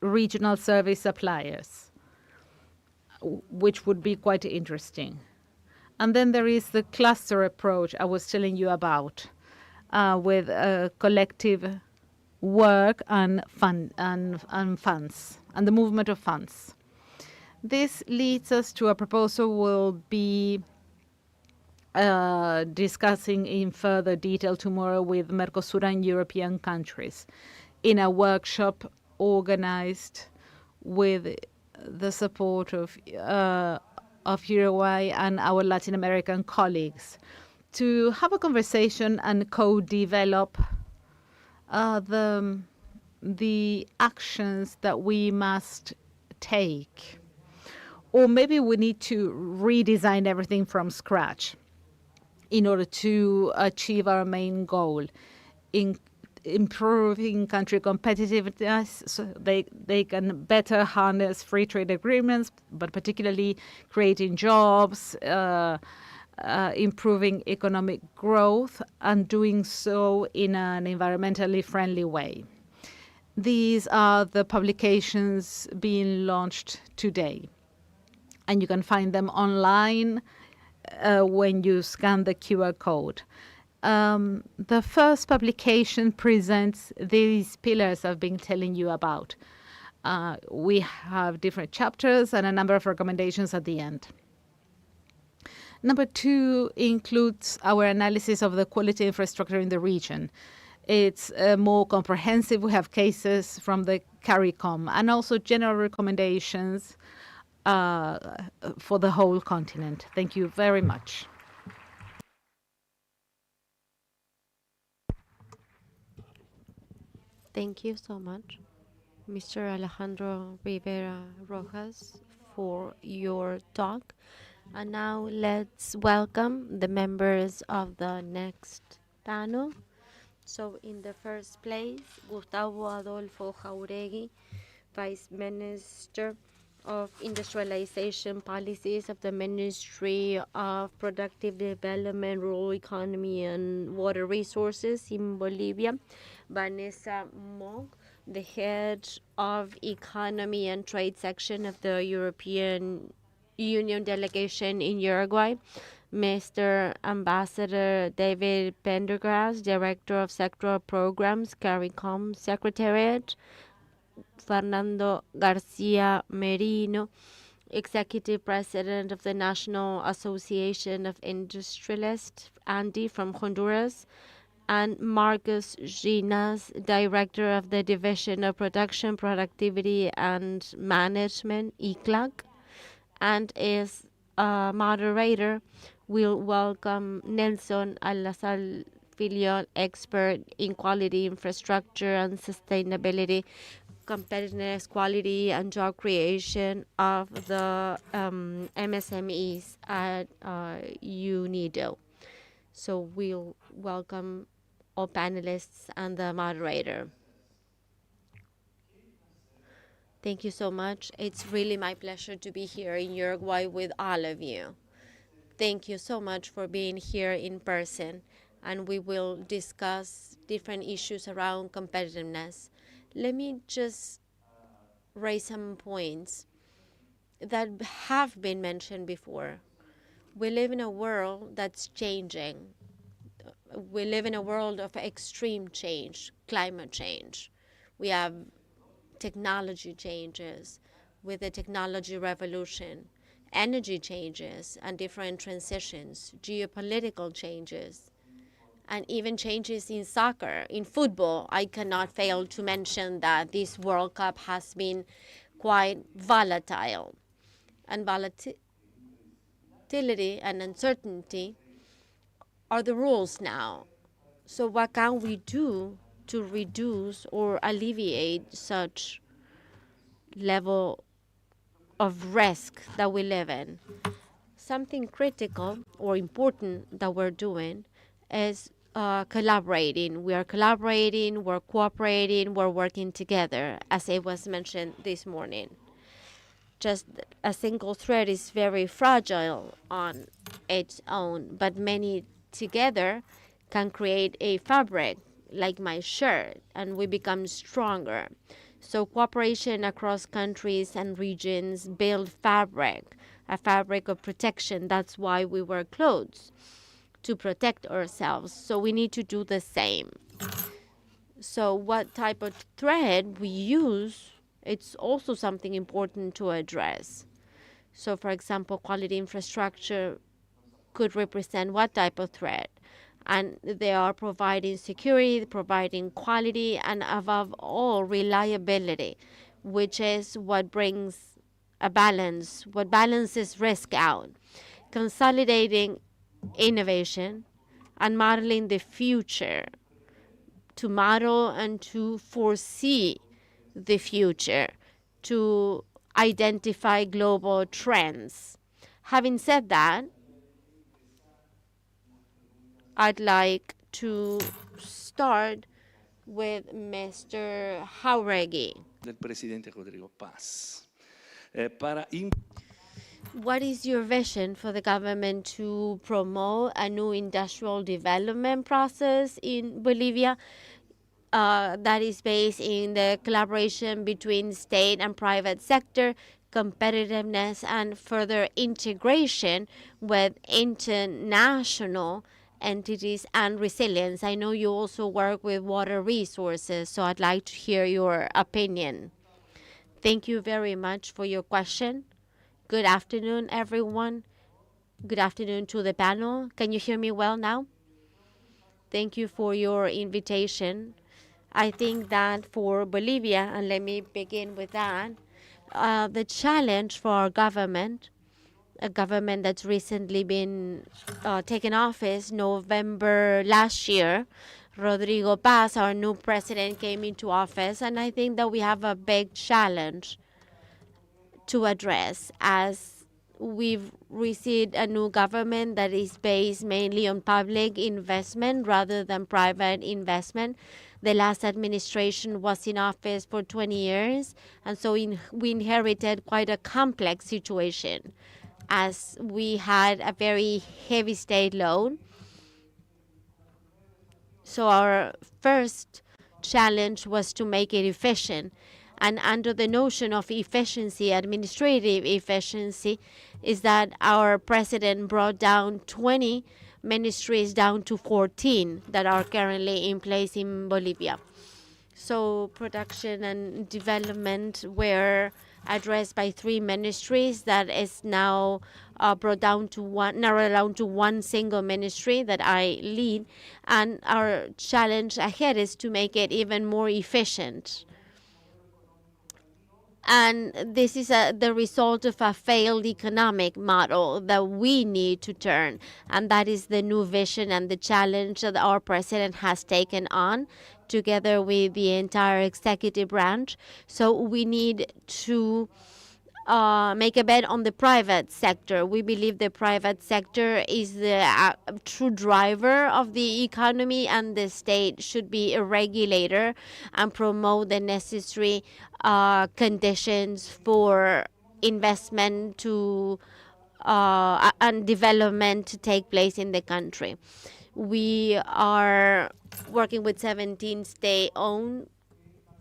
Speaker 5: regional service suppliers, which would be quite interesting. And then there is the cluster approach I was telling you about, with collective work and funds, and the movement of funds. This leads us to a proposal we'll be discussing in further detail tomorrow with Mercosur and European countries in a workshop organized with the support of Uruguay and our Latin American colleagues to have a conversation and co-develop the actions that we must take. Or maybe we need to redesign everything from scratch in order to achieve our main goal, in improving country competitiveness so they can better harness free trade agreements, but particularly creating jobs, improving economic growth, and doing so in an environmentally friendly way. These are the publications being launched today, and you can find them online when you scan the QR code. The first publication presents these pillars I've been telling you about. We have different chapters and a number of recommendations at the end. Number 2 includes our analysis of the quality infrastructure in the region. It's more comprehensive. We have cases from the CARICOM and also general recommendations for the whole continent. Thank you very much.
Speaker 12: Thank you so much, Mr. Alejandro Rivera Rojas, for your talk. And now let's welcome the members of the next panel. So in the first place, Gustavo Adolfo Jauregui, Vice Minister of Industrialization Policies of the Ministry of Productive Development, Rural Economy and Water Resources in Bolivia. Vanessa Monk, the Head of Economy and Trade Section of the European Union Delegation in Uruguay. Mr. Ambassador David Pendergrass, Director of Sectoral Programs, CARICOM Secretariat, Fernando Garcia Merino, Executive President of the National Association of Industrialists, Andy from Honduras, and Marcus Ginas, Director of the Division of Production, Productivity and Management, ICLAC, and is a moderator. We'll welcome Nelson Alazal Filion, expert in quality infrastructure and sustainability, competitiveness, quality, and job creation of the MSMEs at UNIDO. So we'll welcome all panelists and the moderator. Thank you so much. It's really my pleasure to be here in Uruguay with all of you. Thank you so much for being here in person, and we will discuss different issues around competitiveness. Let me just raise some points that have been mentioned before. We live in a world that's changing. We live in a world of extreme change, climate change. We have technology changes with the technology revolution, energy changes and different transitions, geopolitical changes, and even changes in soccer, in football. I cannot fail to mention that this World Cup has been quite volatile. And volatility and uncertainty are the rules now. So what can we do to reduce or alleviate such level of risk that we live in? Something critical or important that we're doing is collaborating. We are collaborating, we're cooperating, we're working together, as it was mentioned this morning. Just a single thread is very fragile on its own, but many together can create a fabric like my shirt, and we become stronger. So cooperation across countries and regions build fabric, a fabric of protection. That's why we wear clothes, to protect ourselves. So we need to do the same. So what type of thread we use, it's also something important to address. So for example, quality infrastructure could represent what type of threat? And they are providing security, providing quality, and above all, reliability, which is what brings a balance, what balances risk out. Consolidating innovation and modeling the future, to model and to foresee the future, to identify global trends. Having said that, I'd like to start with Mr. Jauregui.
Speaker 13: Del presidente Rodrigo Paz.
Speaker 12: What is your vision for the government to promote a new industrial development process in Bolivia that is based in the collaboration between state and private sector, competitiveness, and further integration with international entities and resilience? I know you also work with water resources, so I'd like to hear your opinion. Thank you very much for your question. Good afternoon, everyone. Good afternoon to the panel. Can you hear me well now? Thank you for your invitation. I think that for Bolivia, and let me begin with that, the challenge for our government, a government that's recently been taken office, November last year, Rodrigo Paz, our new president, came into office, and I think that we have a big challenge to address, as we've received a new government that is based mainly on public investment rather than private investment. The last administration was in office for 20 years, and so we inherited quite a complex situation, as we had a very heavy state loan. So our first challenge was to make it efficient. And under the notion of efficiency, administrative efficiency, is that our president brought down 20 ministries down to 14 that are currently in place in Bolivia. So production and development were addressed by 3 ministries that is now brought down to narrowed down to one single ministry that I lead. And our challenge ahead is to make it even more efficient. And this is the result of a failed economic model that we need to turn. And that is the new vision and the challenge that our president has taken on together with the entire executive branch. So we need to make a bet on the private sector. We believe the private sector is the true driver of the economy, and the state should be a regulator and promote the necessary conditions for investment to and development to take place in the country. We are working with 17 state-owned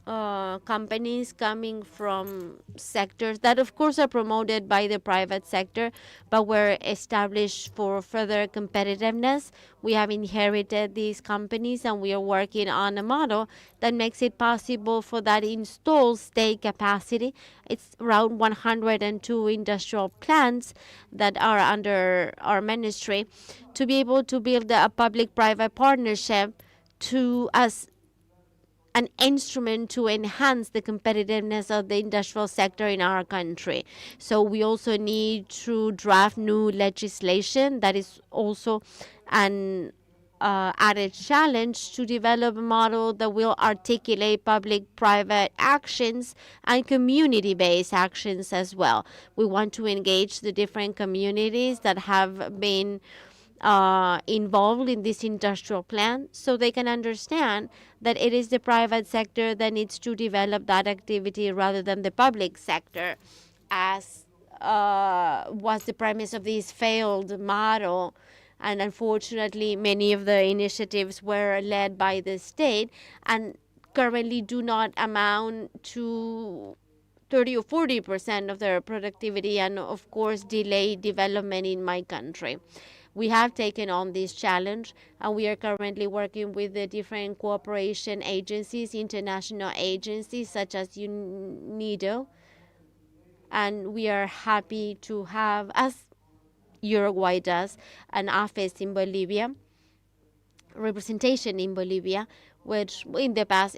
Speaker 12: companies coming from sectors that of course are promoted by the private sector, but were established for further competitiveness. We have inherited these companies and we are working on a model that makes it possible for that installed state capacity. It's around 102 industrial plants that are under our ministry to be able to build a public-private partnership to as an instrument to enhance the competitiveness of the industrial sector in our country. So we also need to draft new legislation that is also an added challenge to develop a model that will articulate public-private actions and community-based actions as well. We want to engage the different communities that have been involved in this industrial plan so they can understand that it is the private sector that needs to develop that activity rather than the public sector, as was the premise of this failed model. And unfortunately, many of the initiatives were led by the state and currently do not amount to 30 or 40% of their productivity, and of course delay development in my country. We have taken on this challenge, and we are currently working with the different cooperation agencies, international agencies such as UNIDO, and we are happy to have, as Uruguay does, an office in Bolivia, representation in Bolivia, which in the past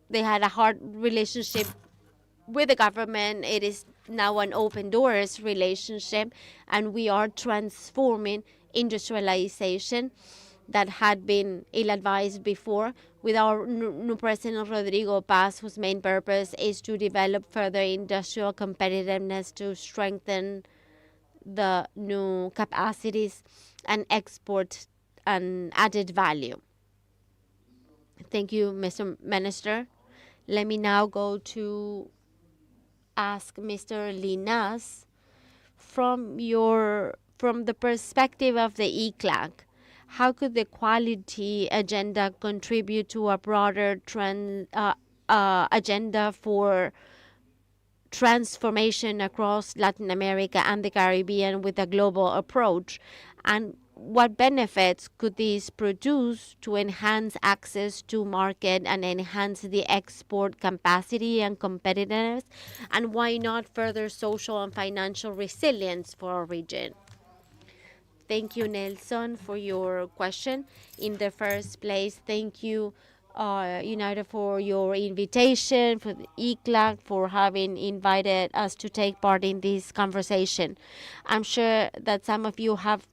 Speaker 12: they had a hard relationship with the government. It is now an open doors relationship, and we are transforming industrialization that had been ill-advised before with our new president, Rodrigo Paz, whose main purpose is to develop further industrial competitiveness to strengthen the new capacities and export and added value. Thank you, Mr. Minister. Let me now go to ask Mr. Linas, from the perspective of the ECLAC, how could the quality agenda contribute to a broader agenda for transformation across Latin America and the Caribbean with a global approach? And what benefits could this produce to enhance access to market and enhance the export capacity and competitiveness? And why not further social and financial resilience for our region? Thank you, Nelson, for your question. In the first place, thank you, UNIDO, for your invitation, for the ECLAC, for having invited us to take part in this conversation. I'm sure that some of you have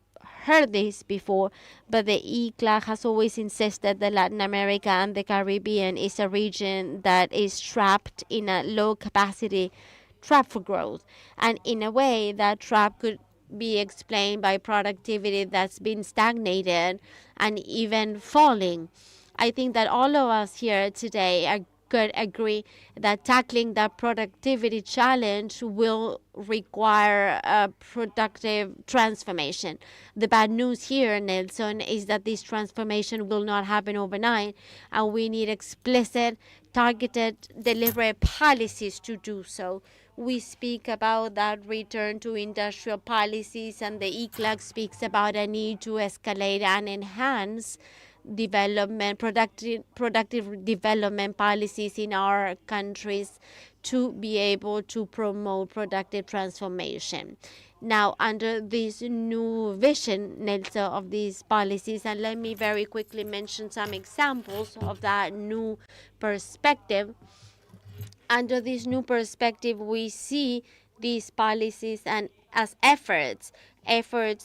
Speaker 12: heard this before, but the ECLAC has always insisted that Latin America and the Caribbean is a region that is trapped in a low capacity trap for growth. And in a way, that trap could be explained by productivity that's been stagnated and even falling. I think that all of us here today could agree that tackling that productivity challenge will require a productive transformation. The bad news here, Nelson, is that this transformation will not happen overnight, and we need explicit, targeted, deliberate policies to do so. We speak about that return to industrial policies, and the ECLAC speaks about a need to escalate and enhance productive development policies in our countries to be able to promote productive transformation. Now, under this new vision, Nelson, of these policies, and let me very quickly mention some examples of that new perspective. Under this new perspective, we see these policies and as efforts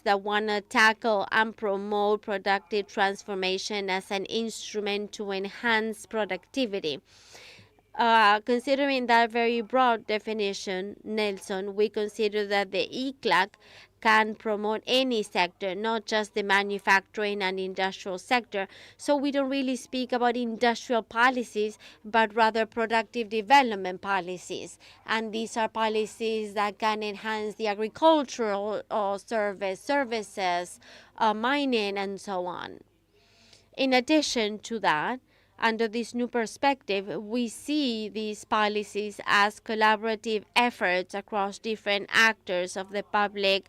Speaker 12: that want to tackle and promote productive transformation as an instrument to enhance productivity. Considering that very broad definition, Nelson, we consider that the ECLAC can promote any sector, not just the manufacturing and industrial sector. So we don't really speak about industrial policies, but rather productive development policies. And these are policies that can enhance the agricultural services, mining, and so on. In addition to that, under this new perspective, we see these policies as collaborative efforts across different actors of the public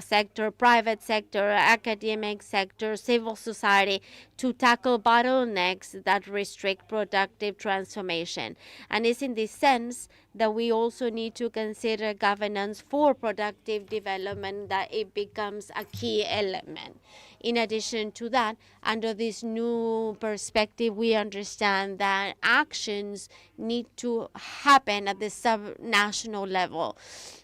Speaker 12: sector, private sector, academic sector, civil society, to tackle bottlenecks that restrict productive transformation. And it's in this sense that we also need to consider governance for productive development, that it becomes a key element. In addition to that, under this new perspective, we understand that actions need to happen at the subnational level,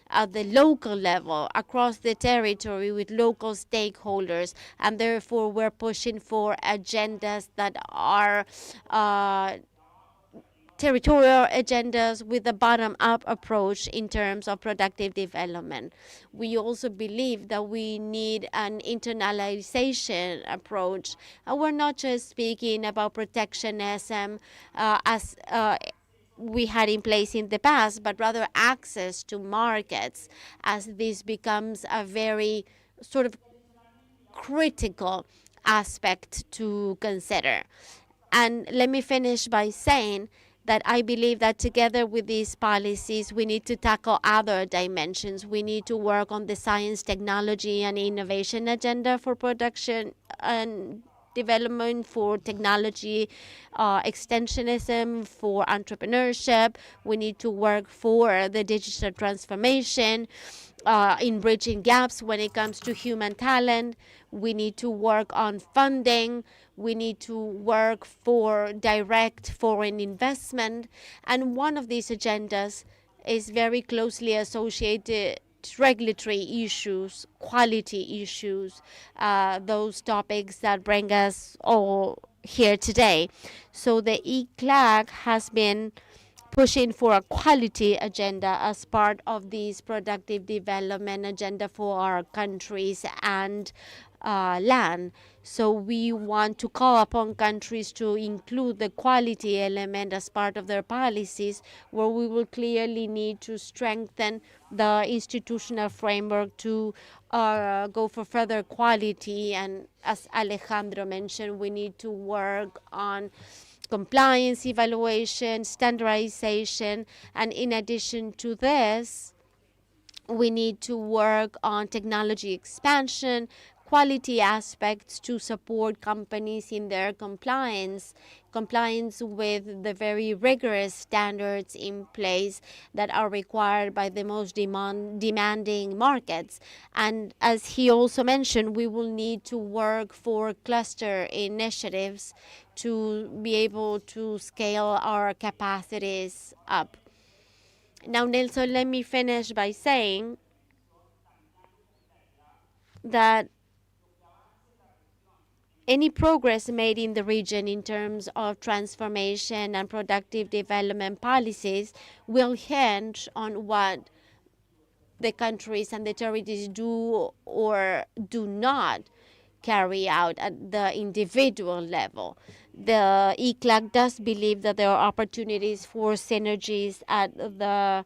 Speaker 12: at the local level, across the territory with local stakeholders, and therefore we're pushing for agendas that are territorial agendas with a bottom-up approach in terms of productive development. We also believe that we need an internalization approach. And we're not just speaking about protectionism as we had in place in the past, but rather access to markets, as this becomes a very sort of critical aspect to consider. And let me finish by saying that I believe that together with these policies, we need to tackle other dimensions. We need to work on the science, technology, and innovation agenda for production and development, for technology extensionism, for entrepreneurship. We need to work for the digital transformation, in bridging gaps when it comes to human talent. We need to work on funding. We need to work for direct foreign investment. And one of these agendas is very closely associated to regulatory issues, quality issues, those topics that bring us all here today. So the ECLAC has been pushing for a quality agenda as part of this productive development agenda for our countries and land. So we want to call upon countries to include the quality element as part of their policies, where we will clearly need to strengthen the institutional framework to go for further quality. And as Alejandro mentioned, we need to work on compliance evaluation, standardization, and in addition to this, we need to work on technology expansion, quality aspects to support companies in their compliance with the very rigorous standards in place that are required by the most demanding markets. And as he also mentioned, we will need to work for cluster initiatives to be able to scale our capacities up. Now, Nelson, let me finish by saying that any progress made in the region in terms of transformation and productive development policies will hinge on what the countries and the territories do or do not carry out at the individual level. The ICLAC does believe that there are opportunities for synergies at the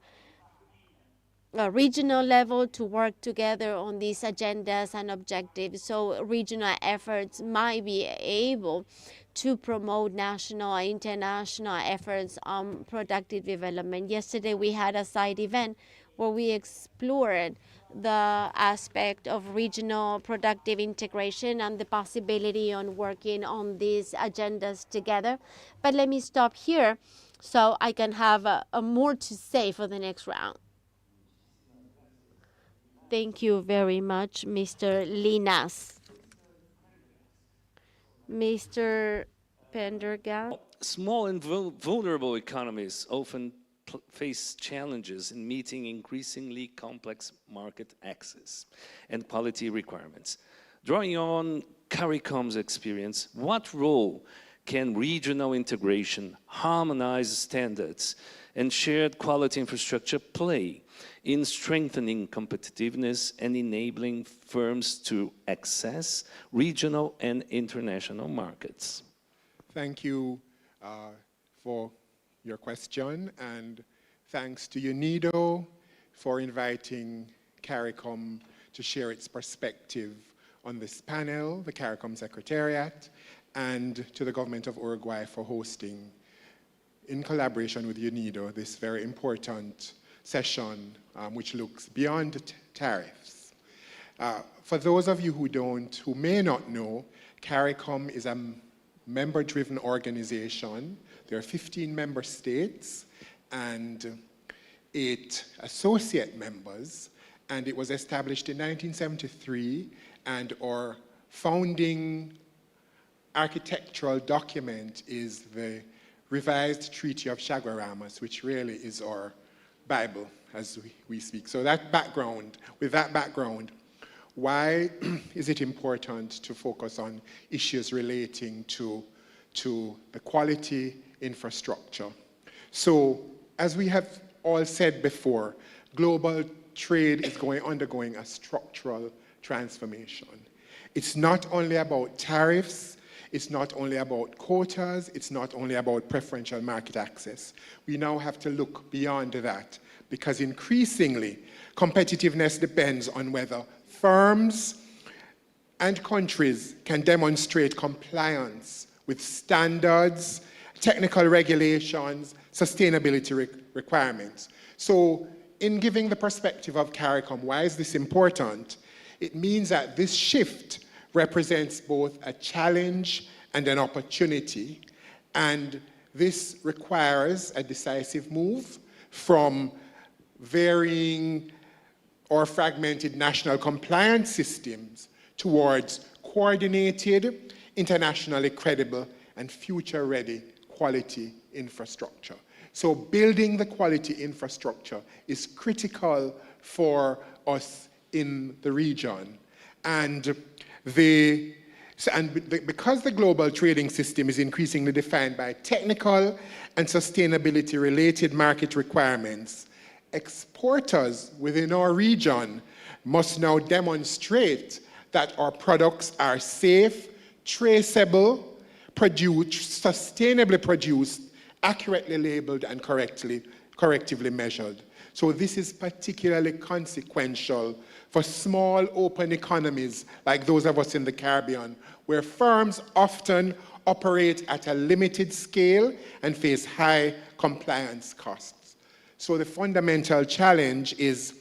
Speaker 12: regional level to work together on these agendas and objectives, so regional efforts might be able to promote national and international efforts on productive development. Yesterday we had a side event where we explored the aspect of regional productive integration and the possibility on working on these agendas together. But let me stop here so I can have a more to say for the next round. Thank you very much, Mr. Linas. Mr. Pendergast.
Speaker 13: Small and vulnerable economies often face challenges in meeting increasingly complex market access and quality requirements. Drawing on CARICOM's experience, what role can regional integration, harmonized standards, and shared quality infrastructure play in strengthening competitiveness and enabling firms to access regional and international markets?
Speaker 14: Thank you for your question, and thanks to UNIDO for inviting CARICOM to share its perspective on this panel, the CARICOM Secretariat, and to the government of Uruguay for hosting, in collaboration with UNIDO, this very important session which looks beyond tariffs. For those of you who may not know, CARICOM is a member-driven organization. There are 15 member states and 8 associate members, and it was established in 1973, and our founding architectural document is the revised Treaty of Chaguaramas, which really is our Bible as we speak. So with that background, why is it important to focus on issues relating to the quality infrastructure? So, as we have all said before, global trade is undergoing a structural transformation. It's not only about tariffs, it's not only about quotas, it's not only about preferential market access. We now have to look beyond that, because increasingly, competitiveness depends on whether firms and countries can demonstrate compliance with standards, technical regulations, sustainability requirements. So, in giving the perspective of CARICOM, why is this important? It means that this shift represents both a challenge and an opportunity, and this requires a decisive move from varying or fragmented national compliance systems towards coordinated, internationally credible, and future-ready quality infrastructure. So building the quality infrastructure is critical for us in the region. And because the global trading system is increasingly defined by technical and sustainability-related market requirements, exporters within our region must now demonstrate that our products are safe, traceable, sustainably produced, accurately labeled, and correctively measured. So this is particularly consequential for small open economies like those of us in the Caribbean, where firms often operate at a limited scale and face high compliance costs. So the fundamental challenge is,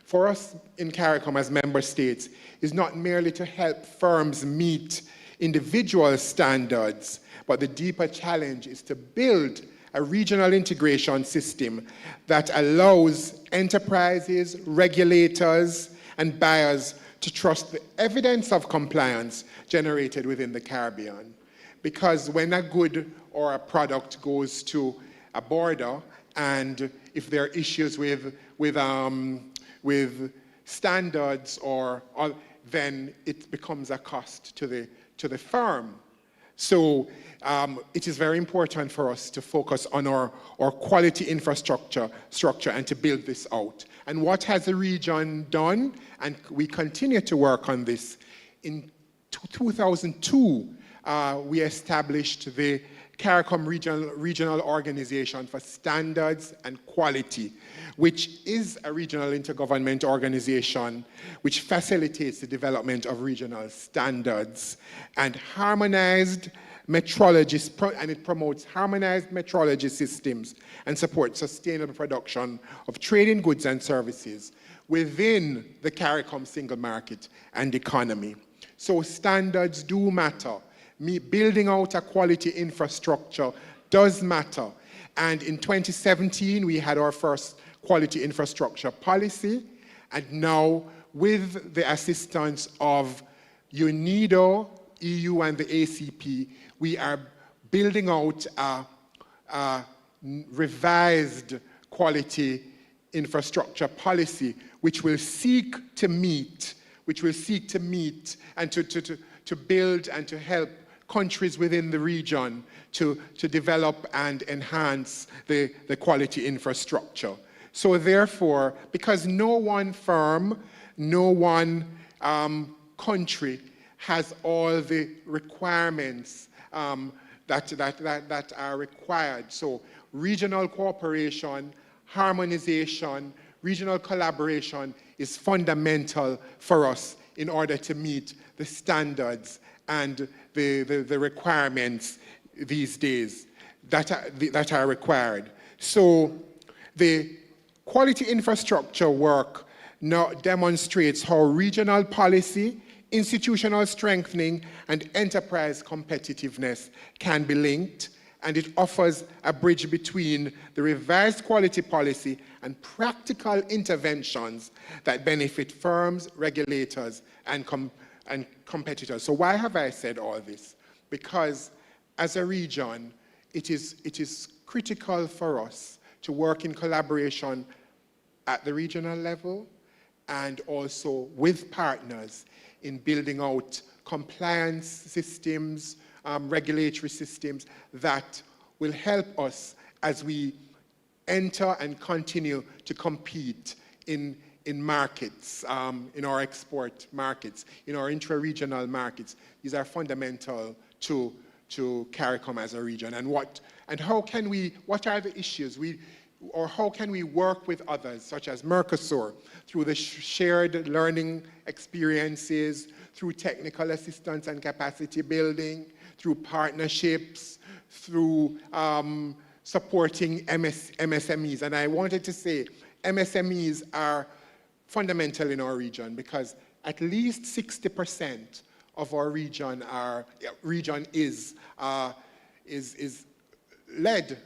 Speaker 14: for us in CARICOM as member states, is not merely to help firms meet individual standards, but the deeper challenge is to build a regional integration system that allows enterprises, regulators, and buyers to trust the evidence of compliance generated within the Caribbean. Because when a good or a product goes to a border, and if there are issues with standards, then it becomes a cost to the firm. So it is very important for us to focus on our quality infrastructure and to build this out. And what has the region done? And we continue to work on this in 2002, we established the CARICOM Regional Organization for Standards and Quality, which is a regional intergovernment organization which facilitates the development of regional standards and harmonized metrology, and it promotes harmonized metrology systems and supports sustainable production of trading goods and services within the CARICOM single market and economy. So standards do matter. Building out a quality infrastructure does matter. And in 2017, we had our first quality infrastructure policy. And now, with the assistance of UNIDO, EU, and the ACP, we are building out a revised quality infrastructure policy, which will seek to meet and to build and to help countries within the region to develop and enhance the quality infrastructure. So therefore, because no one firm, no one country has all the requirements that are required. So regional cooperation, harmonization, regional collaboration is fundamental for us in order to meet the standards and the requirements these days that are required. So the quality infrastructure work now demonstrates how regional policy, institutional strengthening, and enterprise competitiveness can be linked, and it offers a bridge between the revised quality policy and practical interventions that benefit firms, regulators, and competitors. So why have I said all this? Because as a region, it is critical for us to work in collaboration at the regional level and also with partners in building out compliance systems, regulatory systems that will help us as we enter and continue to compete in markets, in our export markets, in our intra-regional markets. These are fundamental to CARICOM as a region. And how can we, what are the issues or how can we work with others, such as Mercosur, through the shared learning experiences, through technical assistance and capacity building, through partnerships, through supporting MSMEs. And I wanted to say MSMEs are fundamental in our region because at least 60% of our region is led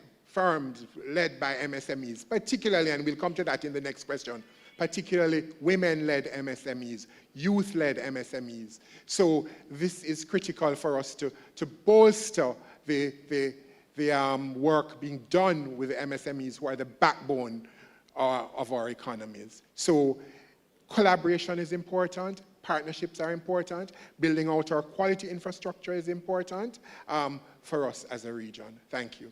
Speaker 14: by MSMEs, particularly, and we'll come to that in the next question, particularly women-led MSMEs, youth-led MSMEs. So this is critical for us to bolster the work being done with the MSMEs, who are the backbone of our economies. So collaboration is important, partnerships are important, building out our quality infrastructure is important for us as a region. Thank you.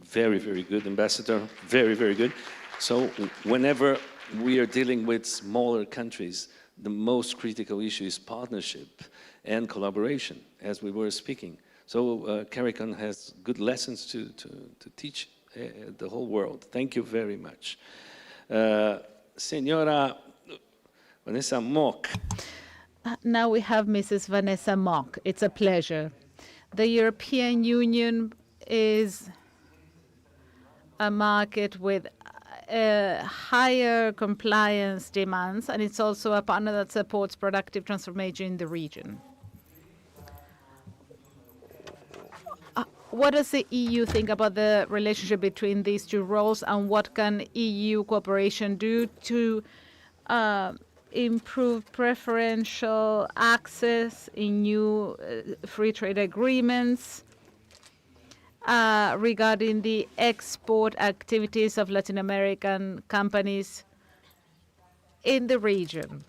Speaker 13: Very, very good, Ambassador. Very, very good. So whenever we are dealing with smaller countries, the most critical issue is partnership and collaboration, as we were speaking. So CARICOM has good lessons to teach the whole world. Thank you very much. Senora Vanessa Mock.
Speaker 5: Now we have Mrs. Vanessa Mock. It's a pleasure. The European Union is a market with higher compliance demands, and it's also a partner that supports productive transformation in the region. What does the EU think about the relationship between these two roles, and what can EU cooperation do to improve preferential access in new free trade agreements regarding the export activities of Latin American companies in the region?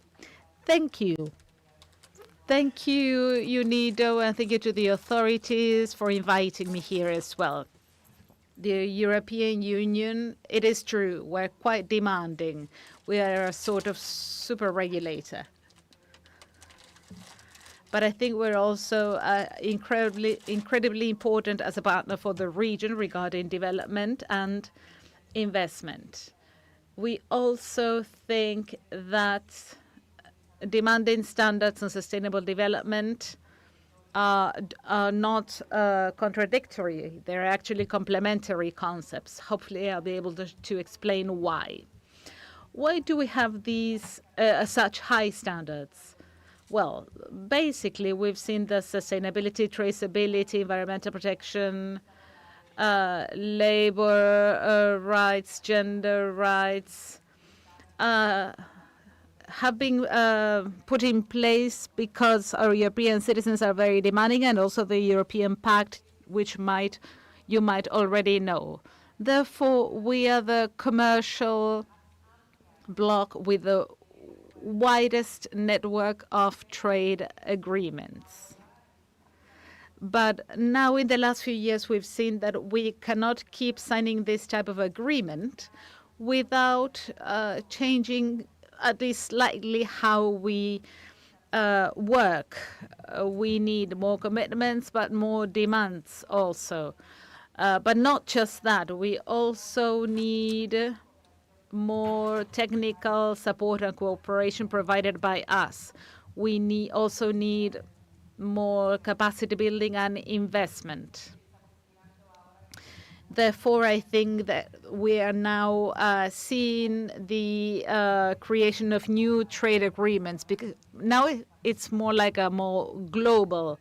Speaker 5: Thank you. Thank you, UNIDO, and thank you to the authorities for inviting me here as well. The European Union, it is true, we're quite demanding. We are a sort of super regulator. But I think we're also incredibly important as a partner for the region regarding development and investment. We also think that demanding standards and sustainable development are not contradictory. They're actually complementary concepts. Hopefully, I'll be able to explain why. Why do we have these such high standards? Well, basically, we've seen the sustainability, traceability, environmental protection, labor rights, gender rights, have been put in place because our European citizens are very demanding, and also the European Pact, which you might already know. Therefore, we are the commercial bloc with the widest network of trade agreements. But now in the last few years, we've seen that we cannot keep signing this type of agreement without changing at least slightly how we work. We need more commitments, but more demands also. But not just that. We also need more technical support and cooperation provided by us. We also need more capacity building and investment. Therefore, I think that we are now seeing the creation of new trade agreements, because now it's more like a more global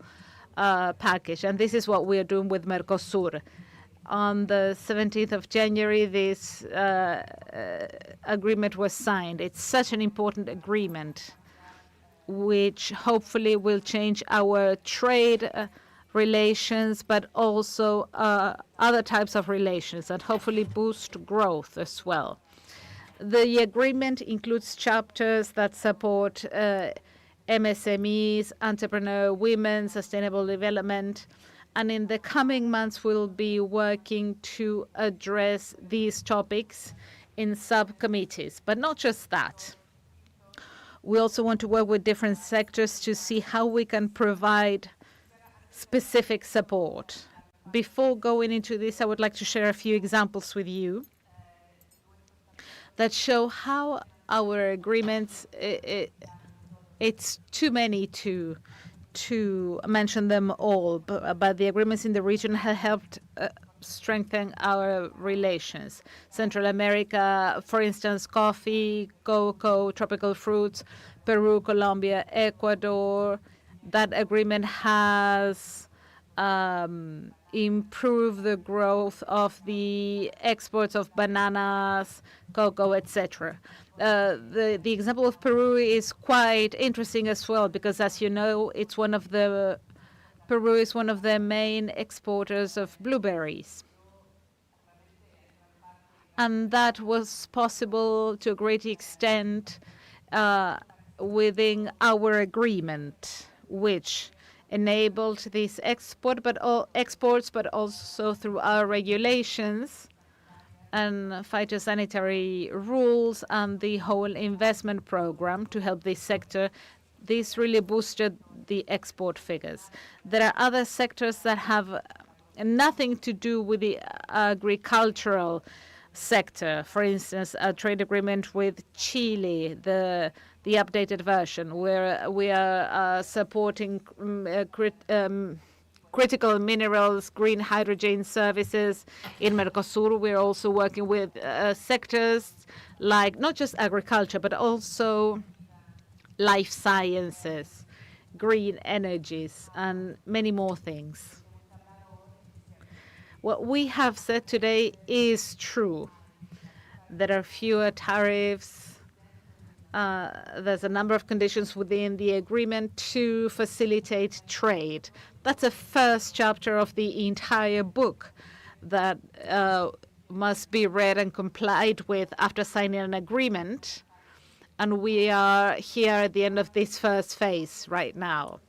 Speaker 5: package, and this is what we are doing with Mercosur. On the 17th of January, this agreement was signed. It's such an important agreement, which hopefully will change our trade relations, but also other types of relations, and hopefully boost growth as well. The agreement includes chapters that support MSMEs, entrepreneur women, sustainable development, and in the coming months we'll be working to address these topics in subcommittees. But not just that. We also want to work with different sectors to see how we can provide specific support. Before going into this, I would like to share a few examples with you that show how our agreements, it's too many to mention them all, but the agreements in the region have helped strengthen our relations. Central America, for instance, coffee, cocoa, tropical fruits, Peru, Colombia, Ecuador. That agreement has improved the growth of the exports of bananas, cocoa, etc. The example of Peru is quite interesting as well, because as you know, Peru is one of the main exporters of blueberries. And that was possible to a great extent within our agreement, which enabled this exports, but also through our regulations and phytosanitary rules and the whole investment program to help this sector. This really boosted the export figures. There are other sectors that have nothing to do with the agricultural sector. For instance, a trade agreement with Chile, the updated version, where we are supporting critical minerals, green hydrogen services in Mercosur. We're also working with sectors like not just agriculture, but also life sciences, green energies, and many more things. What we have said today is true. There are fewer tariffs. There's a number of conditions within the agreement to facilitate trade. That's a first chapter of the entire book that must be read and complied with after signing an agreement. And we are here at the end of this first phase right now.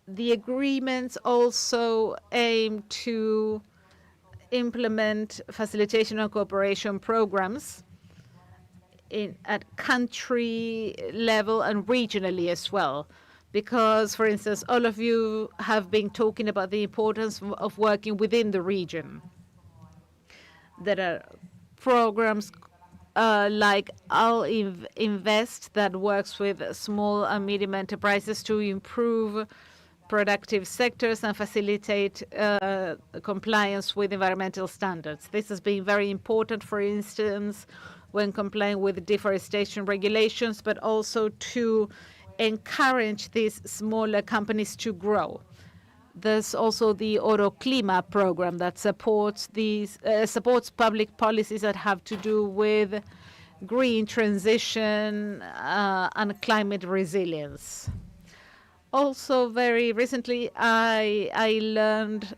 Speaker 5: The agreements also aim to implement facilitation and cooperation programs at country level and regionally as well. Because, for instance, all of you have been talking about the importance of working within the region. There are programs like I'll Invest that works with small and medium enterprises to improve productive sectors and facilitate compliance with environmental standards. This has been very important, for instance, when complying with deforestation regulations, but also to encourage these smaller companies to grow. There's also the Oroclima program that supports public policies that have to do with green transition and climate resilience. Also, very recently, I learned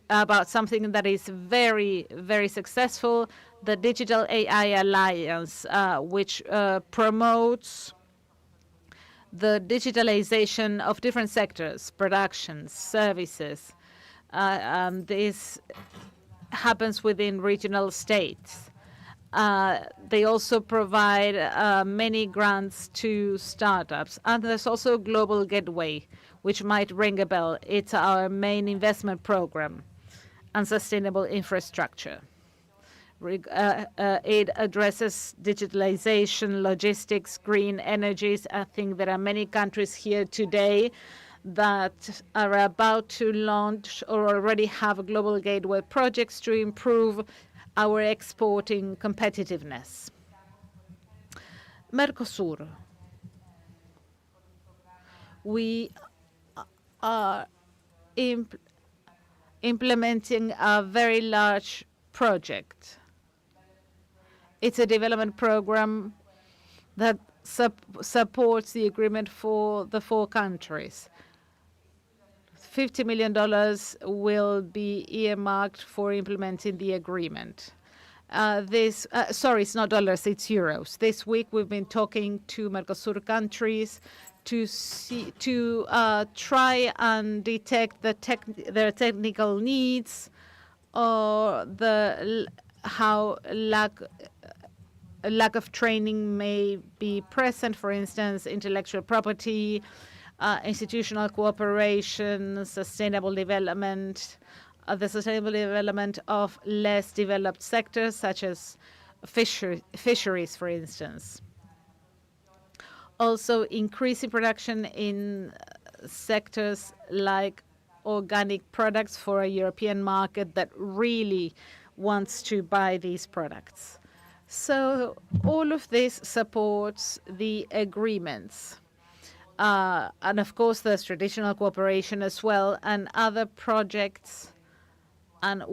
Speaker 5: about something that is very, very successful, the Digital AI Alliance, which promotes the digitalization of different sectors, production, services. This happens within regional states. They also provide many grants to startups. And there's also Global Gateway, which might ring a bell. It's our main investment program and sustainable infrastructure. It addresses digitalization, logistics, green energies. I think there are many countries here today that are about to launch or already have global gateway projects to improve our exporting competitiveness. Mercosur. We are implementing a very large project. It's a development program that supports the agreement for the 4 countries. $50 million will be earmarked for implementing the agreement. Sorry, it's not dollars, it's euros. This week we've been talking to Mercosur countries to try and detect their technical needs or how lack of training may be present, for instance, intellectual property, institutional cooperation, sustainable development, the sustainable development of less developed sectors such as fisheries, for instance. Also, increasing production in sectors like organic products for a European market that really wants to buy these products. So all of this supports the agreements. And of course, there's traditional cooperation as well, and other projects and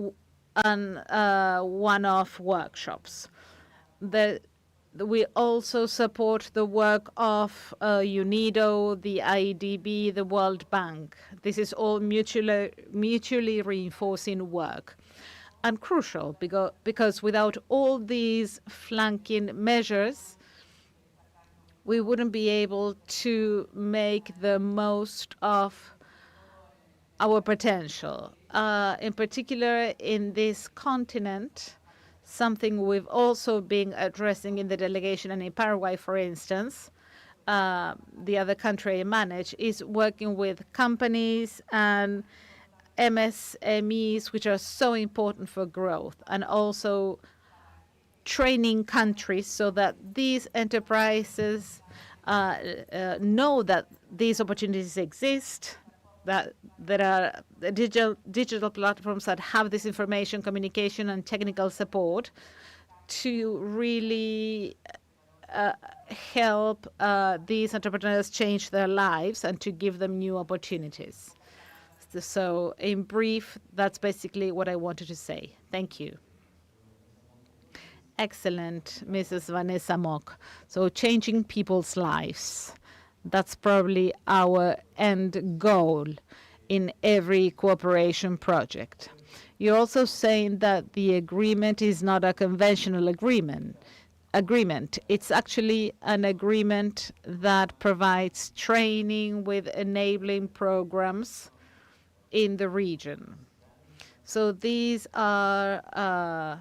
Speaker 5: one-off workshops. We also support the work of UNIDO, the IDB, the World Bank. This is all mutually reinforcing work. And crucial because without all these flanking measures, we wouldn't be able to make the most of our potential. In particular, in this continent, something we've also been addressing in the delegation and in Paraguay, for instance, the other country I manage, is working with companies and MSMEs, which are so important for growth, and also training countries so that these enterprises know that these opportunities exist, that there are digital platforms that have this information, communication, and technical support to really help these entrepreneurs change their lives and to give them new opportunities. So in brief, that's basically what I wanted to say. Thank you. Excellent, Mrs. Vanessa Mock. So changing people's lives. That's probably our end goal in every cooperation project. You're also saying that the agreement is not a conventional agreement. It's actually an agreement that provides training with enabling programs in the region. So these are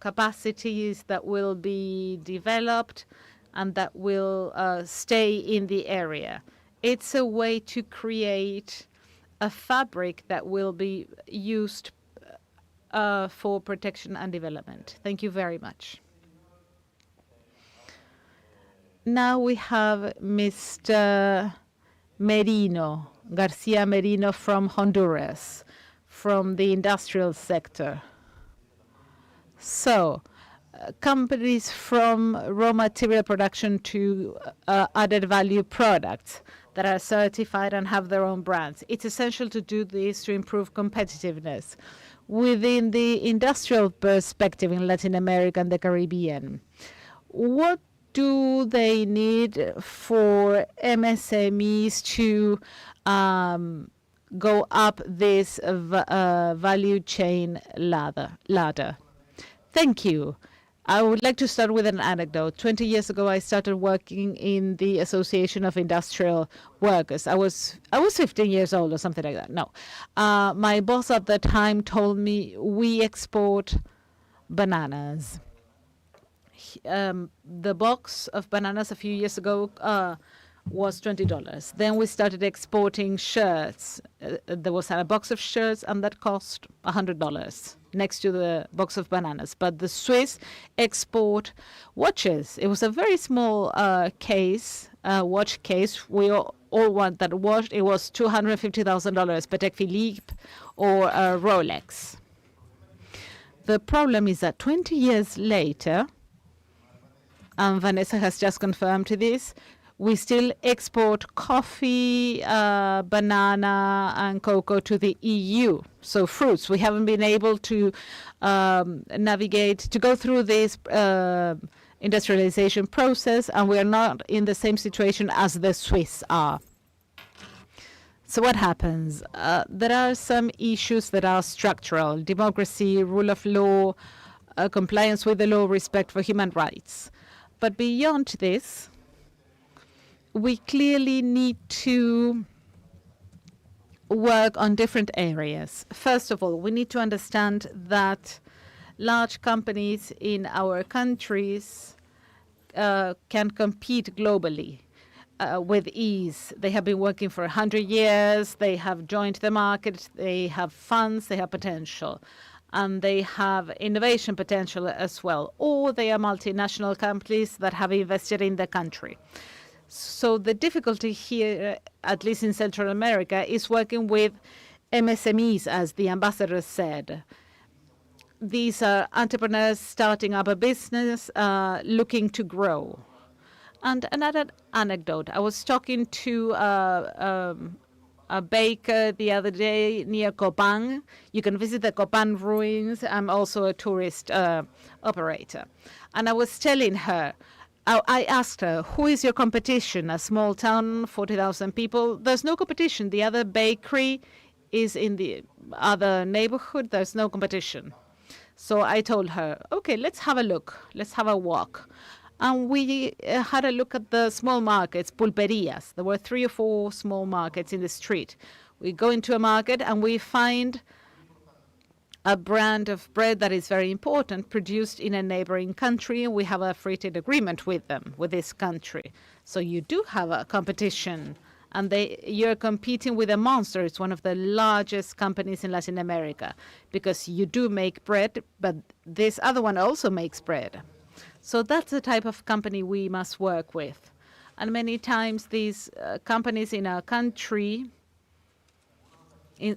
Speaker 5: capacities that will be developed and that will stay in the area. It's a way to create a fabric that will be used for protection and development. Thank you very much. Now we have Mr. Merino, Garcia Merino from Honduras, from the industrial sector. So, companies from raw material production to added value products that are certified and have their own brands. It's essential to do this to improve competitiveness within the industrial perspective in Latin America and the Caribbean. What do they need for MSMEs to go up this value chain ladder? Thank you. I would like to start with an anecdote. 20 years ago, I started working in the Association of Industrial Workers. I was 15 years old or something like that. No. My boss at the time told me we export bananas. The box of bananas a few years ago was $20. Then we started exporting shirts. There was a box of shirts, and that cost $100 next to the box of bananas. But the Swiss export watches. It was a very small case, watch case. We all want that watch. It was $250,000, Patek Philippe or Rolex. The problem is that 20 years later, and Vanessa has just confirmed this, we still export coffee, banana, and cocoa to the EU. So fruits, we haven't been able to navigate, to go through this industrialization process, and we are not in the same situation as the Swiss are. So what happens? There are some issues that are structural: democracy, rule of law, compliance with the law, respect for human rights. But beyond this, we clearly need to work on different areas. First of all, we need to understand that large companies in our countries can compete globally with ease. They have been working for 100 years. They have joined the market. They have funds. They have potential. And they have innovation potential as well. Or they are multinational companies that have invested in the country. So the difficulty here, at least in Central America, is working with MSMEs, as the ambassador said. These are entrepreneurs starting up a business, looking to grow. And another anecdote, I was talking to a baker the other day near Copan. You can visit the Copan ruins. I'm also a tourist operator. And I was telling her, I asked her, who is your competition? A small town, 40,000 people. There's no competition. The other bakery is in the other neighborhood. There's no competition. So I told her, okay, let's have a look. Let's have a walk. And we had a look at the small markets, pulperias. There were 3 or 4 small markets in the street. We go into a market and we find a brand of bread that is very important, produced in a neighboring country. We have a free trade agreement with them, with this country. So you do have a competition, and you're competing with a monster. It's one of the largest companies in Latin America, because you do make bread, but this other one also makes bread. So that's the type of company we must work with. And many times these companies in our country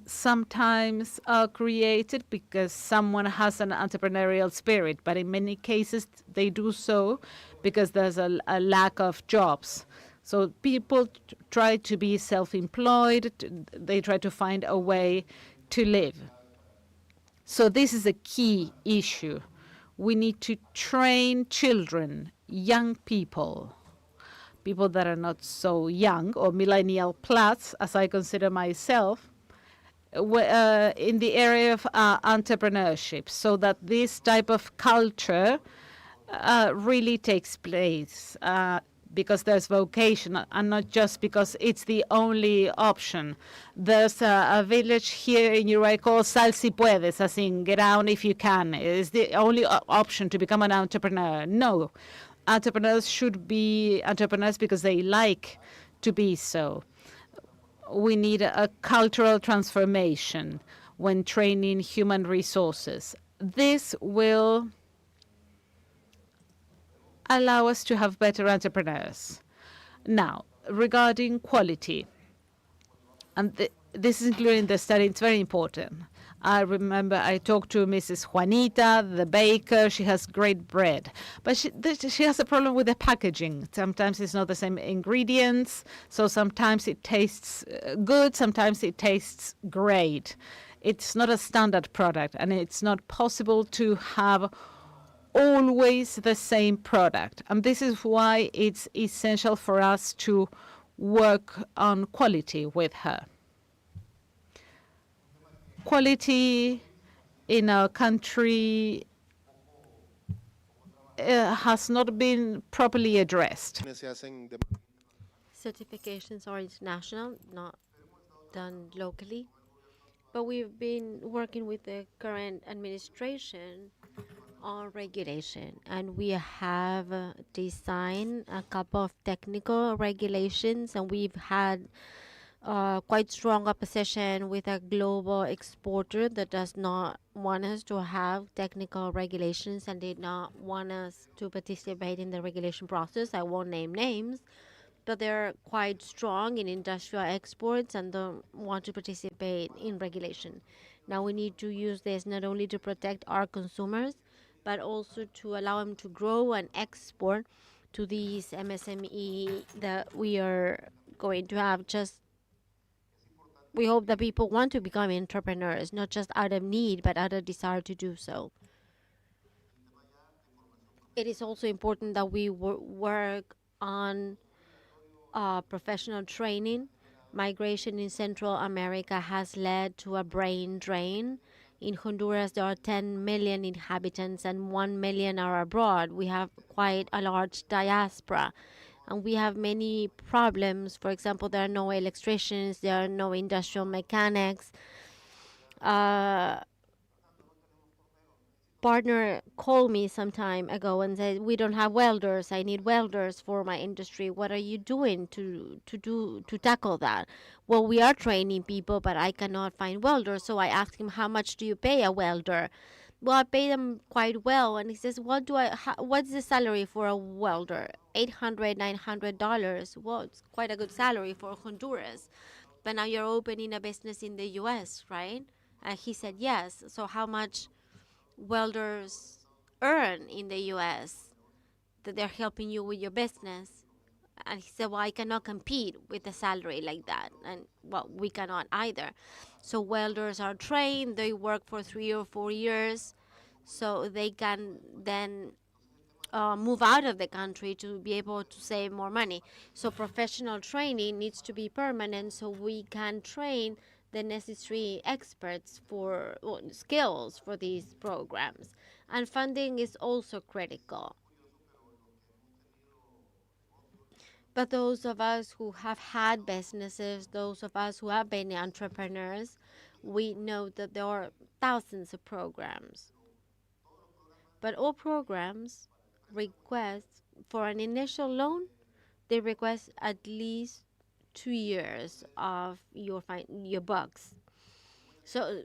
Speaker 5: sometimes are created because someone has an entrepreneurial spirit, but in many cases they do so because there's a lack of jobs. So people try to be self-employed, they try to find a way to live. So this is a key issue. We need to train children, young people, people that are not so young, or millennial plus, as I consider myself, in the area of entrepreneurship, so that this type of culture really takes place, because there's vocation, and not just because it's the only option. There's a village here in Uruguay called Sal si puedes, as in get out if you can. It's the only option to become an entrepreneur. No. entrepreneurs should be entrepreneurs because they like to be so. We need a cultural transformation when training human resources. This will allow us to have better entrepreneurs. Now, regarding quality, and this is included in the study, it's very important. I remember I talked to Mrs. Juanita, the baker. She has great bread, but she has a problem with the packaging. Sometimes it's not the same ingredients, so sometimes it tastes good, sometimes it tastes great. It's not a standard product, and it's not possible to have always the same product. And this is why it's essential for us to work on quality with her. Quality in our country has not been properly addressed.
Speaker 12: Certifications are international, not done locally. But we've been working with the current administration on regulation, and we have designed a couple of technical regulations, and we've had quite strong opposition with a global exporter that does not want us to have technical regulations and did not want us to participate in the regulation process. I won't name names, but they're quite strong in industrial exports and don't want to participate in regulation. Now we need to use this not only to protect our consumers, but also to allow them to grow and export to these MSME that we are going to have. Just we hope that people want to become entrepreneurs, not just out of need, but out of desire to do so. It is also important that we work on professional training. Migration in Central America has led to a brain drain. In Honduras, there are 10 million inhabitants and 1 million are abroad. We have quite a large diaspora. And we have many problems. For example, there are no electricians, there are no industrial mechanics. Partner called me some time ago and said, we don't have welders. I need welders for my industry. What are you doing to tackle that? Well, we are training people, but I cannot find welders. So I asked him, how much do you pay a welder? Well, I pay them quite well. And he says, what's the salary for a welder? $800, $900. Well, it's quite a good salary for Honduras. But now you're opening a business in the US, right? And he said, yes. So how much welders earn in the US that they're helping you with your business? And he said, well, I cannot compete with a salary like that. And well, we cannot either. So welders are trained, they work for 3 or 4 years, so they can then move out of the country to be able to save more money. So professional training needs to be permanent so we can train the necessary experts for skills for these programs. And funding is also critical. But those of us who have had businesses, those of us who have been entrepreneurs, we know that there are thousands of programs. But all programs request for an initial loan, they request at least 2 years of your books. So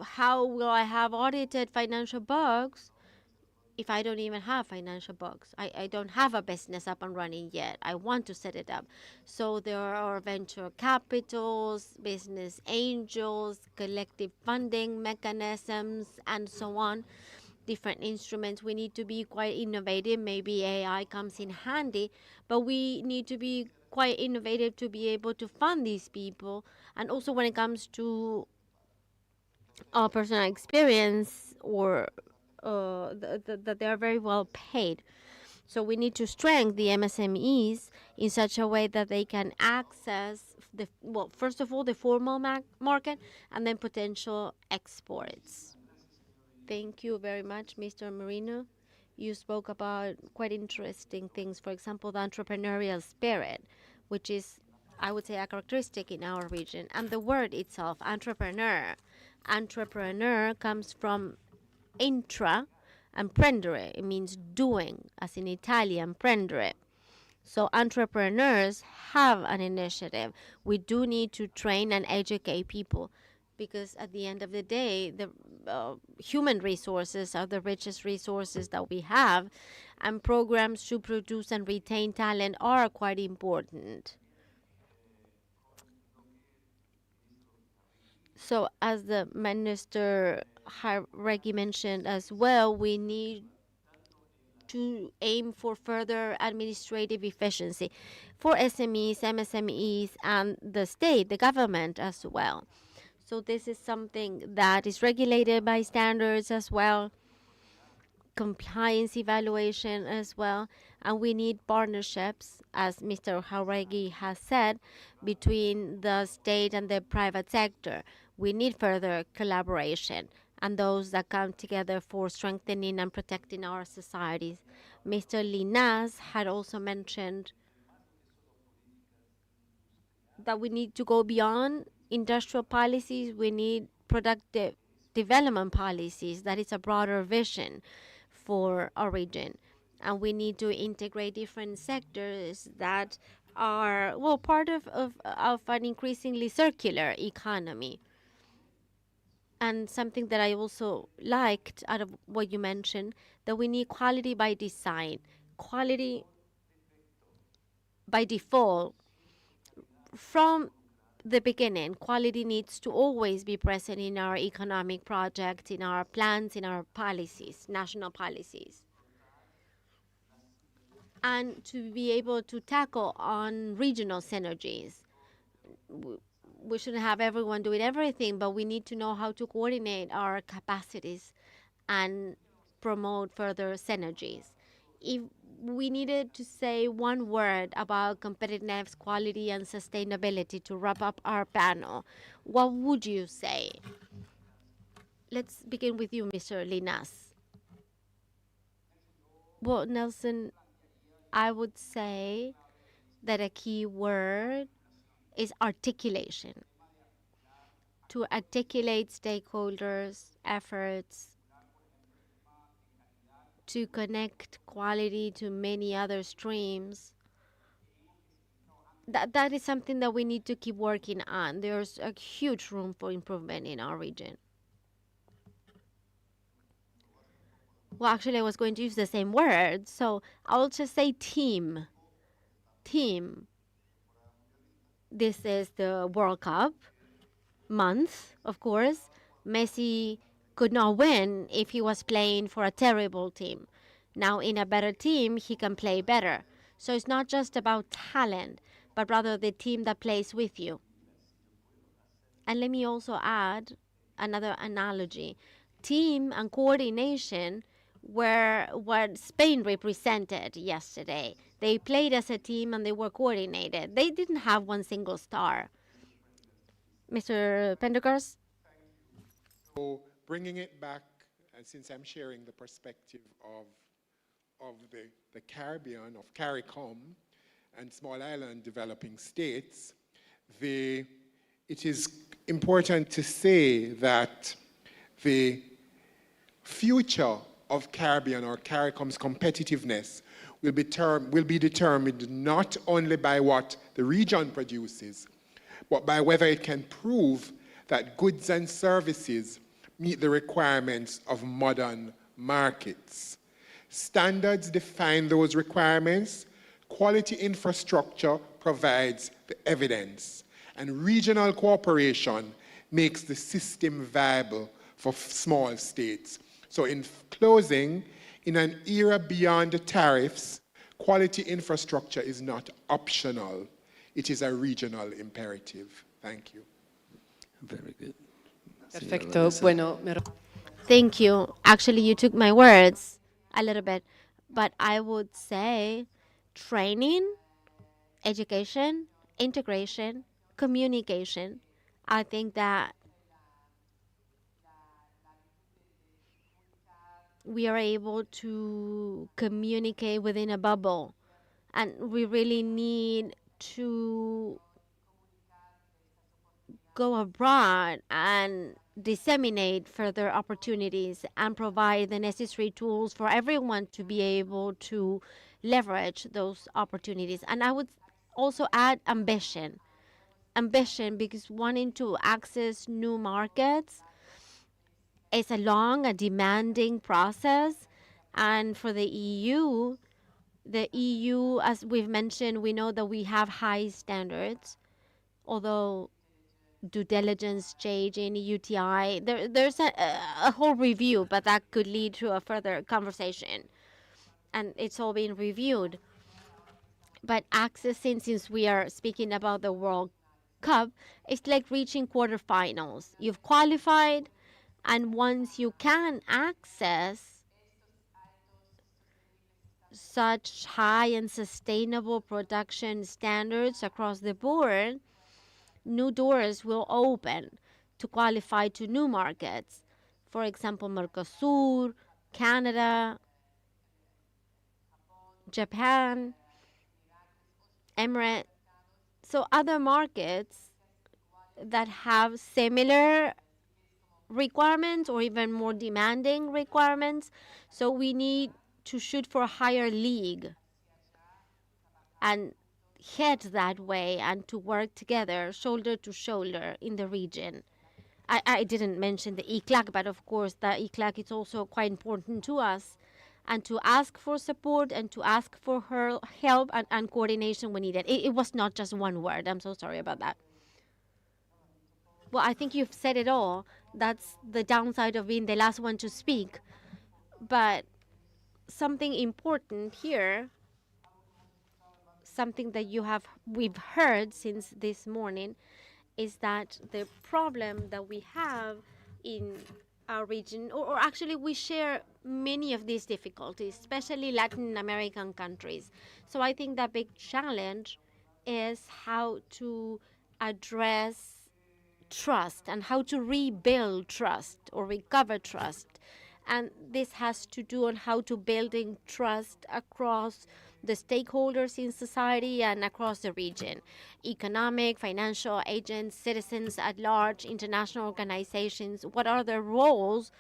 Speaker 12: how will I have audited financial books if I don't even have financial books? I don't have a business up and running yet. I want to set it up. So there are venture capitals, business angels, collective funding mechanisms, and so on. Different instruments. We need to be quite innovative. Maybe AI comes in handy, but we need to be quite innovative to be able to fund these people. And also when it comes to personal experience or that they are very well paid. So we need to strengthen the MSMEs in such a way that they can access first of all, the formal market and then potential exports. Thank you very much, Mr. Marino. You spoke about quite interesting things. For example, the entrepreneurial spirit, which is, I would say, a characteristic in our region. And the word itself, entrepreneur. Entrepreneur comes from intra, Emprendere, it means doing, as in Italian, prendere. So entrepreneurs have an initiative. We do need to train and educate people because at the end of the day, the human resources are the richest resources that we have, and programs to produce and retain talent are quite important. So as the Minister Jauregui mentioned as well, we need to aim for further administrative efficiency for SMEs, MSMEs, and the state, the government as well. So this is something that is regulated by standards as well, compliance evaluation as well, and we need partnerships, as Mr. Jauregui has said, between the state and the private sector. We need further collaboration and those that come together for strengthening and protecting our societies. Mr. Linas had also mentioned that we need to go beyond industrial policies. We need productive development policies. That is a broader vision for our region. And we need to integrate different sectors that are, well, part of an increasingly circular economy. And something that I also liked out of what you mentioned, that we need quality by design, quality by default. From the beginning, quality needs to always be present in our economic projects, in our plans, in our policies, national policies. And to be able to tackle on regional synergies. We shouldn't have everyone doing everything, but we need to know how to coordinate our capacities and promote further synergies. If we needed to say one word about competitiveness, quality, and sustainability to wrap up our panel, what would you say? Let's begin with you, Mr. Linas. Well, Nelson, I would say that a key word is articulation. To articulate stakeholders' efforts, to connect quality to many other streams. That is something that we need to keep working on. There's a huge room for improvement in our region. Well, actually, I was going to use the same word, so I'll just say team. Team. This is the World Cup month, of course. Messi could not win if he was playing for a terrible team. Now, in a better team, he can play better. So it's not just about talent, but rather the team that plays with you. And let me also add another analogy. Team and coordination were what Spain represented yesterday. They played as a team and they were coordinated. They didn't have one single star. Mr. Pendergast?
Speaker 14: So bringing it back, and since I'm sharing the perspective of the Caribbean, of CARICOM, and small island developing states, it is important to say that the future of Caribbean or CARICOM's competitiveness will be determined not only by what the region produces, but by whether it can prove that goods and services meet the requirements of modern markets. Standards define those requirements, quality infrastructure provides the evidence, and regional cooperation makes the system viable for small states. So in closing, in an era beyond the tariffs, quality infrastructure is not optional. It is a regional imperative. Thank you.
Speaker 13: Very good.
Speaker 15: Perfecto. Bueno,
Speaker 12: Thank you. Actually, you took my words a little bit, but I would say training, education, integration, communication. I think that we are able to communicate within a bubble, and we really need to go abroad and disseminate further opportunities and provide the necessary tools for everyone to be able to leverage those opportunities. And I would also add ambition. Ambition, because wanting to access new markets is a long, a demanding process. And for the EU, as we've mentioned, we know that we have high standards, although due diligence change in UTI. There's a whole review, but that could lead to a further conversation. And it's all being reviewed. But accessing, since we are speaking about the World Cup, it's like reaching quarterfinals. You've qualified, and once you can access such high and sustainable production standards across the board, new doors will open to qualify to new markets. For example, Mercosur, Canada, Japan, Emirates. So other markets that have similar requirements or even more demanding requirements. So we need to shoot for a higher league and head that way and to work together, shoulder to shoulder in the region. I didn't mention the ICLAC, but of course the ICLAC is also quite important to us, and to ask for support and to ask for her help and coordination when needed. It was not just one word. I'm so sorry about that. Well, I think you've said it all. That's the downside of being the last one to speak. But something important here, something that we've heard since this morning, is that the problem that we have in our region, or actually we share many of these difficulties, especially Latin American countries. So I think the big challenge is how to address trust and how to rebuild trust or recover trust. And this has to do on how to building trust across the stakeholders in society and across the region. Economic, financial agents, citizens at large, international organizations. What are the roles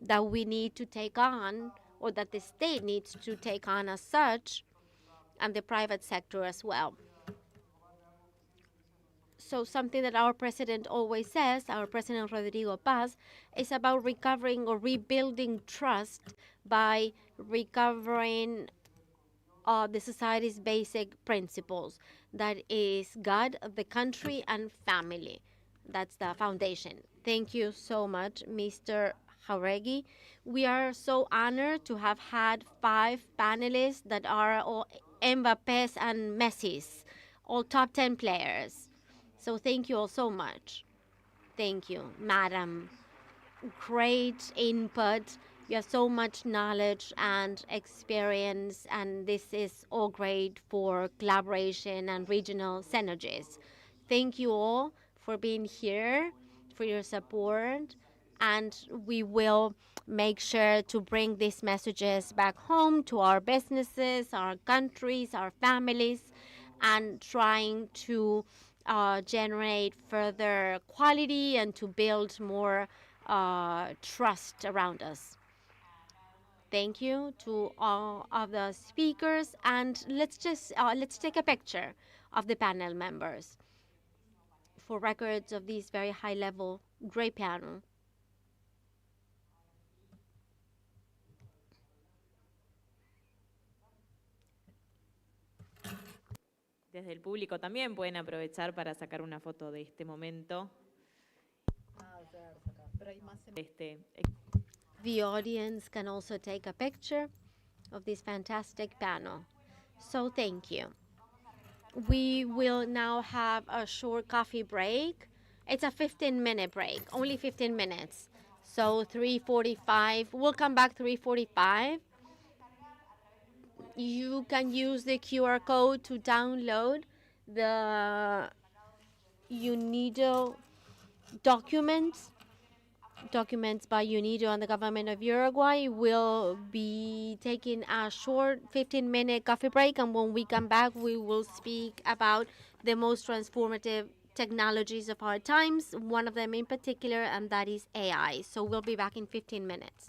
Speaker 12: that we need to take on, or that the state needs to take on as such, and the private sector as well? So something that our president always says, our president Rodrigo Paz, is about recovering or rebuilding trust by recovering the society's basic principles. That is God, the country, and family. That's the foundation. Thank you so much, Mr. Jauregui. We are so honored to have had 5 panelists that are all Mbappés and Messis, all top 10 players. So thank you all so much. Thank you, madam. Great input. You have so much knowledge and experience, and this is all great for collaboration and regional synergies. Thank you all for being here, for your support, and we will make sure to bring these messages back home to our businesses, our countries, our families, and trying to generate further quality and to build more trust around us. Thank you to all of the speakers, and let's take a picture of the panel members for records of this very high-level great panel.
Speaker 2: Desde el público también pueden aprovechar para sacar una foto de este momento.
Speaker 12: The audience can also take a picture of this fantastic panel. So thank you. We will now have a short coffee break. It's a 15-minute break, only 15 minutes. So 3:45, we'll come back 3:45. You can use the QR code to download the UNIDO documents by UNIDO and the government of Uruguay. Will be taking a short 15-minute coffee break, and when we come back, we will speak about the most transformative technologies of our times, one of them in particular, and that is AI. So we'll be back in 15 minutes.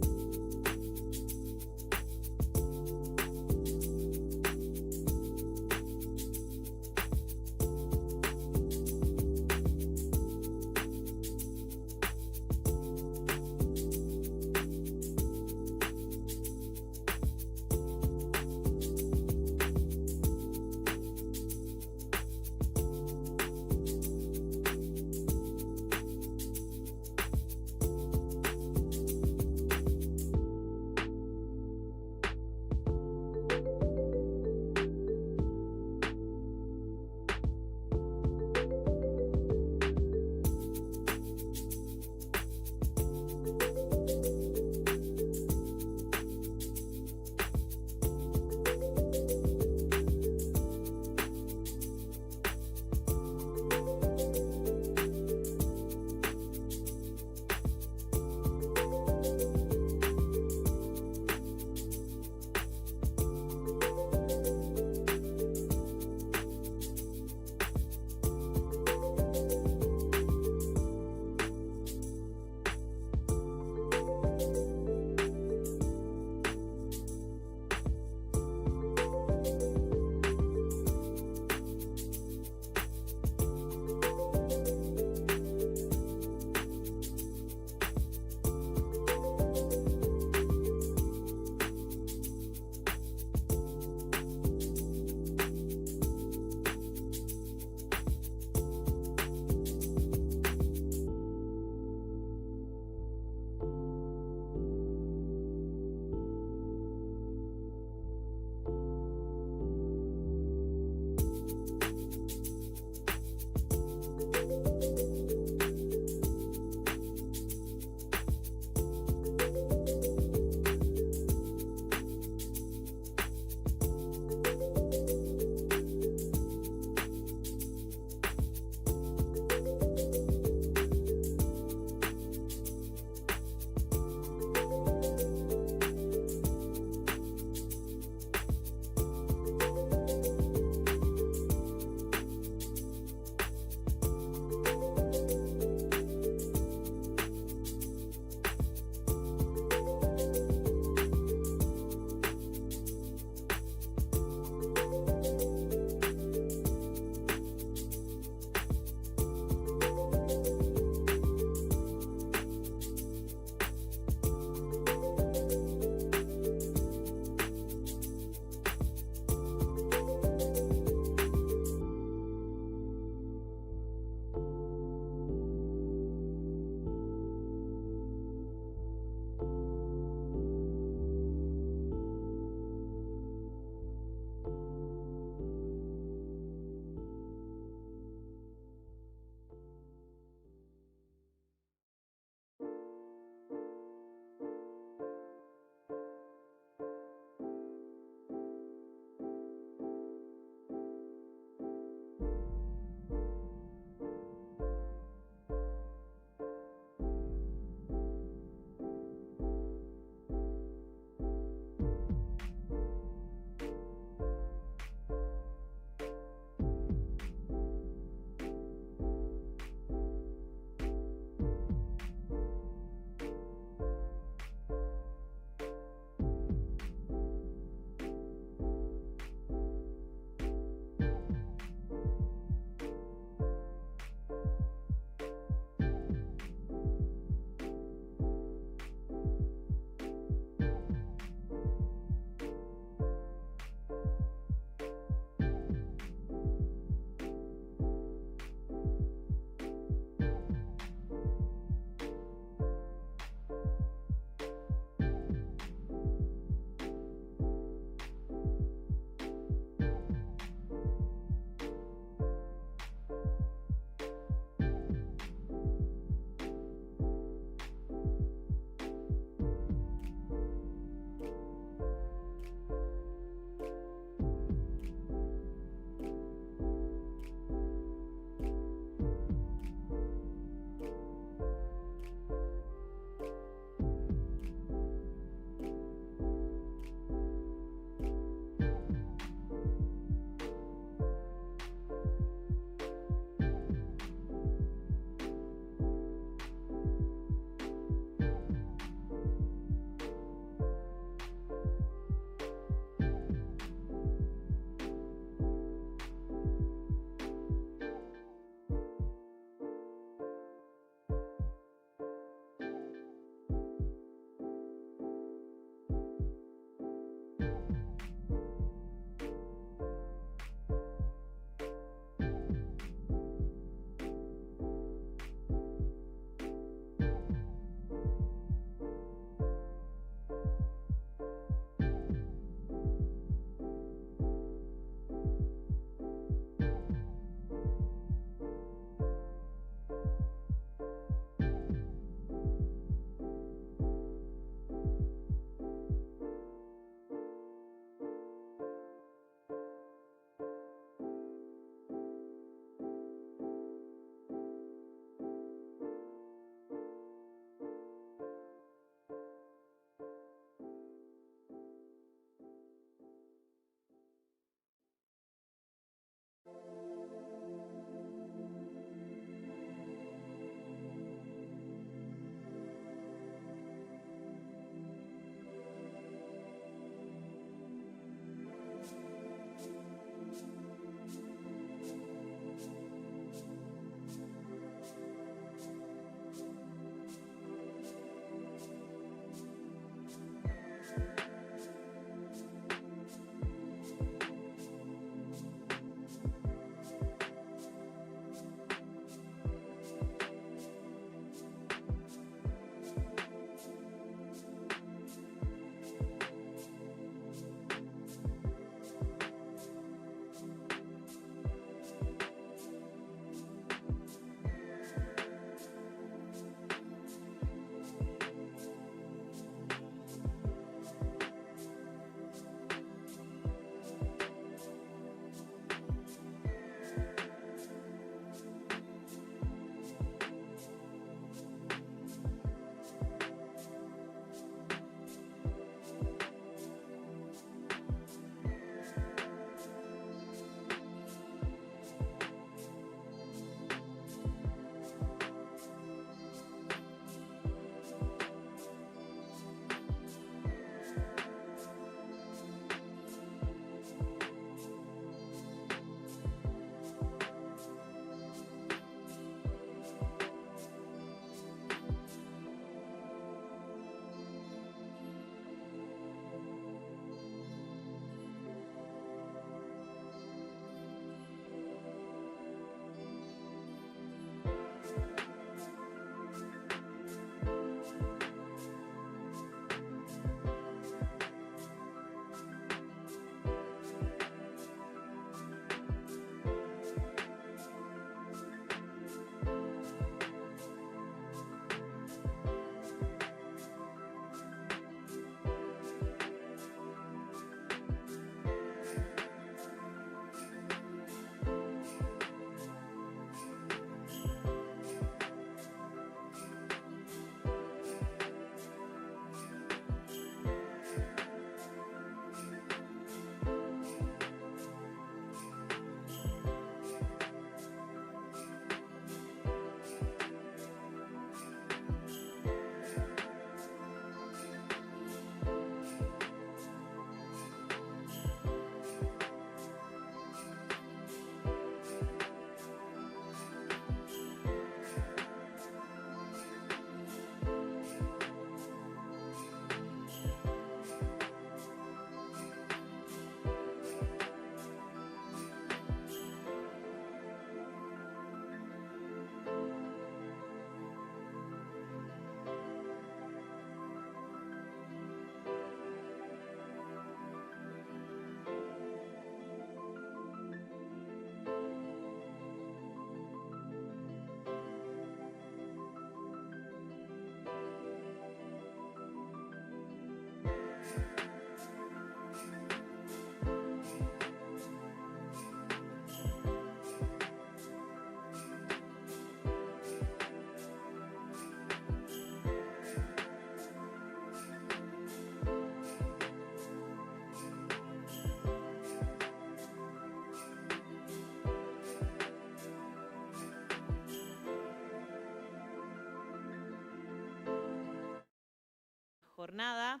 Speaker 2: jornada.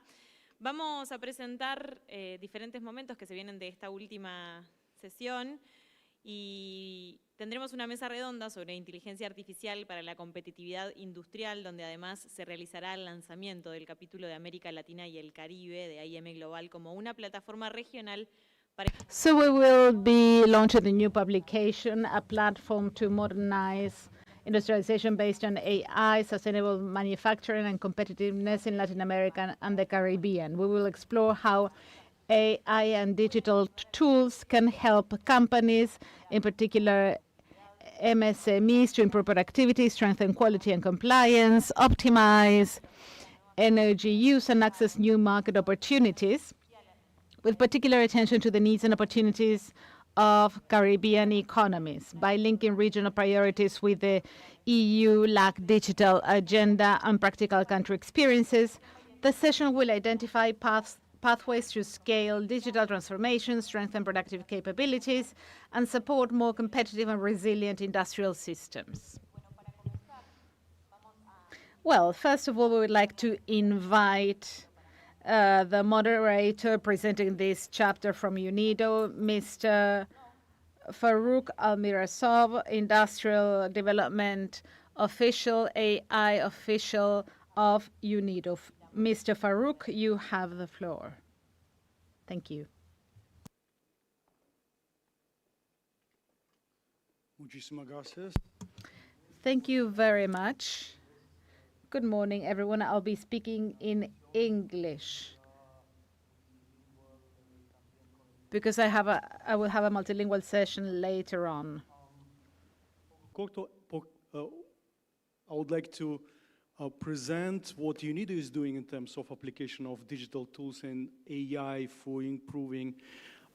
Speaker 2: Vamos a presentar diferentes momentos que se vienen de esta última sesión y tendremos una mesa redonda sobre inteligencia artificial para la competitividad industrial, donde además se realizará el lanzamiento del capítulo de América Latina y el Caribe de IM Global como una plataforma regional para...
Speaker 5: So we will be launching a new publication, a platform to modernize industrialization based on AI, sustainable manufacturing and competitiveness in Latin America and the Caribbean. We will explore how AI and digital tools can help companies, in particular MSMEs, to improve productivity, strengthen quality and compliance, optimize energy use, and access new market opportunities, with particular attention to the needs and opportunities of Caribbean economies. By linking regional priorities with the EU-LAC digital agenda and practical country experiences, the session will identify pathways to scale digital transformation, strengthen productive capabilities, and support more competitive and resilient industrial systems. Well, first of all, we would like to invite the moderator presenting this chapter from UNIDO, Mr. Farouk Almirasov, Industrial Development Official, AI Official of UNIDO. Mr. Farouk, you have the floor. Thank you.
Speaker 16: Muchísimas gracias.
Speaker 5: Thank you very much. Good morning, everyone. I'll be speaking in English because I will have a multilingual session later on.
Speaker 16: I would like to present what UNIDO is doing in terms of application of digital tools and AI for improving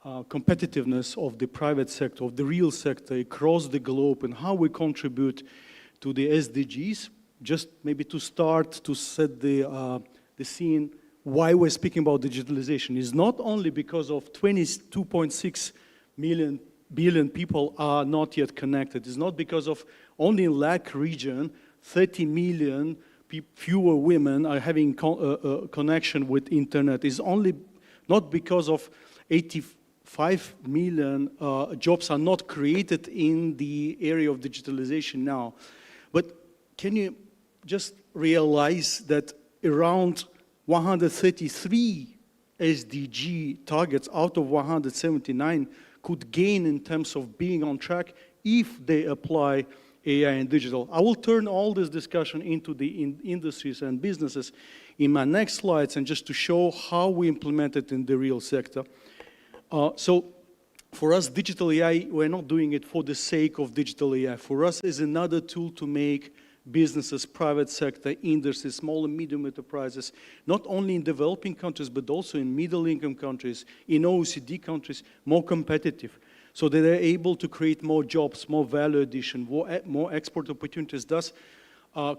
Speaker 16: competitiveness of the private sector, of the real sector across the globe, and how we contribute to the SDGs. Just maybe to start to set the scene, why we're speaking about digitalization is not only because of 22.6 billion people are not yet connected. It's not because of only in LAC region, 30 million fewer women are having connection with internet. It's only not because of 85 million jobs are not created in the area of digitalization now. But can you just realize that around 133 SDG targets out of 179 could gain in terms of being on track if they apply AI and digital. I will turn all this discussion into the industries and businesses in my next slides, and just to show how we implement it in the real sector. So for us, digital AI, we're not doing it for the sake of digital AI. For us, it's another tool to make businesses, private sector, industries, small and medium enterprises, not only in developing countries, but also in middle-income countries, in OECD countries, more competitive, so that they're able to create more jobs, more value addition, more export opportunities, thus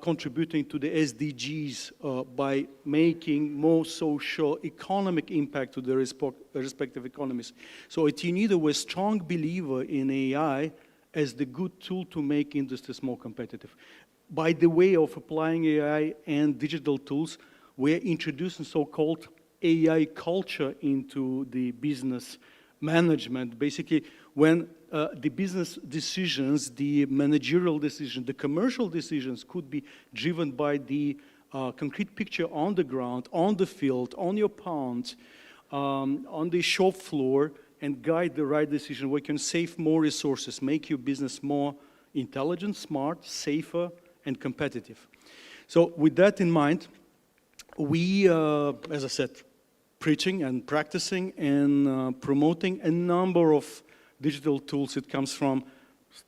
Speaker 16: contributing to the SDGs by making more social, economic impact to the respective economies. So at UNIDO, we're a strong believer in AI as the good tool to make industries more competitive. By the way of applying AI and digital tools, we're introducing so-called AI culture into the business management. Basically, when the business decisions, the managerial decisions, the commercial decisions could be driven by the concrete picture on the ground, on the field, on your pond, on the shop floor, and guide the right decision, we can save more resources, make your business more intelligent, smart, safer, and competitive. So with that in mind, we, as I said, preaching and practicing and promoting a number of digital tools. It comes from,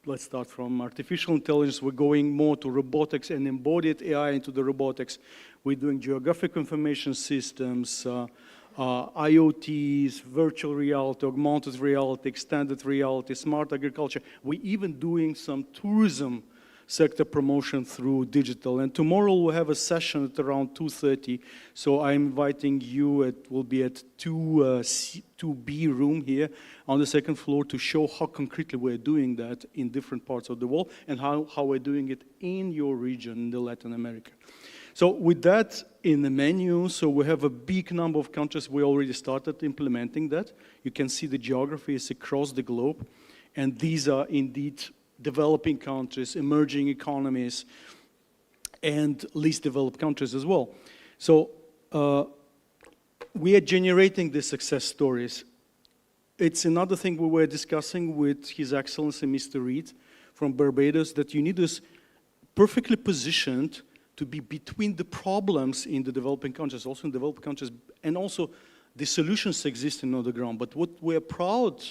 Speaker 16: let's start from artificial intelligence. We're going more to robotics and embodied AI into the robotics. We're doing geographic information systems, IoTs, virtual reality, augmented reality, extended reality, smart agriculture. We're even doing some tourism sector promotion through digital. And tomorrow we'll have a session at around 2:30. So I'm inviting you, it will be at 2B room here on the second floor, to show how concretely we're doing that in different parts of the world and how we're doing it in your region, in the Latin America. So with that in the menu, so we have a big number of countries. We already started implementing that. You can see the geographies across the globe. And these are indeed developing countries, emerging economies, and least developed countries as well. So we are generating the success stories. It's another thing we were discussing with His Excellency Mr. Reid from Barbados, that UNIDO is perfectly positioned to be between the problems in the developing countries, also in developed countries, and also the solutions existing on the ground. But what we're proud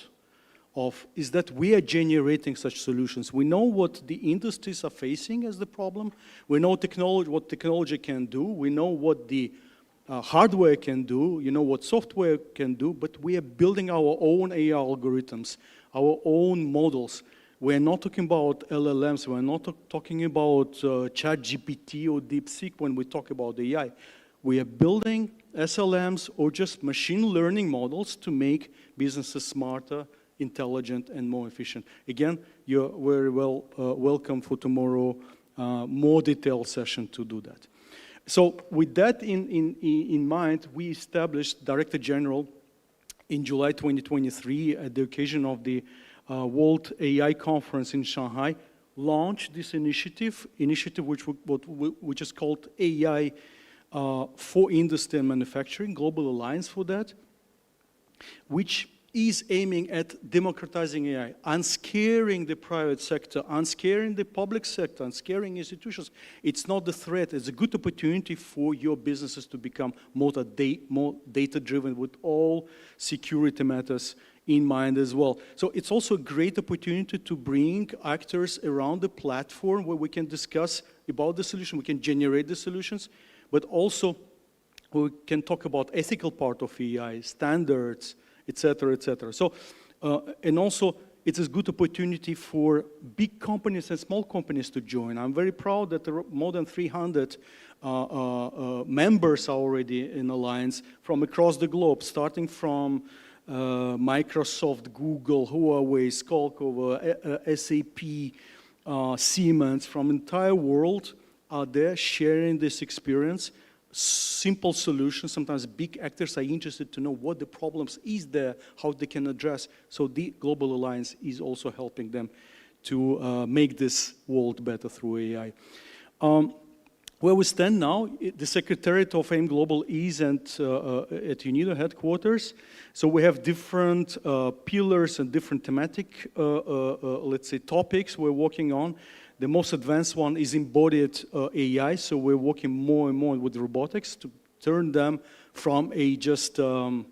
Speaker 16: of is that we are generating such solutions. We know what the industries are facing as the problem. We know what technology can do. We know what the hardware can do. You know what software can do. But we are building our own AI algorithms, our own models. We're not talking about LLMs. We're not talking about ChatGPT or DeepSeek when we talk about AI. We are building SLMs or just machine learning models to make businesses smarter, intelligent, and more efficient. Again, you're very welcome for tomorrow, more detailed session to do that. So with that in mind, we established Director General in July 2023 at the occasion of the World AI Conference in Shanghai, launched this initiative which is called AI for Industry and Manufacturing, Global Alliance for that, which is aiming at democratizing AI, unscaring the private sector, unscaring the public sector, unscaring institutions. It's not the threat. It's a good opportunity for your businesses to become more data-driven with all security matters in mind as well. So it's also a great opportunity to bring actors around the platform where we can discuss about the solution, we can generate the solutions, but also we can talk about ethical part of AI, standards, etc., etc. So, and also it's a good opportunity for big companies and small companies to join. I'm very proud that there are more than 300 members already in Alliance from across the globe, starting from Microsoft, Google, Huawei, Skolkovo, SAP, Siemens, from entire world are there sharing this experience. Simple solutions. Sometimes big actors are interested to know what the problems is there, how they can address. So the Global Alliance is also helping them to make this world better through AI. Where we stand now, the Secretariat of AIM Global is at UNIDO headquarters. So we have different pillars and different thematic, let's say, topics we're working on. The most advanced one is embodied AI, so we're working more and more with robotics to turn them from a just do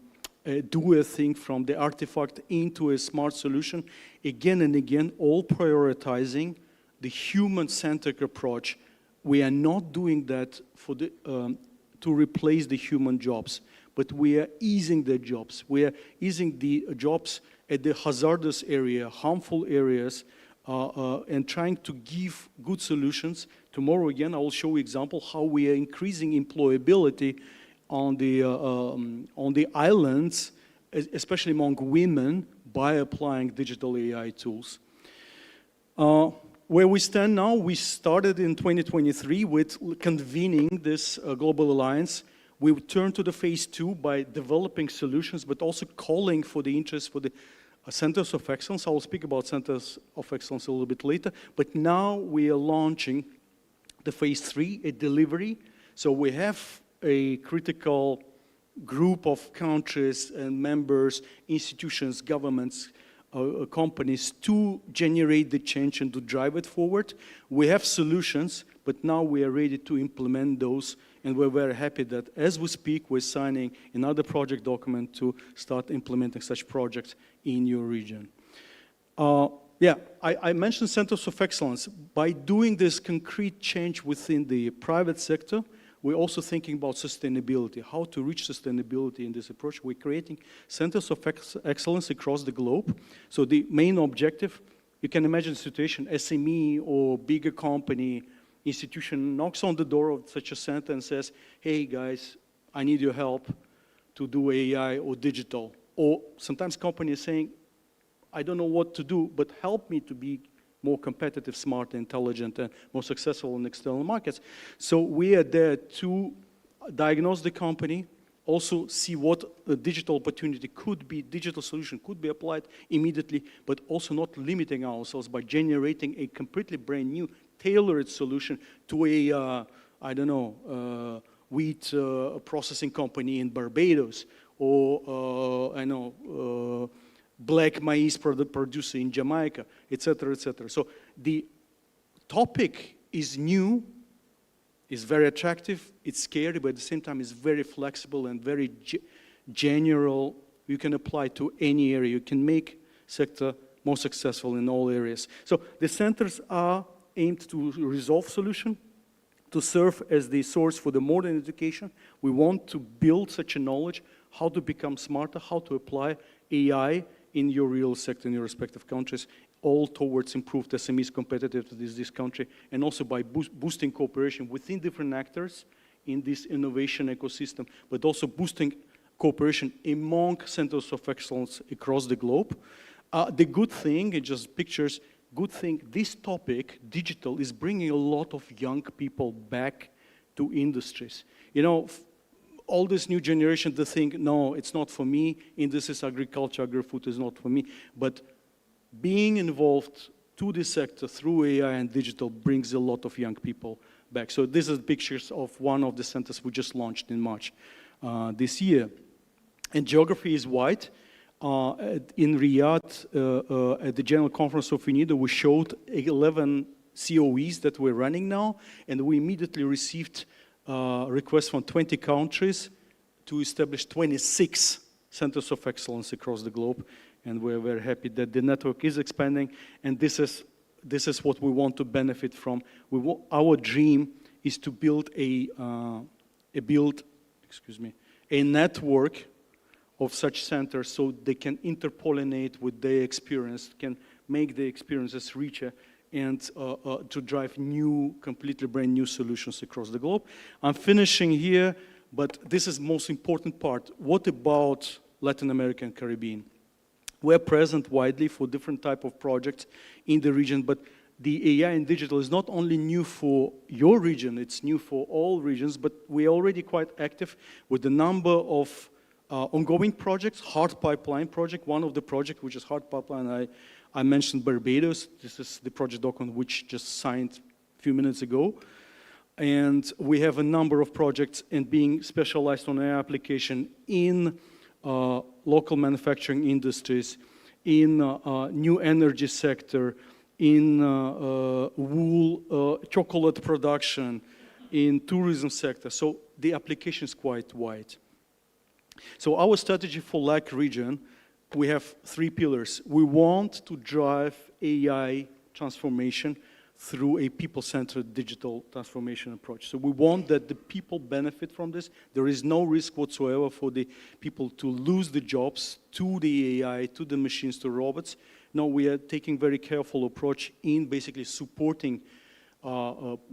Speaker 16: a thing from the artifact into a smart solution. Again and again, all prioritizing the human-centric approach. We are not doing that for the, to replace the human jobs, but we are easing the jobs. We are easing the jobs at the hazardous area, harmful areas, and trying to give good solutions. Tomorrow again, I will show you example how we are increasing employability on the islands, especially among women, by applying digital AI tools. Where we stand now, we started in 2023 with convening this global alliance. We turn to the phase 2 by developing solutions, but also calling for the interest for the centers of excellence. I will speak about centers of excellence a little bit later, but now we are launching the phase 3, a delivery. So we have a critical group of countries and members, institutions, governments, companies to generate the change and to drive it forward. We have solutions, but now we are ready to implement those, and we're very happy that as we speak, we're signing another project document to start implementing such projects in your region. I mentioned centers of excellence. By doing this concrete change within the private sector, we're also thinking about sustainability, how to reach sustainability in this approach. We're creating centers of excellence across the globe. So the main objective, you can imagine the situation, SME or bigger company, institution knocks on the door of such a center and says, hey guys, I need your help to do AI or digital. Or sometimes companies saying, I don't know what to do, but help me to be more competitive, smarter, intelligent, and more successful in external markets. So we are there to diagnose the company, also see what a digital opportunity could be, digital solution could be applied immediately, but also not limiting ourselves by generating a completely brand new tailored solution to a, I don't know, wheat processing company in Barbados, or I know, black maize producer in Jamaica, etc., etc. So the topic is new, is very attractive, it's scary, but at the same time it's very flexible and very general. You can apply to any area. You can make sector more successful in all areas. So the centers are aimed to resolve solution, to serve as the source for the modern education. We want to build such a knowledge, how to become smarter, how to apply AI in your real sector, in your respective countries, all towards improved SMEs competitiveness in this country, and also by boosting cooperation within different actors in this innovation ecosystem, but also boosting cooperation among centers of excellence across the globe. The good thing, it just pictures, good thing, this topic, digital, is bringing a lot of young people back to industries. You know, all this new generation, they think, no, it's not for me, industries, agriculture, agri-food is not for me. But being involved to this sector through AI and digital brings a lot of young people back. So this is pictures of one of the centers we just launched in March this year. And geography is wide. In Riyadh, at the General Conference of UNIDO, we showed 11 COEs that we're running now, and we immediately received requests from 20 countries to establish 26 centers of excellence across the globe, and we're very happy that the network is expanding, and this is what we want to benefit from. Our dream is to build a network of such centers so they can interpollinate with their experience, can make the experiences richer, and to drive new, completely brand new solutions across the globe. I'm finishing here, but this is the most important part. What about Latin America and Caribbean? We're present widely for different type of projects in the region, but the AI and digital is not only new for your region, it's new for all regions, but we're already quite active with a number of ongoing projects. Hard Pipeline project, one of the projects, which is Hard Pipeline, I mentioned Barbados. This is the project document which just signed a few minutes ago. And we have a number of projects and being specialized on AI application in local manufacturing industries, in new energy sector, in wool, chocolate production, in tourism sector. So the application is quite wide. So our strategy for LAC region, we have 3 pillars. We want to drive AI transformation through a people-centered digital transformation approach. So we want that the people benefit from this. There is no risk whatsoever for the people to lose the jobs to the AI, to the machines, to robots. No, we are taking very careful approach in basically supporting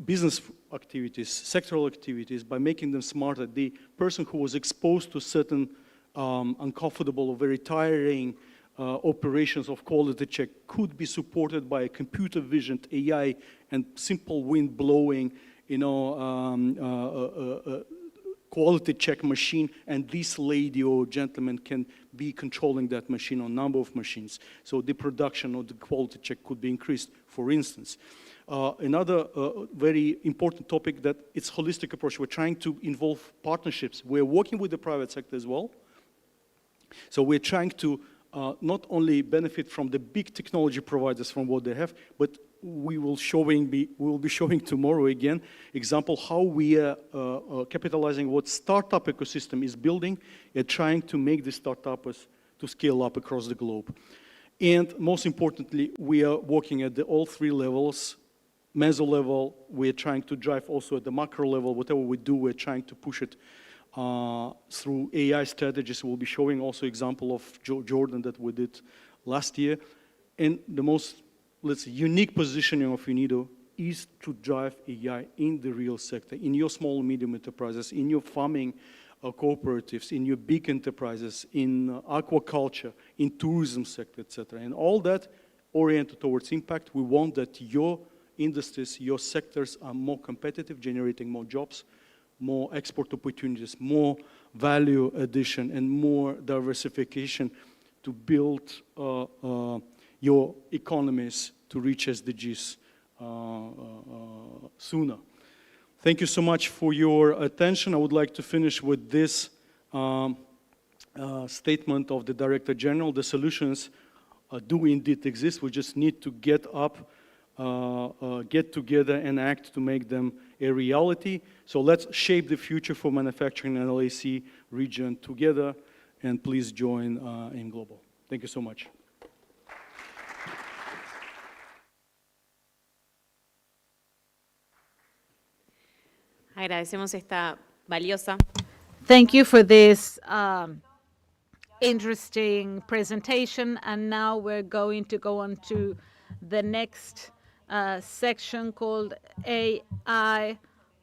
Speaker 16: business activities, sectoral activities, by making them smarter. The person who was exposed to certain uncomfortable or very tiring operations of quality check could be supported by a computer visioned AI and simple wind blowing, quality check machine, and this lady or gentleman can be controlling that machine or number of machines. So the production of the quality check could be increased, for instance. Another very important topic that it's holistic approach. We're trying to involve partnerships. We're working with the private sector as well. So we're trying to not only benefit from the big technology providers from what they have, but we will be showing tomorrow again example how we are capitalizing what startup ecosystem is building and trying to make the startups to scale up across the globe. And most importantly, we are working at all 3 levels. Meso level, we're trying to drive also at the macro level. Whatever we do, we're trying to push it through AI strategies. We'll be showing also example of Jordan that we did last year. And the most, let's say, unique positioning of UNIDO is to drive AI in the real sector, in your small and medium enterprises, in your farming cooperatives, in your big enterprises, in aquaculture, in tourism sector, etc. And all that oriented towards impact. We want that your industries, your sectors are more competitive, generating more jobs, more export opportunities, more value addition, and more diversification to build your economies to reach SDGs sooner. Thank you so much for your attention. I would like to finish with this statement of the Director General. The solutions do indeed exist. We just need to get up, get together and act to make them a reality. So let's shape the future for manufacturing in the LAC region together, and please join in Global. Thank you so much.
Speaker 2: Agradecemos esta valiosa.
Speaker 5: Thank you for this interesting presentation. And now we're going to go on to the next section called AI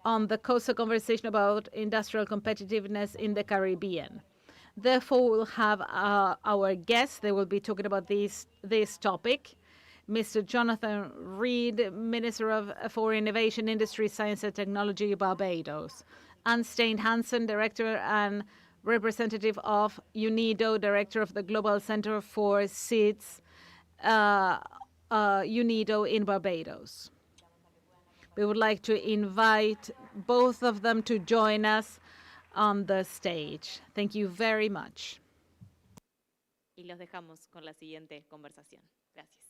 Speaker 5: on the COSA conversation about industrial competitiveness in the Caribbean. Therefore, we'll have our guests. They will be talking about this topic. Mr. Jonathan Reed, Minister for Innovation, Industry, Science and Technology, Barbados. Anne Stein-Hansen, Director and Representative of UNIDO, Director of the Global Center for SIDS, UNIDO in Barbados. We would like to invite both of them to join us on the stage. Thank you very much.
Speaker 2: Y los dejamos con la siguiente conversación. Gracias.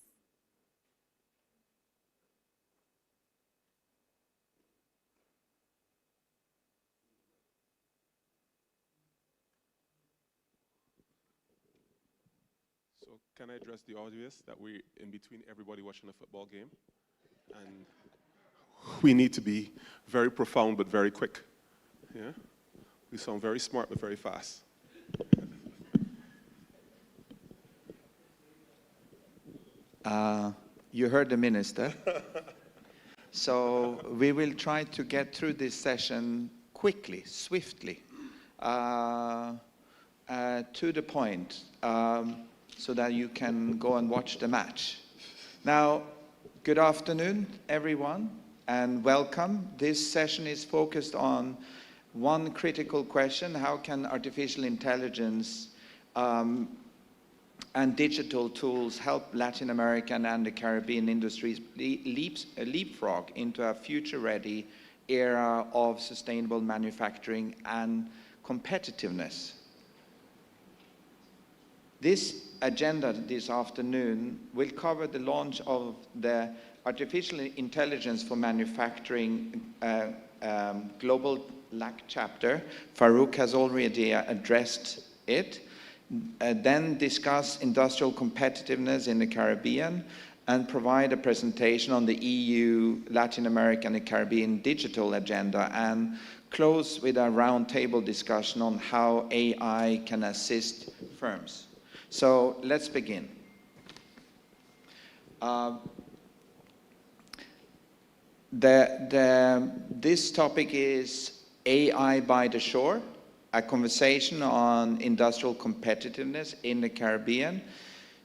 Speaker 17: So can I address the audience that we're in between everybody watching a football game? And we need to be very profound but very quick. Yeah? We sound very smart but very fast.
Speaker 18: You heard the minister. So we will try to get through this session quickly, swiftly, to the point, so that you can go and watch the match. Now, good afternoon, everyone, and welcome. This session is focused on one critical question: how can artificial intelligence and digital tools help Latin American and the Caribbean industries leapfrog into a future-ready era of sustainable manufacturing and competitiveness? This agenda this afternoon will cover the launch of the Artificial Intelligence for Manufacturing Global LAC chapter. Farouk has already addressed it. Then discuss industrial competitiveness in the Caribbean and provide a presentation on the EU, Latin American and Caribbean digital agenda, and close with a roundtable discussion on how AI can assist firms. So let's begin. This topic is AI by the shore, a conversation on industrial competitiveness in the Caribbean.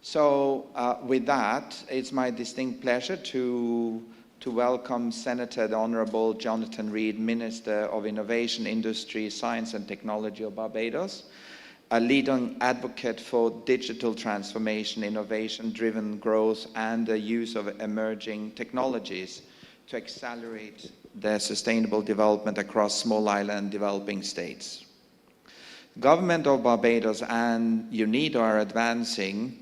Speaker 18: So with that, it's my distinct pleasure to welcome Senator the Honorable Jonathan Reed, Minister of Innovation, Industry, Science and Technology of Barbados, a leading advocate for digital transformation, innovation-driven growth, and the use of emerging technologies to accelerate the sustainable development across small island developing states. Government of Barbados and UNIDO are advancing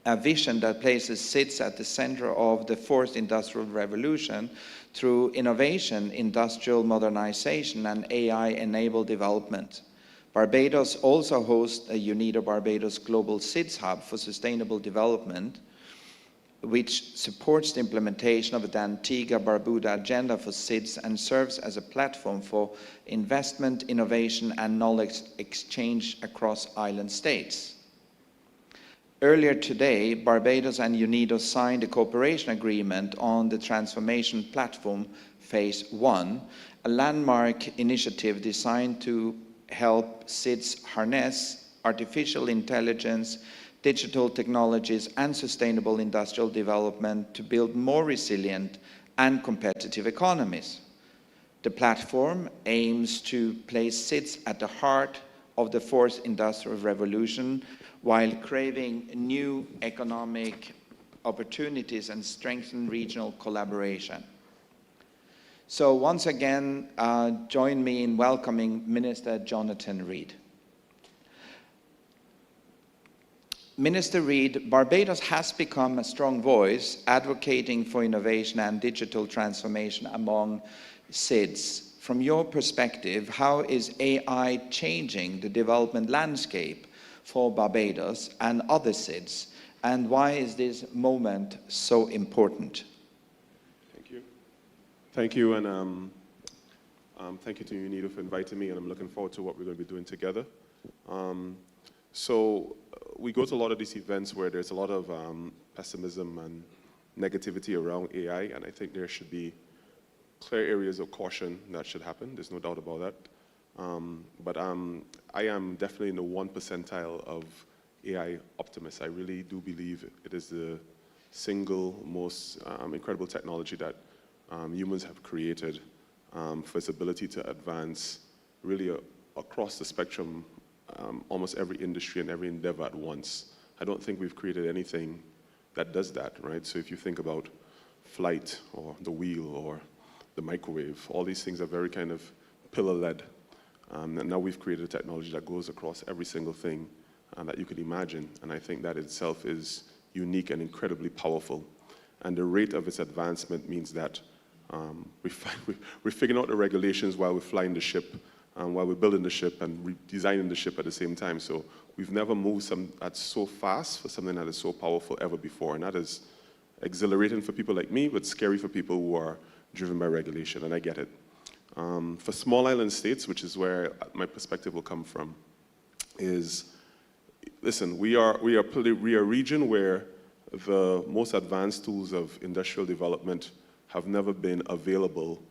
Speaker 18: a vision that places SIDS at the center of the fourth industrial revolution through innovation, industrial modernization, and AI-enabled development. Barbados also hosts a UNIDO Barbados Global SIDS Hub for Sustainable Development, which supports the implementation of the Antigua-Barbuda Agenda for SIDS and serves as a platform for investment, innovation, and knowledge exchange across island states. Earlier today, Barbados and UNIDO signed a cooperation agreement on the Transformation Platform Phase 1, a landmark initiative designed to help SIDS harness artificial intelligence, digital technologies, and sustainable industrial development to build more resilient and competitive economies. The platform aims to place SIDS at the heart of the fourth industrial revolution while creating new economic opportunities and strengthen regional collaboration. So once again, join me in welcoming Minister Jonathan Reed. Minister Reed, Barbados has become a strong voice advocating for innovation and digital transformation among SIDS. From your perspective, how is AI changing the development landscape for Barbados and other SIDS? And why is this moment so important?
Speaker 17: Thank you. Thank you, and thank you to UNIDO for inviting me, and I'm looking forward to what we're going to be doing together. We go to a lot of these events where there's a lot of pessimism and negativity around AI, and I think there should be clear areas of caution that should happen. There's no doubt about that. I am definitely in the 1 percentile of AI optimists. I really do believe it is the single most incredible technology that humans have created for its ability to advance really across the spectrum, almost every industry and every endeavor at once. I don't think we've created anything that does that, right? So if you think about flight or the wheel or the microwave, all these things are very kind of pillar-led. And now we've created a technology that goes across every single thing that you could imagine. And I think that itself is unique and incredibly powerful. And the rate of its advancement means that we're figuring out the regulations while we're flying the ship, while we're building the ship and designing the ship at the same time. So we've never moved something that's so fast for something that is so powerful ever before. And that is exhilarating for people like me, but scary for people who are driven by regulation, and I get it. For small island states, which is where my perspective will come from, is, listen, we are a region where the most advanced tools of industrial development have never been available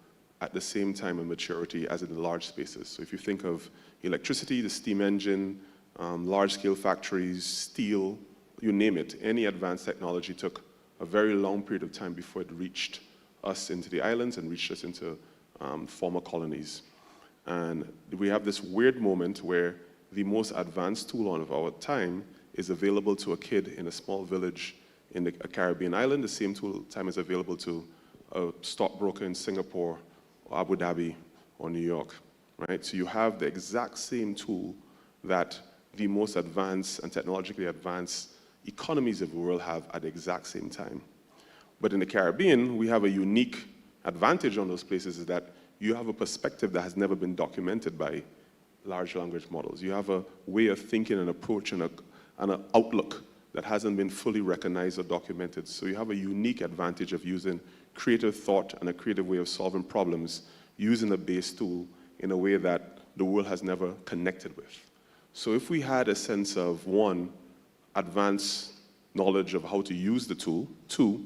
Speaker 17: at the same time in maturity as in the large spaces. So if you think of electricity, the steam engine, large-scale factories, steel, you name it, any advanced technology took a very long period of time before it reached us into the islands and reached us into former colonies. And we have this weird moment where the most advanced tool of our time is available to a kid in a small village in a Caribbean island. The same tool time is available to a stockbroker in Singapore or Abu Dhabi or New York, right? So you have the exact same tool that the most advanced and technologically advanced economies of the world have at the exact same time. But in the Caribbean, we have a unique advantage on those places, is that you have a perspective that has never been documented by large language models. You have a way of thinking and approach and an outlook that hasn't been fully recognized or documented. So you have a unique advantage of using creative thought and a creative way of solving problems using a base tool in a way that the world has never connected with. So if we had a sense of, one, advanced knowledge of how to use the tool, two,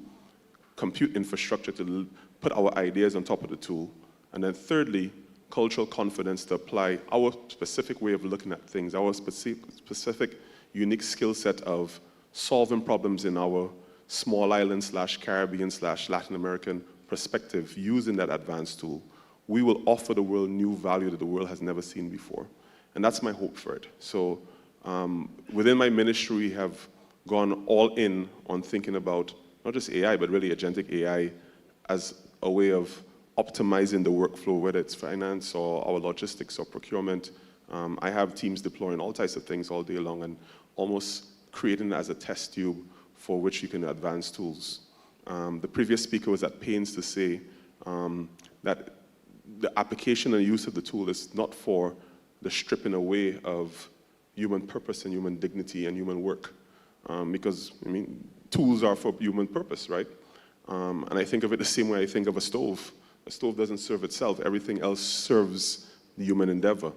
Speaker 17: compute infrastructure to put our ideas on top of the tool, and then thirdly, cultural confidence to apply our specific way of looking at things, our specific unique skill set of solving problems in our small island / Caribbean / Latin American perspective using that advanced tool, we will offer the world new value that the world has never seen before. And that's my hope for it. So within my ministry, we have gone all in on thinking about not just AI, but really agentic AI as a way of optimizing the workflow, whether it's finance or our logistics or procurement. I have teams deploying all types of things all day long and almost creating it as a test tube for which you can advance tools. The previous speaker was at pains to say that the application and use of the tool is not for the stripping away of human purpose and human dignity and human work. Because, I mean, tools are for human purpose, right? And I think of it the same way I think of a stove. A stove doesn't serve itself. Everything else serves the human endeavor.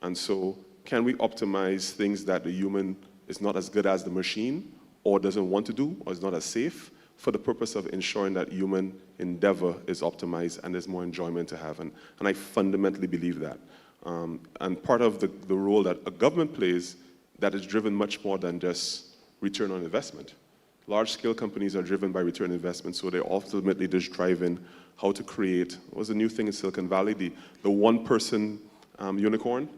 Speaker 17: And so can we optimize things that the human is not as good as the machine or doesn't want to do or is not as safe for the purpose of ensuring that human endeavor is optimized and there's more enjoyment to have? And I fundamentally believe that. And part of the role that a government plays that is driven much more than just return on investment. Large-scale companies are driven by return on investment, so they're ultimately just driving how to create, what was the new thing in Silicon Valley, the one-person unicorn.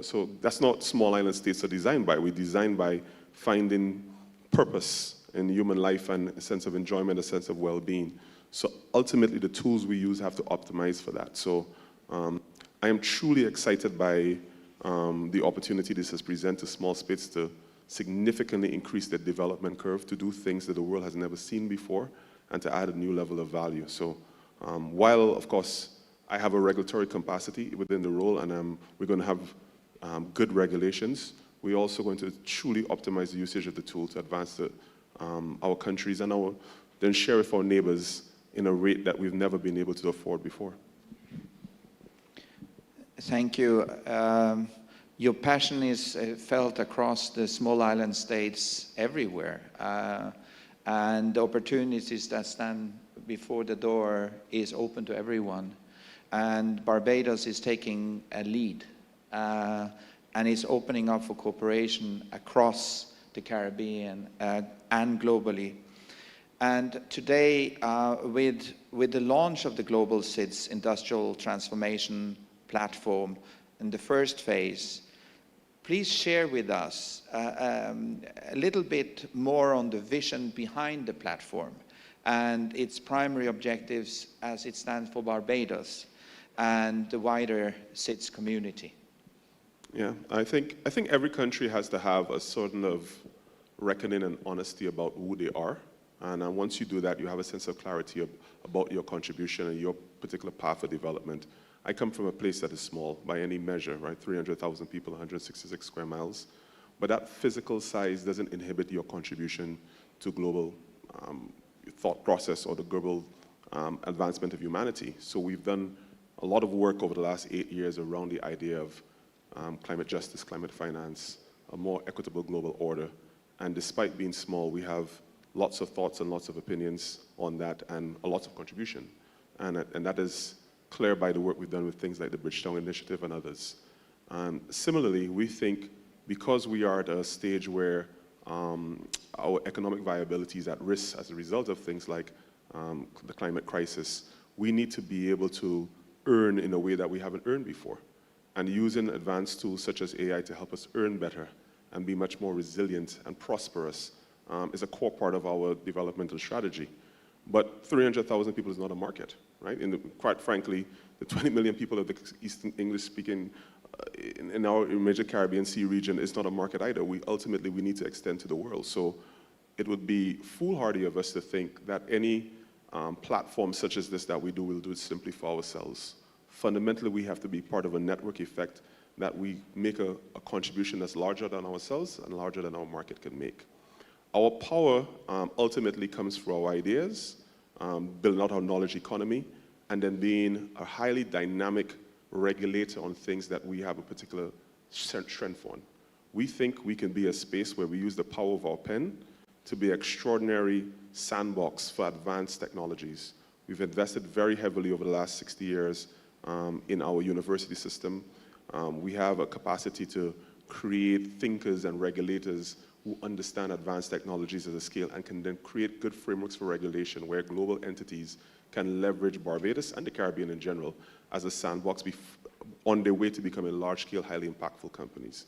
Speaker 17: So that's not small island states are designed by. We design by finding purpose in human life and a sense of enjoyment, a sense of well-being. So ultimately, the tools we use have to optimize for that. So I am truly excited by the opportunity this has presented to small states to significantly increase their development curve, to do things that the world has never seen before, and to add a new level of value. So while, of course, I have a regulatory capacity within the role, and we're going to have good regulations, we're also going to truly optimize the usage of the tool to advance our countries and then share with our neighbors in a rate that we've never been able to afford before.
Speaker 18: Thank you. Your passion is felt across the small island states everywhere. And the opportunities that stand before the door is open to everyone. And Barbados is taking a lead and is opening up for cooperation across the Caribbean and globally. And today, with the launch of the Global SIDS Industrial Transformation Platform in the first phase, please share with us a little bit more on the vision behind the platform and its primary objectives as it stands for Barbados and the wider SIDS community.
Speaker 17: Yeah, I think every country has to have a certain of reckoning and honesty about who they are. And once you do that, you have a sense of clarity about your contribution and your particular path of development. I come from a place that is small by any measure, right? 300,000 people, 166 square miles. But that physical size doesn't inhibit your contribution to global thought process or the global advancement of humanity. So we've done a lot of work over the last 8 years around the idea of climate justice, climate finance, a more equitable global order. And despite being small, we have lots of thoughts and lots of opinions on that and a lot of contribution. And that is clear by the work we've done with things like the Bridgetown Initiative and others. Similarly, we think because we are at a stage where our economic viability is at risk as a result of things like the climate crisis, we need to be able to earn in a way that we haven't earned before. And using advanced tools such as AI to help us earn better and be much more resilient and prosperous is a core part of our developmental strategy. But 300,000 people is not a market, right? Quite frankly, the 20 million people of the Eastern English-speaking in our major Caribbean Sea region is not a market either. Ultimately, we need to extend to the world. So it would be foolhardy of us to think that any platform such as this that we do, we'll do it simply for ourselves. Fundamentally, we have to be part of a network effect that we make a contribution that's larger than ourselves and larger than our market can make. Our power ultimately comes through our ideas, building out our knowledge economy, and then being a highly dynamic regulator on things that we have a particular strength on. We think we can be a space where we use the power of our pen to be an extraordinary sandbox for advanced technologies. We've invested very heavily over the last 60 years in our university system. We have a capacity to create thinkers and regulators who understand advanced technologies at a scale and can then create good frameworks for regulation where global entities can leverage Barbados and the Caribbean in general as a sandbox on their way to becoming large-scale, highly impactful companies.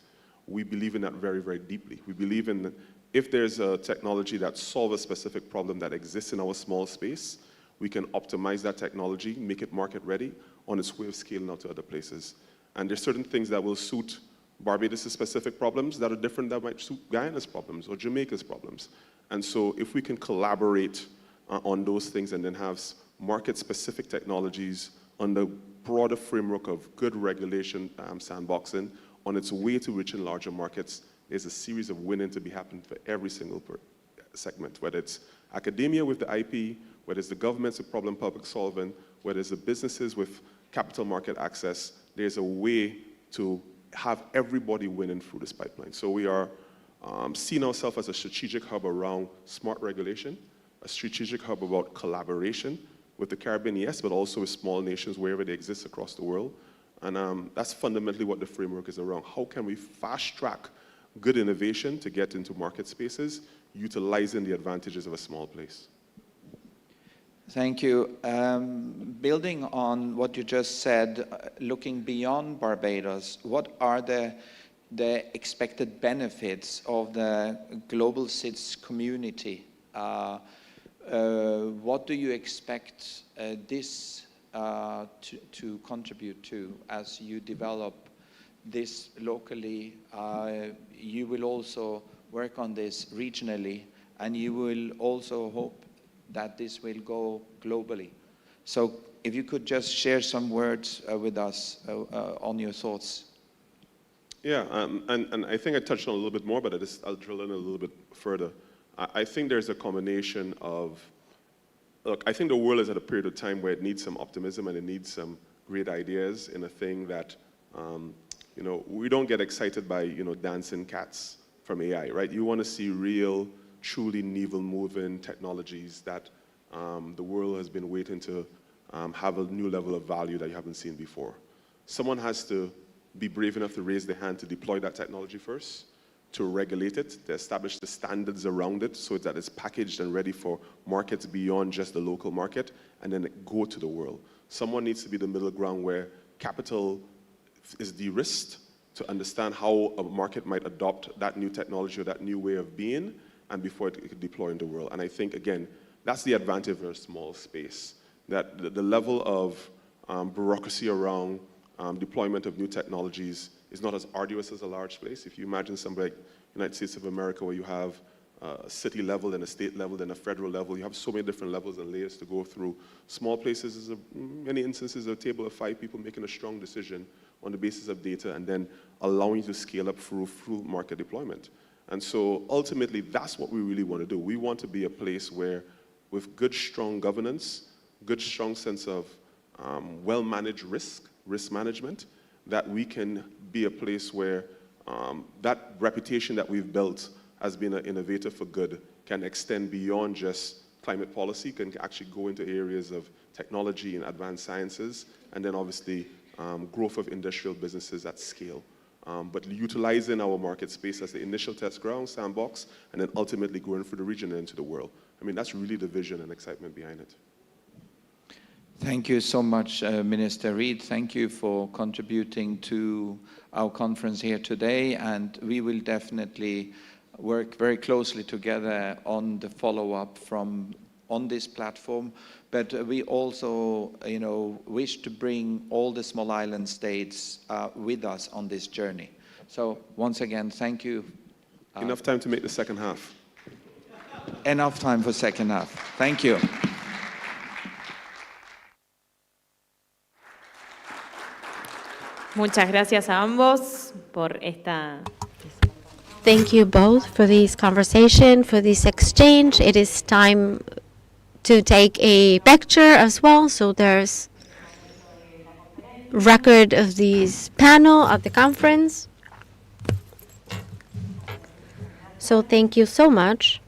Speaker 17: We believe in that very, very deeply. We believe in if there's a technology that solves a specific problem that exists in our small space, we can optimize that technology, make it market-ready on its way of scaling out to other places. And there's certain things that will suit Barbados' specific problems that are different that might suit Guyana's problems or Jamaica's problems. And so if we can collaborate on those things and then have market-specific technologies on the broader framework of good regulation sandboxing on its way to reaching larger markets, there's a series of winning to be happened for every single segment, whether it's academia with the IP, whether it's the governments with problem public solving, whether it's the businesses with capital market access, there's a way to have everybody winning through this pipeline. So we are seeing ourselves as a strategic hub around smart regulation, a strategic hub about collaboration with the Caribbean, yes, but also with small nations wherever they exist across the world. And that's fundamentally what the framework is around. How can we fast track good innovation to get into market spaces, utilizing the advantages of a small place.
Speaker 18: Thank you. Building on what you just said, looking beyond Barbados, what are the expected benefits of the global CITES community? What do you expect this to contribute to as you develop this locally? You will also work on this regionally, and you will also hope that this will go globally. So if you could just share some words with us on your thoughts.
Speaker 17: Yeah, and I think I touched on a little bit more, but I'll drill in a little bit further. I think there's a combination of, look, I think the world is at a period of time where it needs some optimism and it needs some great ideas in a thing that, you know, we don't get excited by, you know, dancing cats from AI, right? You want to see real, truly needle-moving technologies that the world has been waiting to have a new level of value that you haven't seen before. Someone has to be brave enough to raise their hand to deploy that technology first, to regulate it, to establish the standards around it so that it's packaged and ready for markets beyond just the local market, and then go to the world. Someone needs to be the middle ground where capital is de-risked to understand how a market might adopt that new technology or that new way of being, and before it could deploy in the world. And I think, again, that's the advantage of a small space, that the level of bureaucracy around deployment of new technologies is not as arduous as a large place. If you imagine somewhere like United States of America, where you have a city level and a state level and a federal level, you have so many different levels and layers to go through. Small places is, in many instances, a table of 5 people making a strong decision on the basis of data and then allowing you to scale up through full market deployment. And so ultimately, that's what we really want to do. We want to be a place where, with good, strong governance, good, strong sense of well-managed risk management, that we can be a place where that reputation that we've built as being an innovator for good can extend beyond just climate policy, can actually go into areas of technology and advanced sciences, and then obviously growth of industrial businesses at scale. But utilizing our market space as the initial test ground, sandbox, and then ultimately going through the region and into the world. I mean, that's really the vision and excitement behind it.
Speaker 18: Thank you so much, Minister Reid. Thank you for contributing to our conference here today, and we will definitely work very closely together on the follow-up on this platform. But we also, you know, wish to bring all the small island states with us on this journey. So once again, thank you.
Speaker 17: Enough time to make the second half.
Speaker 18: Enough time for second half. Thank you.
Speaker 2: Muchas gracias a ambos por esta.
Speaker 12: Thank you both for this conversation, for this exchange. It is time to take a picture as well, so there's record of this panel at the conference. So thank you so much.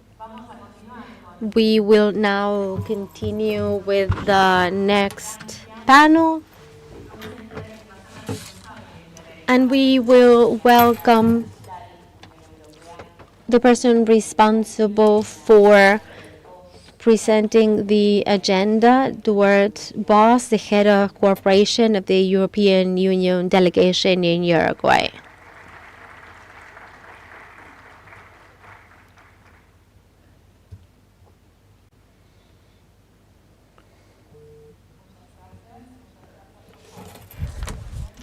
Speaker 12: We will now continue with the next panel. And we will welcome the person responsible for presenting the agenda, Duarte Boss, the head of cooperation of the European Union delegation in Uruguay.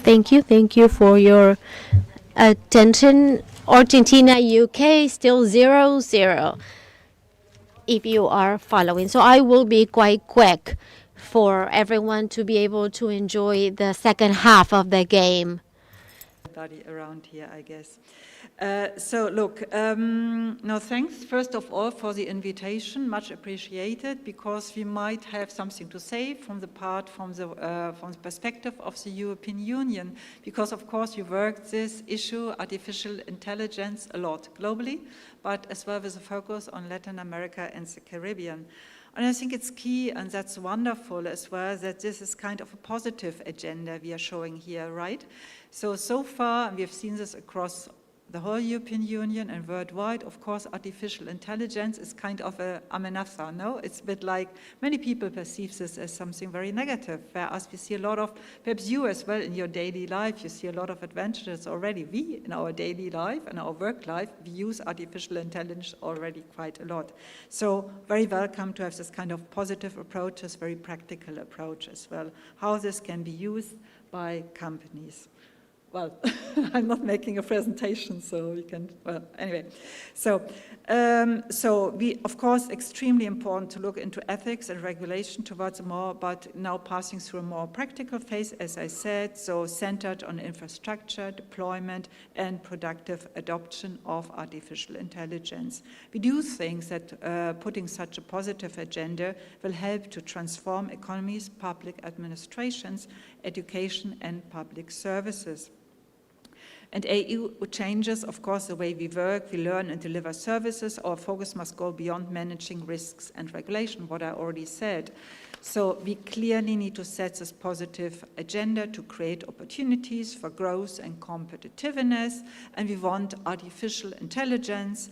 Speaker 12: Thank you for your attention. Argentina, UK, still 0-0, if you are following. So I will be quite quick for everyone to be able to enjoy the second half of the game.
Speaker 19: Everybody around here, I guess. So look, no, thanks first of all for the invitation, much appreciated, because we might have something to say from the perspective of the European Union, because of course you work this issue, artificial intelligence, a lot globally, but as well with a focus on Latin America and the Caribbean. And I think it's key, and that's wonderful as well, that this is kind of a positive agenda we are showing here, right? So far, and we have seen this across the whole European Union and worldwide, of course, artificial intelligence is kind of a amenaza, no? It's a bit like many people perceive this as something very negative, whereas we see a lot of, perhaps you as well in your daily life, you see a lot of advantages already. We, in our daily life and our work life, we use artificial intelligence already quite a lot. So very welcome to have this kind of positive approach, this very practical approach as well, how this can be used by companies. Well, I'm not making a presentation, so you can, well, anyway. So we, of course, extremely important to look into ethics and regulation towards a more, but now passing through a more practical phase, as I said, so centered on infrastructure, deployment, and productive adoption of artificial intelligence. We do think that putting such a positive agenda will help to transform economies, public administrations, education, and public services. And EU changes, of course, the way we work, we learn and deliver services. Our focus must go beyond managing risks and regulation, what I already said. So we clearly need to set this positive agenda to create opportunities for growth and competitiveness. And we want artificial intelligence,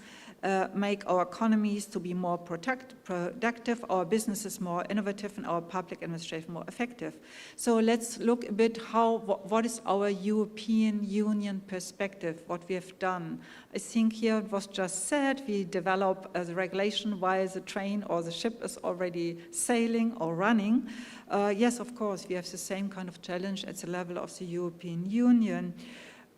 Speaker 19: make our economies to be more productive, our businesses more innovative, and our public administration more effective. So let's look a bit what is our European Union perspective, what we have done. I think here it was just said, we develop the regulation while the train or the ship is already sailing or running. Yes, of course, we have the same kind of challenge at the level of the European Union.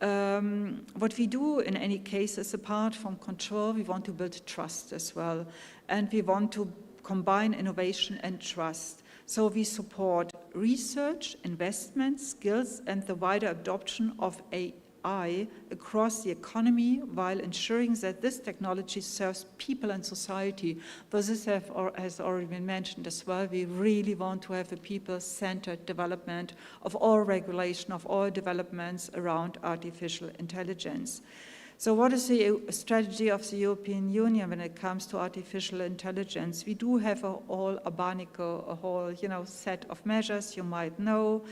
Speaker 19: What we do in any case is, apart from control, we want to build trust as well. And we want to combine innovation and trust. So we support research, investment, skills, and the wider adoption of AI across the economy while ensuring that this technology serves people and society. But this has already been mentioned as well. We really want to have a people-centered development of all regulation, of all developments around artificial intelligence. So what is the strategy of the European Union when it comes to artificial intelligence? We do have a whole set of measures you might know.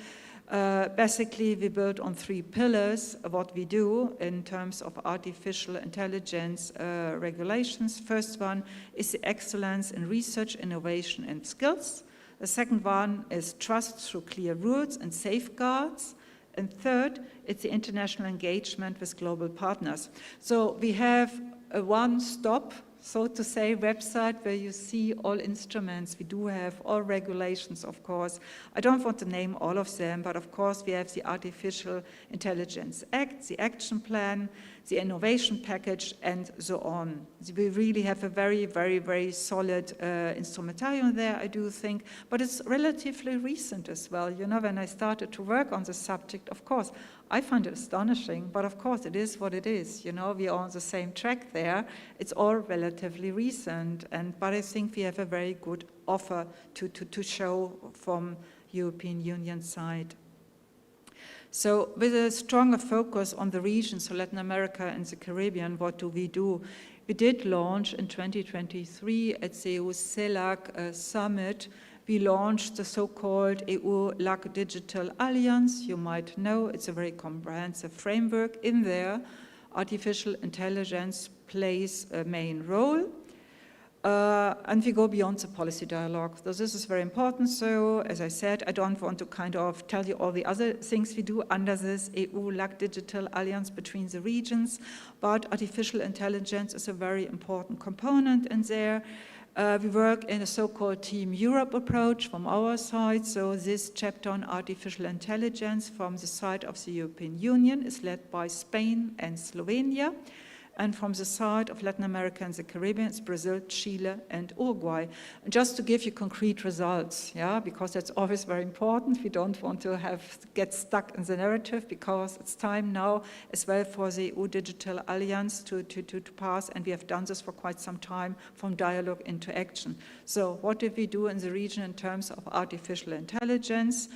Speaker 19: Basically, we build on 3 pillars of what we do in terms of artificial intelligence regulations. First one is the excellence in research, innovation, and skills. The second one is trust through clear rules and safeguards. And third, it's the international engagement with global partners. So we have a one-stop, so to say, website where you see all instruments. We do have all regulations, of course. I don't want to name all of them, but of course we have the Artificial Intelligence Act, the Action Plan, the Innovation Package, and so on. We really have a very, very, very solid instrumentarium there, I do think, but it's relatively recent as well. You know, when I started to work on the subject, of course, I find it astonishing, but of course it is what it is. You know, we are on the same track there. It's all relatively recent, but I think we have a very good offer to show from European Union side. So with a stronger focus on the region, so Latin America and the Caribbean, what do? We did launch in 2023 at the EU CELAC summit. We launched the so-called EU-LAC Digital Alliance. You might know it's a very comprehensive framework. In there, artificial intelligence plays a main role. And we go beyond the policy dialogue. So this is very important. So as I said, I don't want to kind of tell you all the other things we do under this EU-LAC Digital Alliance between the regions, but artificial intelligence is a very important component in there. We work in a so-called Team Europe approach from our side. So this chapter on artificial intelligence from the side of the European Union is led by Spain and Slovenia. And from the side of Latin America and the Caribbean, it's Brazil, Chile, and Uruguay. And just to give you concrete results, yeah, because that's always very important. We don't want to get stuck in the narrative, because it's time now as well for the EU Digital Alliance to pass, and we have done this for quite some time, from dialogue into action. So what did we do in the region in terms of artificial intelligence?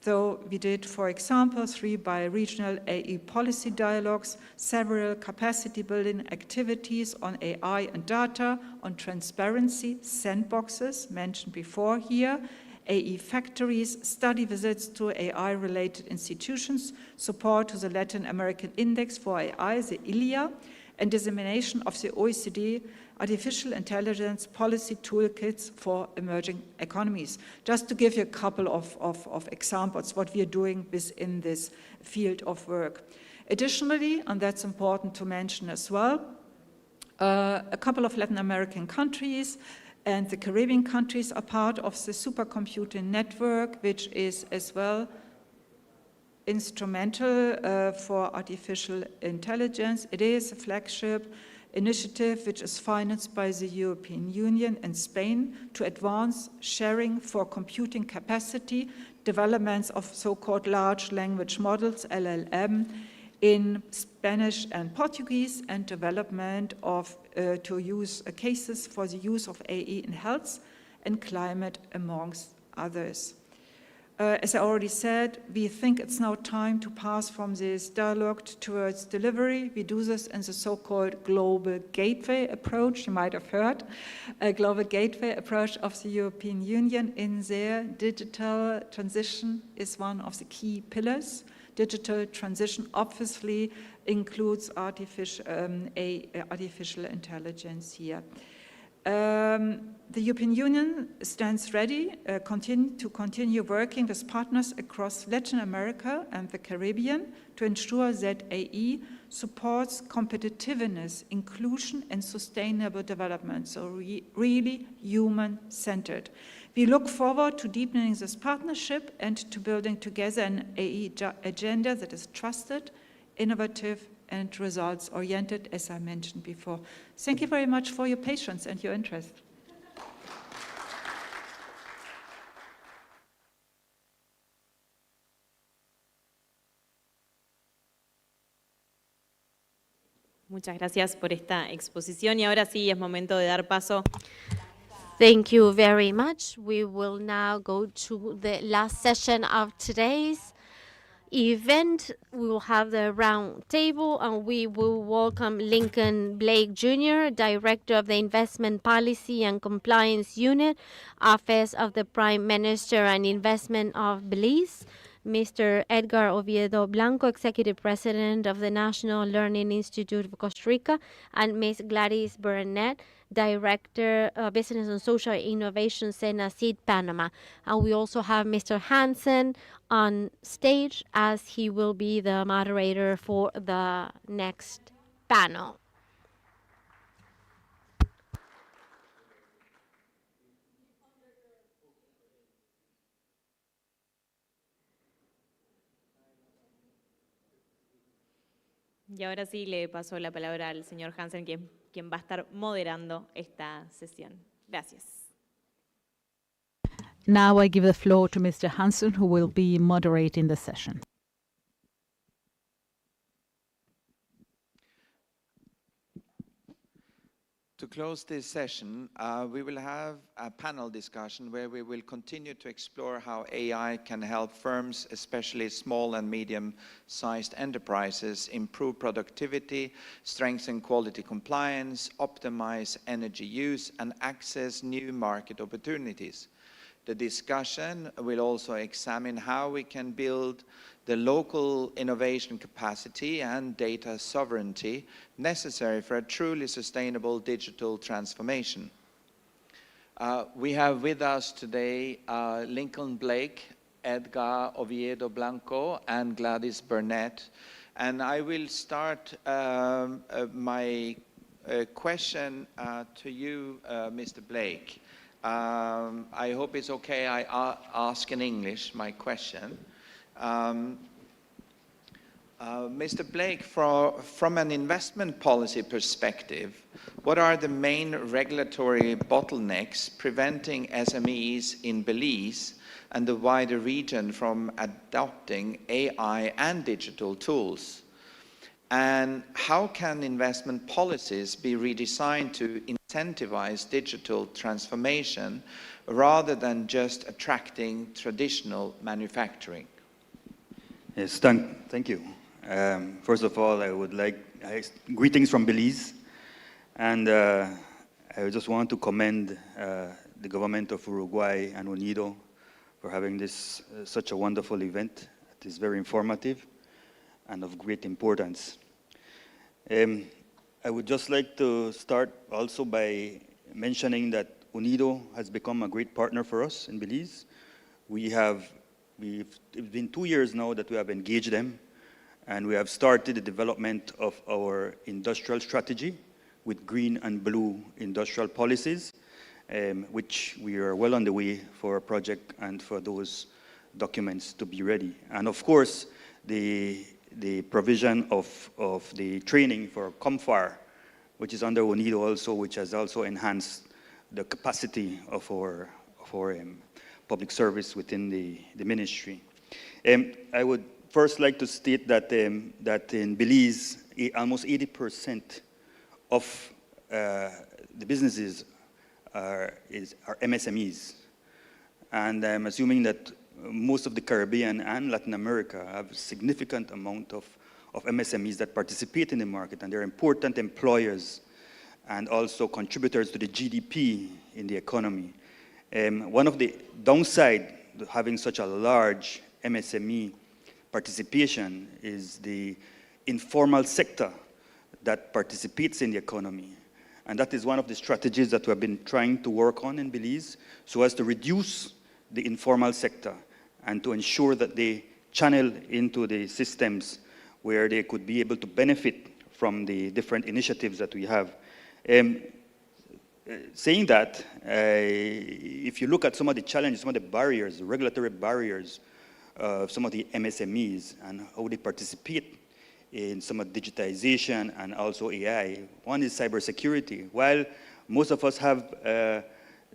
Speaker 19: So we did, for example, 3 bi-regional AI policy dialogues, several capacity building activities on AI and data, on transparency, sandboxes, mentioned before here, AE factories, study visits to AI-related institutions, support to the Latin American Index for AI, the ILIA, and dissemination of the OECD artificial intelligence policy toolkits for emerging economies. Just to give you a couple of examples, what we are doing within this field of work. Additionally, and that's important to mention as well, a couple of Latin American countries and the Caribbean countries are part of the supercomputing network, which is as well instrumental for artificial intelligence. It is a flagship initiative which is financed by the European Union and Spain to advance sharing for computing capacity, developments of so-called large language models, LLM, in Spanish and Portuguese, and development of to use cases for the use of AE in health and climate, amongst others. As I already said, we think it's now time to pass from this dialogue towards delivery. We do this in the so-called global gateway approach. You might have heard a global gateway approach of the European Union. In there, digital transition is one of the key pillars. Digital transition obviously includes artificial intelligence here. The European Union stands ready to continue working with partners across Latin America and the Caribbean to ensure that AE supports competitiveness, inclusion, and sustainable development, so really human-centered. We look forward to deepening this partnership and to building together an AE agenda that is trusted, innovative, and results-oriented, as I mentioned before. Thank you very much for your patience and your interest.
Speaker 2: Muchas gracias por esta exposición y ahora sí es momento de dar paso.
Speaker 12: Thank you very much. We will now go to the last session of today's event. We will have the round table and we will welcome Lincoln Blake Jr., Director of the Investment Policy and Compliance Unit, Office of the Prime Minister and Investment of Belize, Mr. Edgar Oviedo Blanco, Executive President of the National Learning Institute of Costa Rica, and Ms. Gladys Burnett, Director of Business and Social Innovation, Senasid, Panama. And we also have Mr. Hansen on stage as he will be the moderator for the next panel.
Speaker 2: Y ahora sí le paso la palabra al señor Hansen, quien va a estar moderando esta sesión. Gracias.
Speaker 5: Now I give the floor to Mr. Hansen, who will be moderating the session.
Speaker 18: To close this session, we will have a panel discussion where we will continue to explore how AI can help firms, especially small and medium-sized enterprises, improve productivity, strengthen quality compliance, optimize energy use, and access new market opportunities. The discussion will also examine how we can build the local innovation capacity and data sovereignty necessary for a truly sustainable digital transformation. We have with us today Lincoln Blake, Edgar Oviedo Blanco, and Gladys Burnett. And I will start my question to you, Mr. Blake. I hope it's okay I ask in English my question. Mr. Blake, from an investment policy perspective, what are the main regulatory bottlenecks preventing SMEs in Belize and the wider region from adopting AI and digital tools? And how can investment policies be redesigned to incentivize digital transformation rather than just attracting traditional manufacturing?
Speaker 20: Yes, thank you. First of all, I would like greetings from Belize, and I just want to commend the government of Uruguay and UNIDO for having this such a wonderful event. It is very informative and of great importance. I would just like to start also by mentioning that UNIDO has become a great partner for us in Belize. It's been 2 years now that we have engaged them, and we have started the development of our industrial strategy with green and blue industrial policies, which we are well on the way for a project and for those documents to be ready. And of course, the provision of the training for COMFAR, which is under UNIDO also, which has also enhanced the capacity of our public service within the ministry. I would first like to state that, that in Belize, almost 80% of the businesses are MSMEs. And I'm assuming that most of the Caribbean and Latin America have a significant amount of MSMEs that participate in the market, and they're important employers and also contributors to the GDP in the economy. One of the downside to having such a large MSME participation is the informal sector that participates in the economy. And that is one of the strategies that we have been trying to work on in Belize, so as to reduce the informal sector and to ensure that they channel into the systems where they could be able to benefit from the different initiatives that we have. Saying that, if you look at some of the challenges, some of the barriers, the regulatory barriers of some of the MSMEs and how they participate in some of digitization and also AI, one is cybersecurity. While most of us have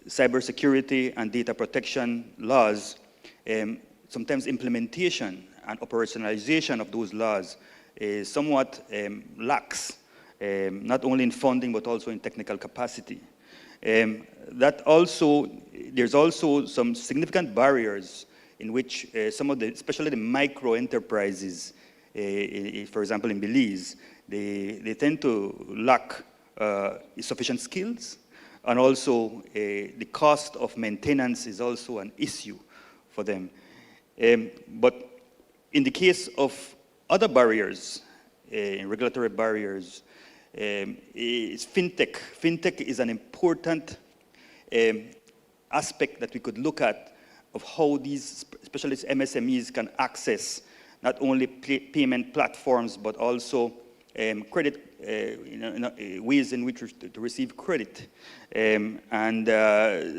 Speaker 20: cybersecurity and data protection laws, sometimes implementation and operationalization of those laws is somewhat lax, not only in funding but also in technical capacity. That also, there's also some significant barriers in which some of the, especially the micro enterprises, for example in Belize, they tend to lack sufficient skills, and also the cost of maintenance is also an issue for them. But in the case of other barriers, regulatory barriers, is fintech. Fintech is an important aspect that we could look at of how these, especially MSMEs, can access not only payment platforms, but also credit, ways in which to receive credit. And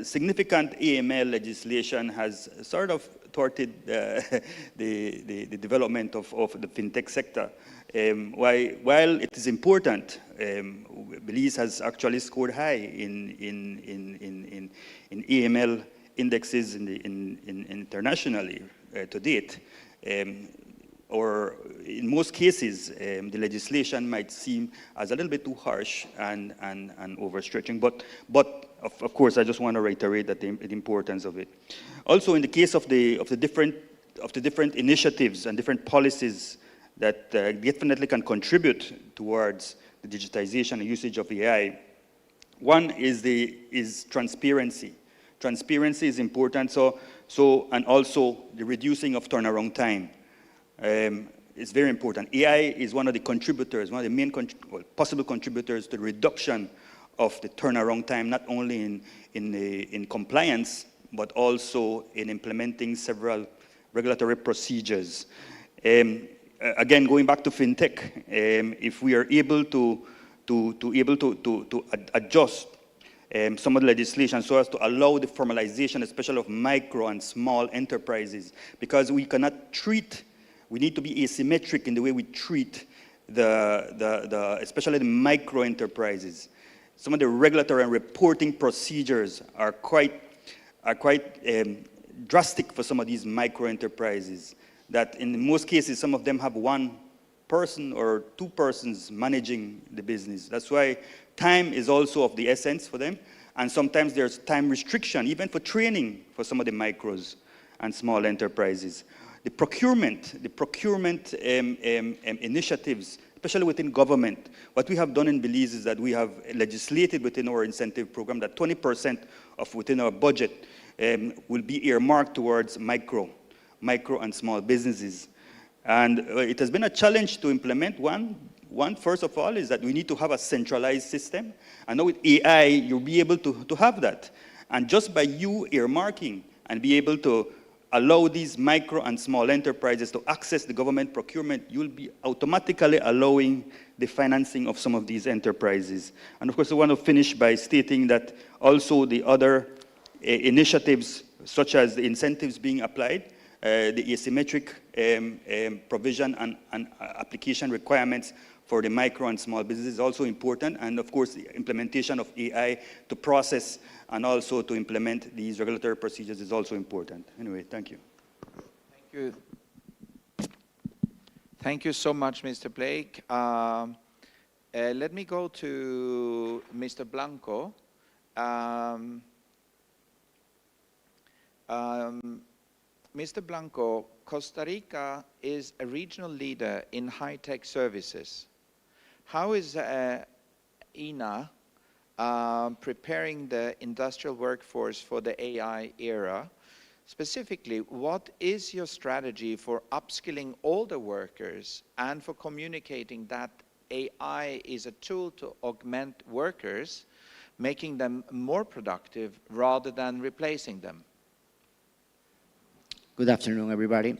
Speaker 20: significant AML legislation has sort of thwarted the development of the fintech sector. While it is important, Belize has actually scored high in AML indexes internationally to date. Or in most cases, the legislation might seem as a little bit too harsh and overstretching, but of course, I just want to reiterate that the importance of it. Also, in the case of the different initiatives and different policies that definitely can contribute towards the digitization and usage of AI, one is transparency. Transparency is important. And also the reducing of turnaround time. It's very important. AI is one of the contributors, one of the main possible contributors to the reduction of the turnaround time, not only in compliance, but also in implementing several regulatory procedures. Again, going back to fintech, if we are able to adjust some of the legislation so as to allow the formalization, especially of micro and small enterprises, because we cannot treat, we need to be asymmetric in the way we treat especially the micro enterprises. Some of the regulatory and reporting procedures are quite drastic for some of these micro enterprises, that in most cases, some of them have one person or two persons managing the business. That's why time is also of the essence for them. And sometimes there's time restriction, even for training for some of the micros and small enterprises. The procurement initiatives, especially within government, what we have done in Belize is that we have legislated within our incentive program that 20% of within our budget will be earmarked towards micro and small businesses. And it has been a challenge to implement. One, first of all, is that we need to have a centralized system. And now with AI, you'll be able to have that. And just by you earmarking and be able to allow these micro and small enterprises to access the government procurement, you'll be automatically allowing the financing of some of these enterprises. And of course, I want to finish by stating that also the other initiatives, such as the incentives being applied, the asymmetric provision and application requirements for the micro and small businesses is also important, and of course the implementation of AI to process and also to implement these regulatory procedures is also important. Anyway, thank you.
Speaker 18: Thank you. Thank you so much, Mr. Blake. Let me go to Mr. Blanco. Mr. Blanco, Costa Rica is a regional leader in high-tech services. How is INA preparing the industrial workforce for the AI era? Specifically, what is your strategy for upskilling older workers and for communicating that AI is a tool to augment workers, making them more productive rather than replacing them?
Speaker 21: Good afternoon, everybody.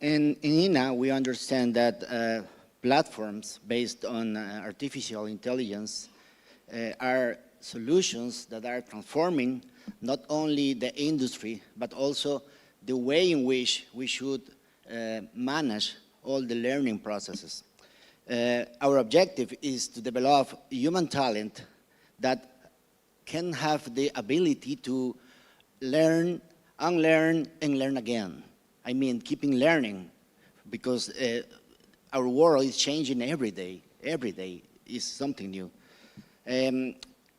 Speaker 21: In INA, we understand that platforms based on artificial intelligence are solutions that are transforming not only the industry, but also the way in which we should manage all the learning processes. Our objective is to develop human talent that can have the ability to learn, unlearn, and learn again. I mean, keeping learning, because our world is changing every day. Every day is something new.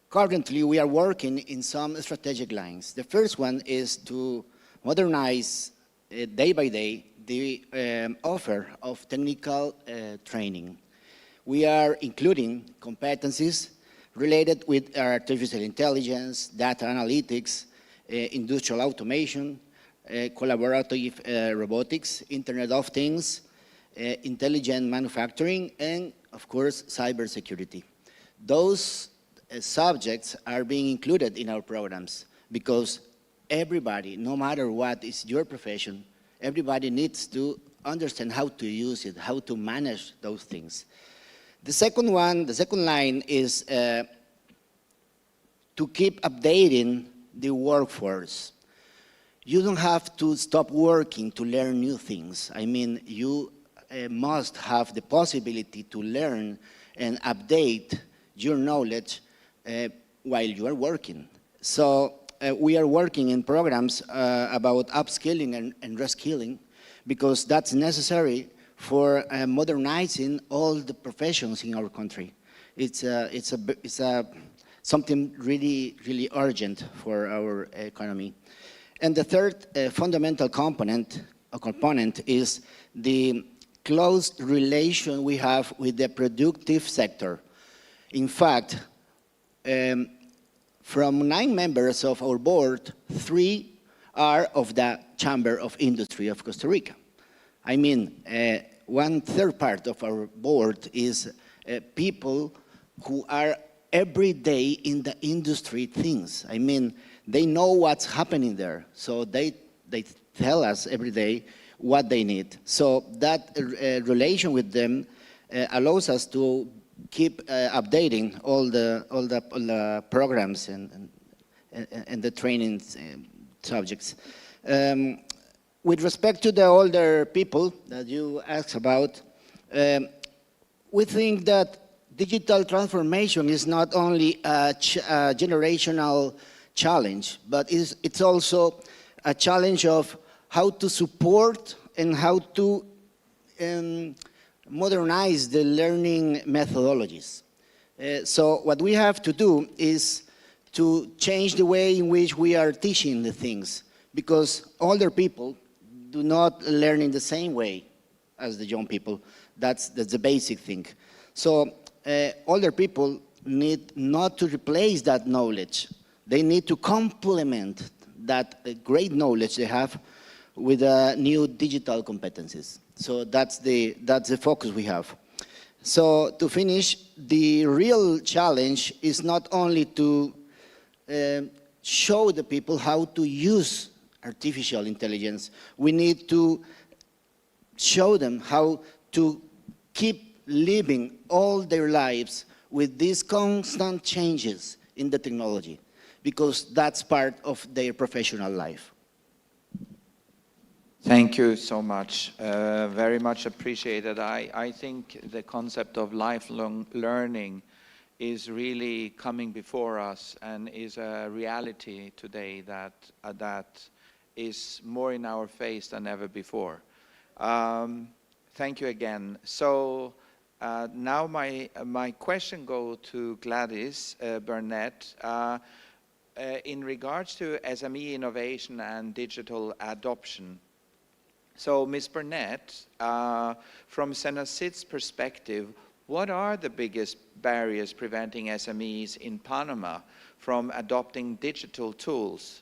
Speaker 21: Currently, we are working in some strategic lines. The first one is to modernize day by day the offer of technical training. We are including competencies related with artificial intelligence, data analytics, industrial automation, collaborative robotics, Internet of Things, intelligent manufacturing, and of course, cybersecurity. Those subjects are being included in our programs because everybody, no matter what is your profession, everybody needs to understand how to use it, how to manage those things. The second line is to keep updating the workforce. You don't have to stop working to learn new things. I mean, you must have the possibility to learn and update your knowledge while you are working. So we are working in programs about upskilling and reskilling because that's necessary for modernizing all the professions in our country. It's something really, really urgent for our economy. And the third fundamental component is the close relation we have with the productive sector. In fact, from 9 members of our board, 3 are of the Chamber of Industry of Costa Rica. I mean, 1/3 part of our board is people who are every day in the industry things. I mean, they know what's happening there, so they tell us every day what they need. So that relation with them allows us to keep updating all the programs and the training subjects. With respect to the older people that you asked about, we think that digital transformation is not only a generational challenge, but it's also a challenge of how to support and how to modernize the learning methodologies. So what we have to do is to change the way in which we are teaching the things, because older people do not learn in the same way as the young people. That's the basic thing. So older people need not to replace that knowledge. They need to complement that great knowledge they have with new digital competencies. So that's the focus we have. So to finish, the real challenge is not only to show the people how to use artificial intelligence. We need to show them how to keep living all their lives with these constant changes in the technology, because that's part of their professional life.
Speaker 18: Thank you so much. Very much appreciated. I think the concept of lifelong learning is really coming before us and is a reality today that is more in our face than ever before. Thank you again. So now my question goes to Gladys Burnett. In regards to SME innovation and digital adoption, so Ms. Burnett, from Senacid's perspective, what are the biggest barriers preventing SMEs in Panama from adopting digital tools?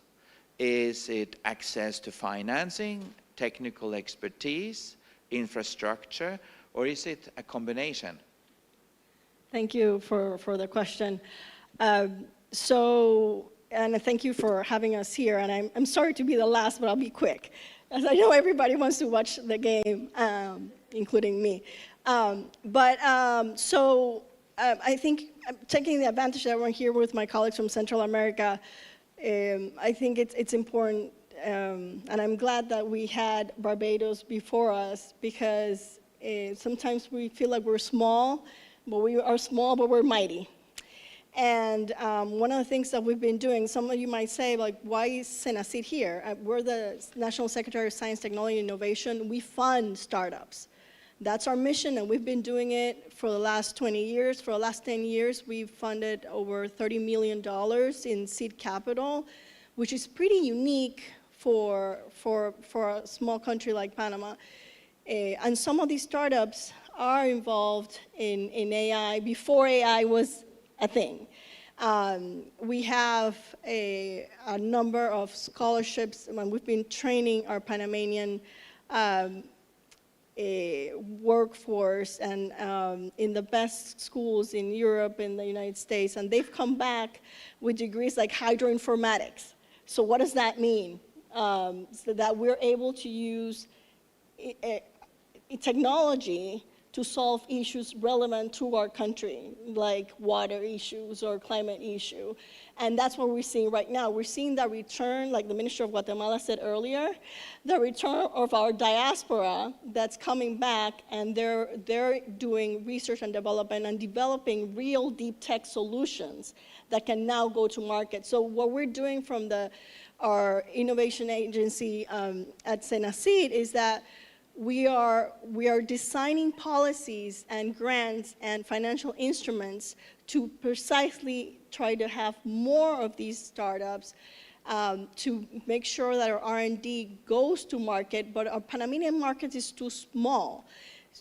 Speaker 18: Is it access to financing, technical expertise, infrastructure, or is it a combination?
Speaker 6: Thank you for the question. And thank you for having us here. And I'm sorry to be the last, but I'll be quick, as I know everybody wants to watch the game, including me. I think I'm taking the advantage that we're here with my colleagues from Central America. I think it's important, and I'm glad that we had Barbados before us, because sometimes we feel like we're small, but we are small, but we're mighty. And one of the things that we've been doing, some of you might say, like, why is Senacid here? We're the National Secretary of Science, Technology, and Innovation. We fund startups. That's our mission, and we've been doing it for the last 20 years. For the last 10 years, we've funded over $30 million in seed capital, which is pretty unique for a small country like Panama. And some of these startups are involved in AI before AI was a thing. We have a number of scholarships, and we've been training our Panamanian workforce and in the best schools in Europe and the United States, and they've come back with degrees like hydroinformatics. So what does that mean? So that we're able to use technology to solve issues relevant to our country, like water issues or climate issue. And that's what we're seeing right now. We're seeing that return, like the Minister of Guatemala said earlier, the return of our diaspora that's coming back, and they're doing research and development and developing real deep tech solutions that can now go to market. So what we're doing from our innovation agency at Senacid is that we are designing policies and grants and financial instruments to precisely try to have more of these startups to make sure that our R&D goes to market, but our Panamanian market is too small.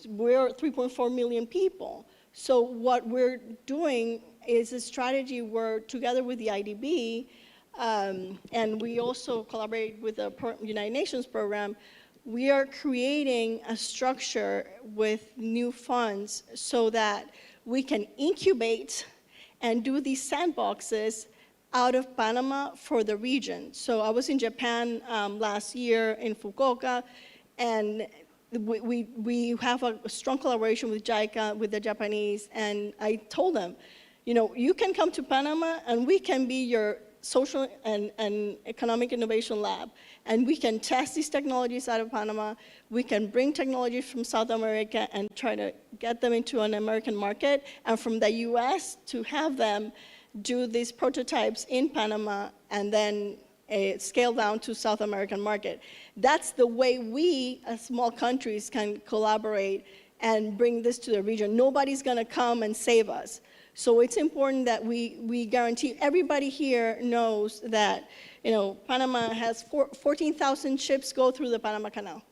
Speaker 6: We're 3.4 million people. So what we're doing is a strategy where, together with the IDB, and we also collaborate with the United Nations program, we are creating a structure with new funds so that we can incubate and do these sandboxes out of Panama for the region. So I was in Japan last year in Fukuoka, and we have a strong collaboration with JICA, with the Japanese, and I told them, you can come to Panama and we can be your social and economic innovation lab. And we can test these technologies out of Panama. We can bring technologies from South America and try to get them into an American market, and from the US to have them do these prototypes in Panama and then scale down to South American market. That's the way we, as small countries, can collaborate and bring this to the region. Nobody's gonna come and save us. So it's important that we guarantee, everybody here knows that Panama has 14,000 ships go through the Panama Canal.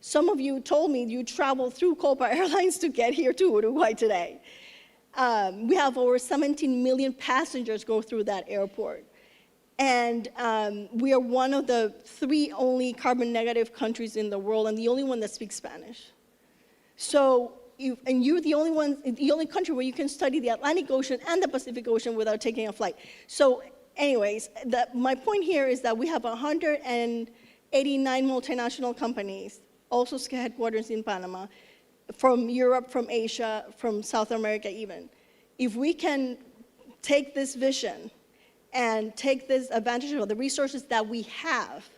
Speaker 6: Some of you told me you traveled through Copa Airlines to get here to Uruguay today. We have over 17 million passengers go through that airport. And we are one of the 3 only carbon negative countries in the world and the only one that speaks Spanish. So, you're the only country where you can study the Atlantic Ocean and the Pacific Ocean without taking a flight. So anyways, my point here is that we have 189 multinational companies, also headquarters in Panama, from Europe, from Asia, from South America even. If we can take this vision and take this advantage of the resources that we have,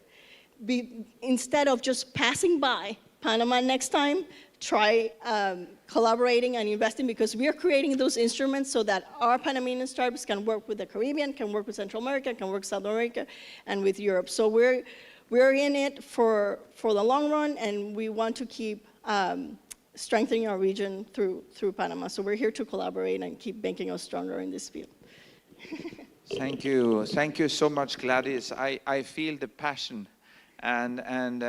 Speaker 6: instead of just passing by Panama next time, try collaborating and investing, because we are creating those instruments so that our Panamanian startups can work with the Caribbean, can work with Central America, can work with South America, and with Europe. So we're in it for the long run, and we want to keep strengthening our region through Panama. So we're here to collaborate and keep making us stronger in this field.
Speaker 18: Thank you. Thank you so much, Gladys. I feel the passion. And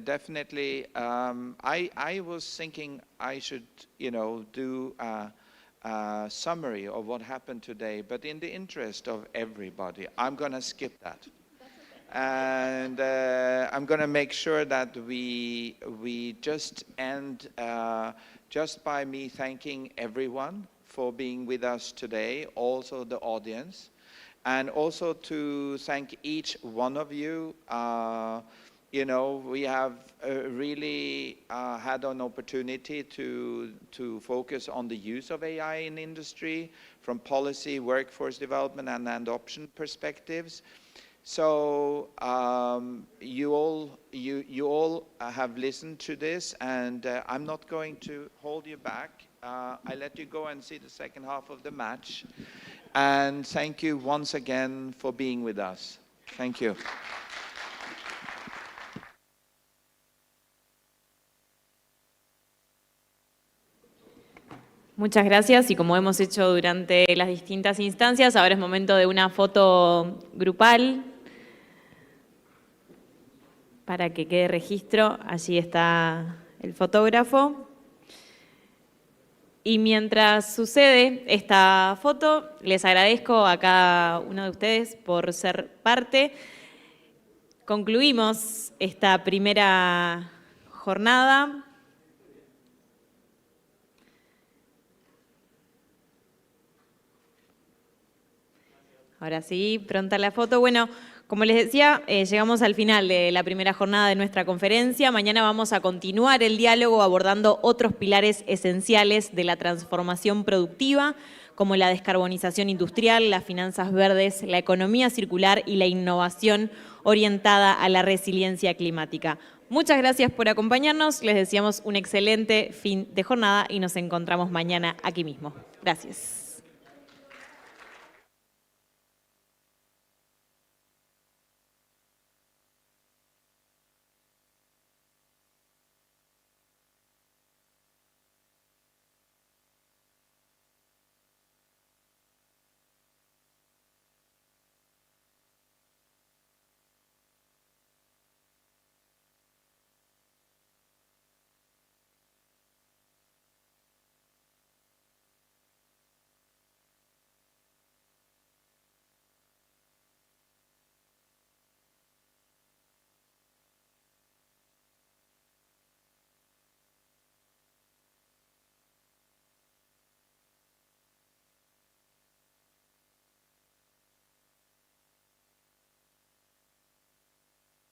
Speaker 18: definitely, I was thinking I should, do a summary of what happened today. But in the interest of everybody, I'm going to skip that. And I'm going to make sure that we just end just by me thanking everyone for being with us today, also the audience. And also to thank each one of you. We have really had an opportunity to focus on the use of AI in industry from policy, workforce development, and adoption perspectives. So you all have listened to this, and I'm not going to hold you back. I let you go and see the second half of the match. And thank you once again for being with us. Thank you.
Speaker 2: Muchas gracias, y como hemos hecho durante las distintas instancias, ahora es momento de una foto grupal para que quede registro. Allí está el fotógrafo. Y mientras sucede esta foto, les agradezco a cada uno de ustedes por ser parte. Concluimos esta primera jornada. Ahora sí, pronta la foto. Bueno, como les decía, llegamos al final de la primera jornada de nuestra conferencia. Mañana vamos a continuar el diálogo abordando otros pilares esenciales de la transformación productiva, como la descarbonización industrial, las finanzas verdes, la economía circular y la innovación orientada a la resiliencia climática. Muchas gracias por acompañarnos. Les deseamos un excelente fin de jornada y nos encontramos mañana aquí mismo. Gracias.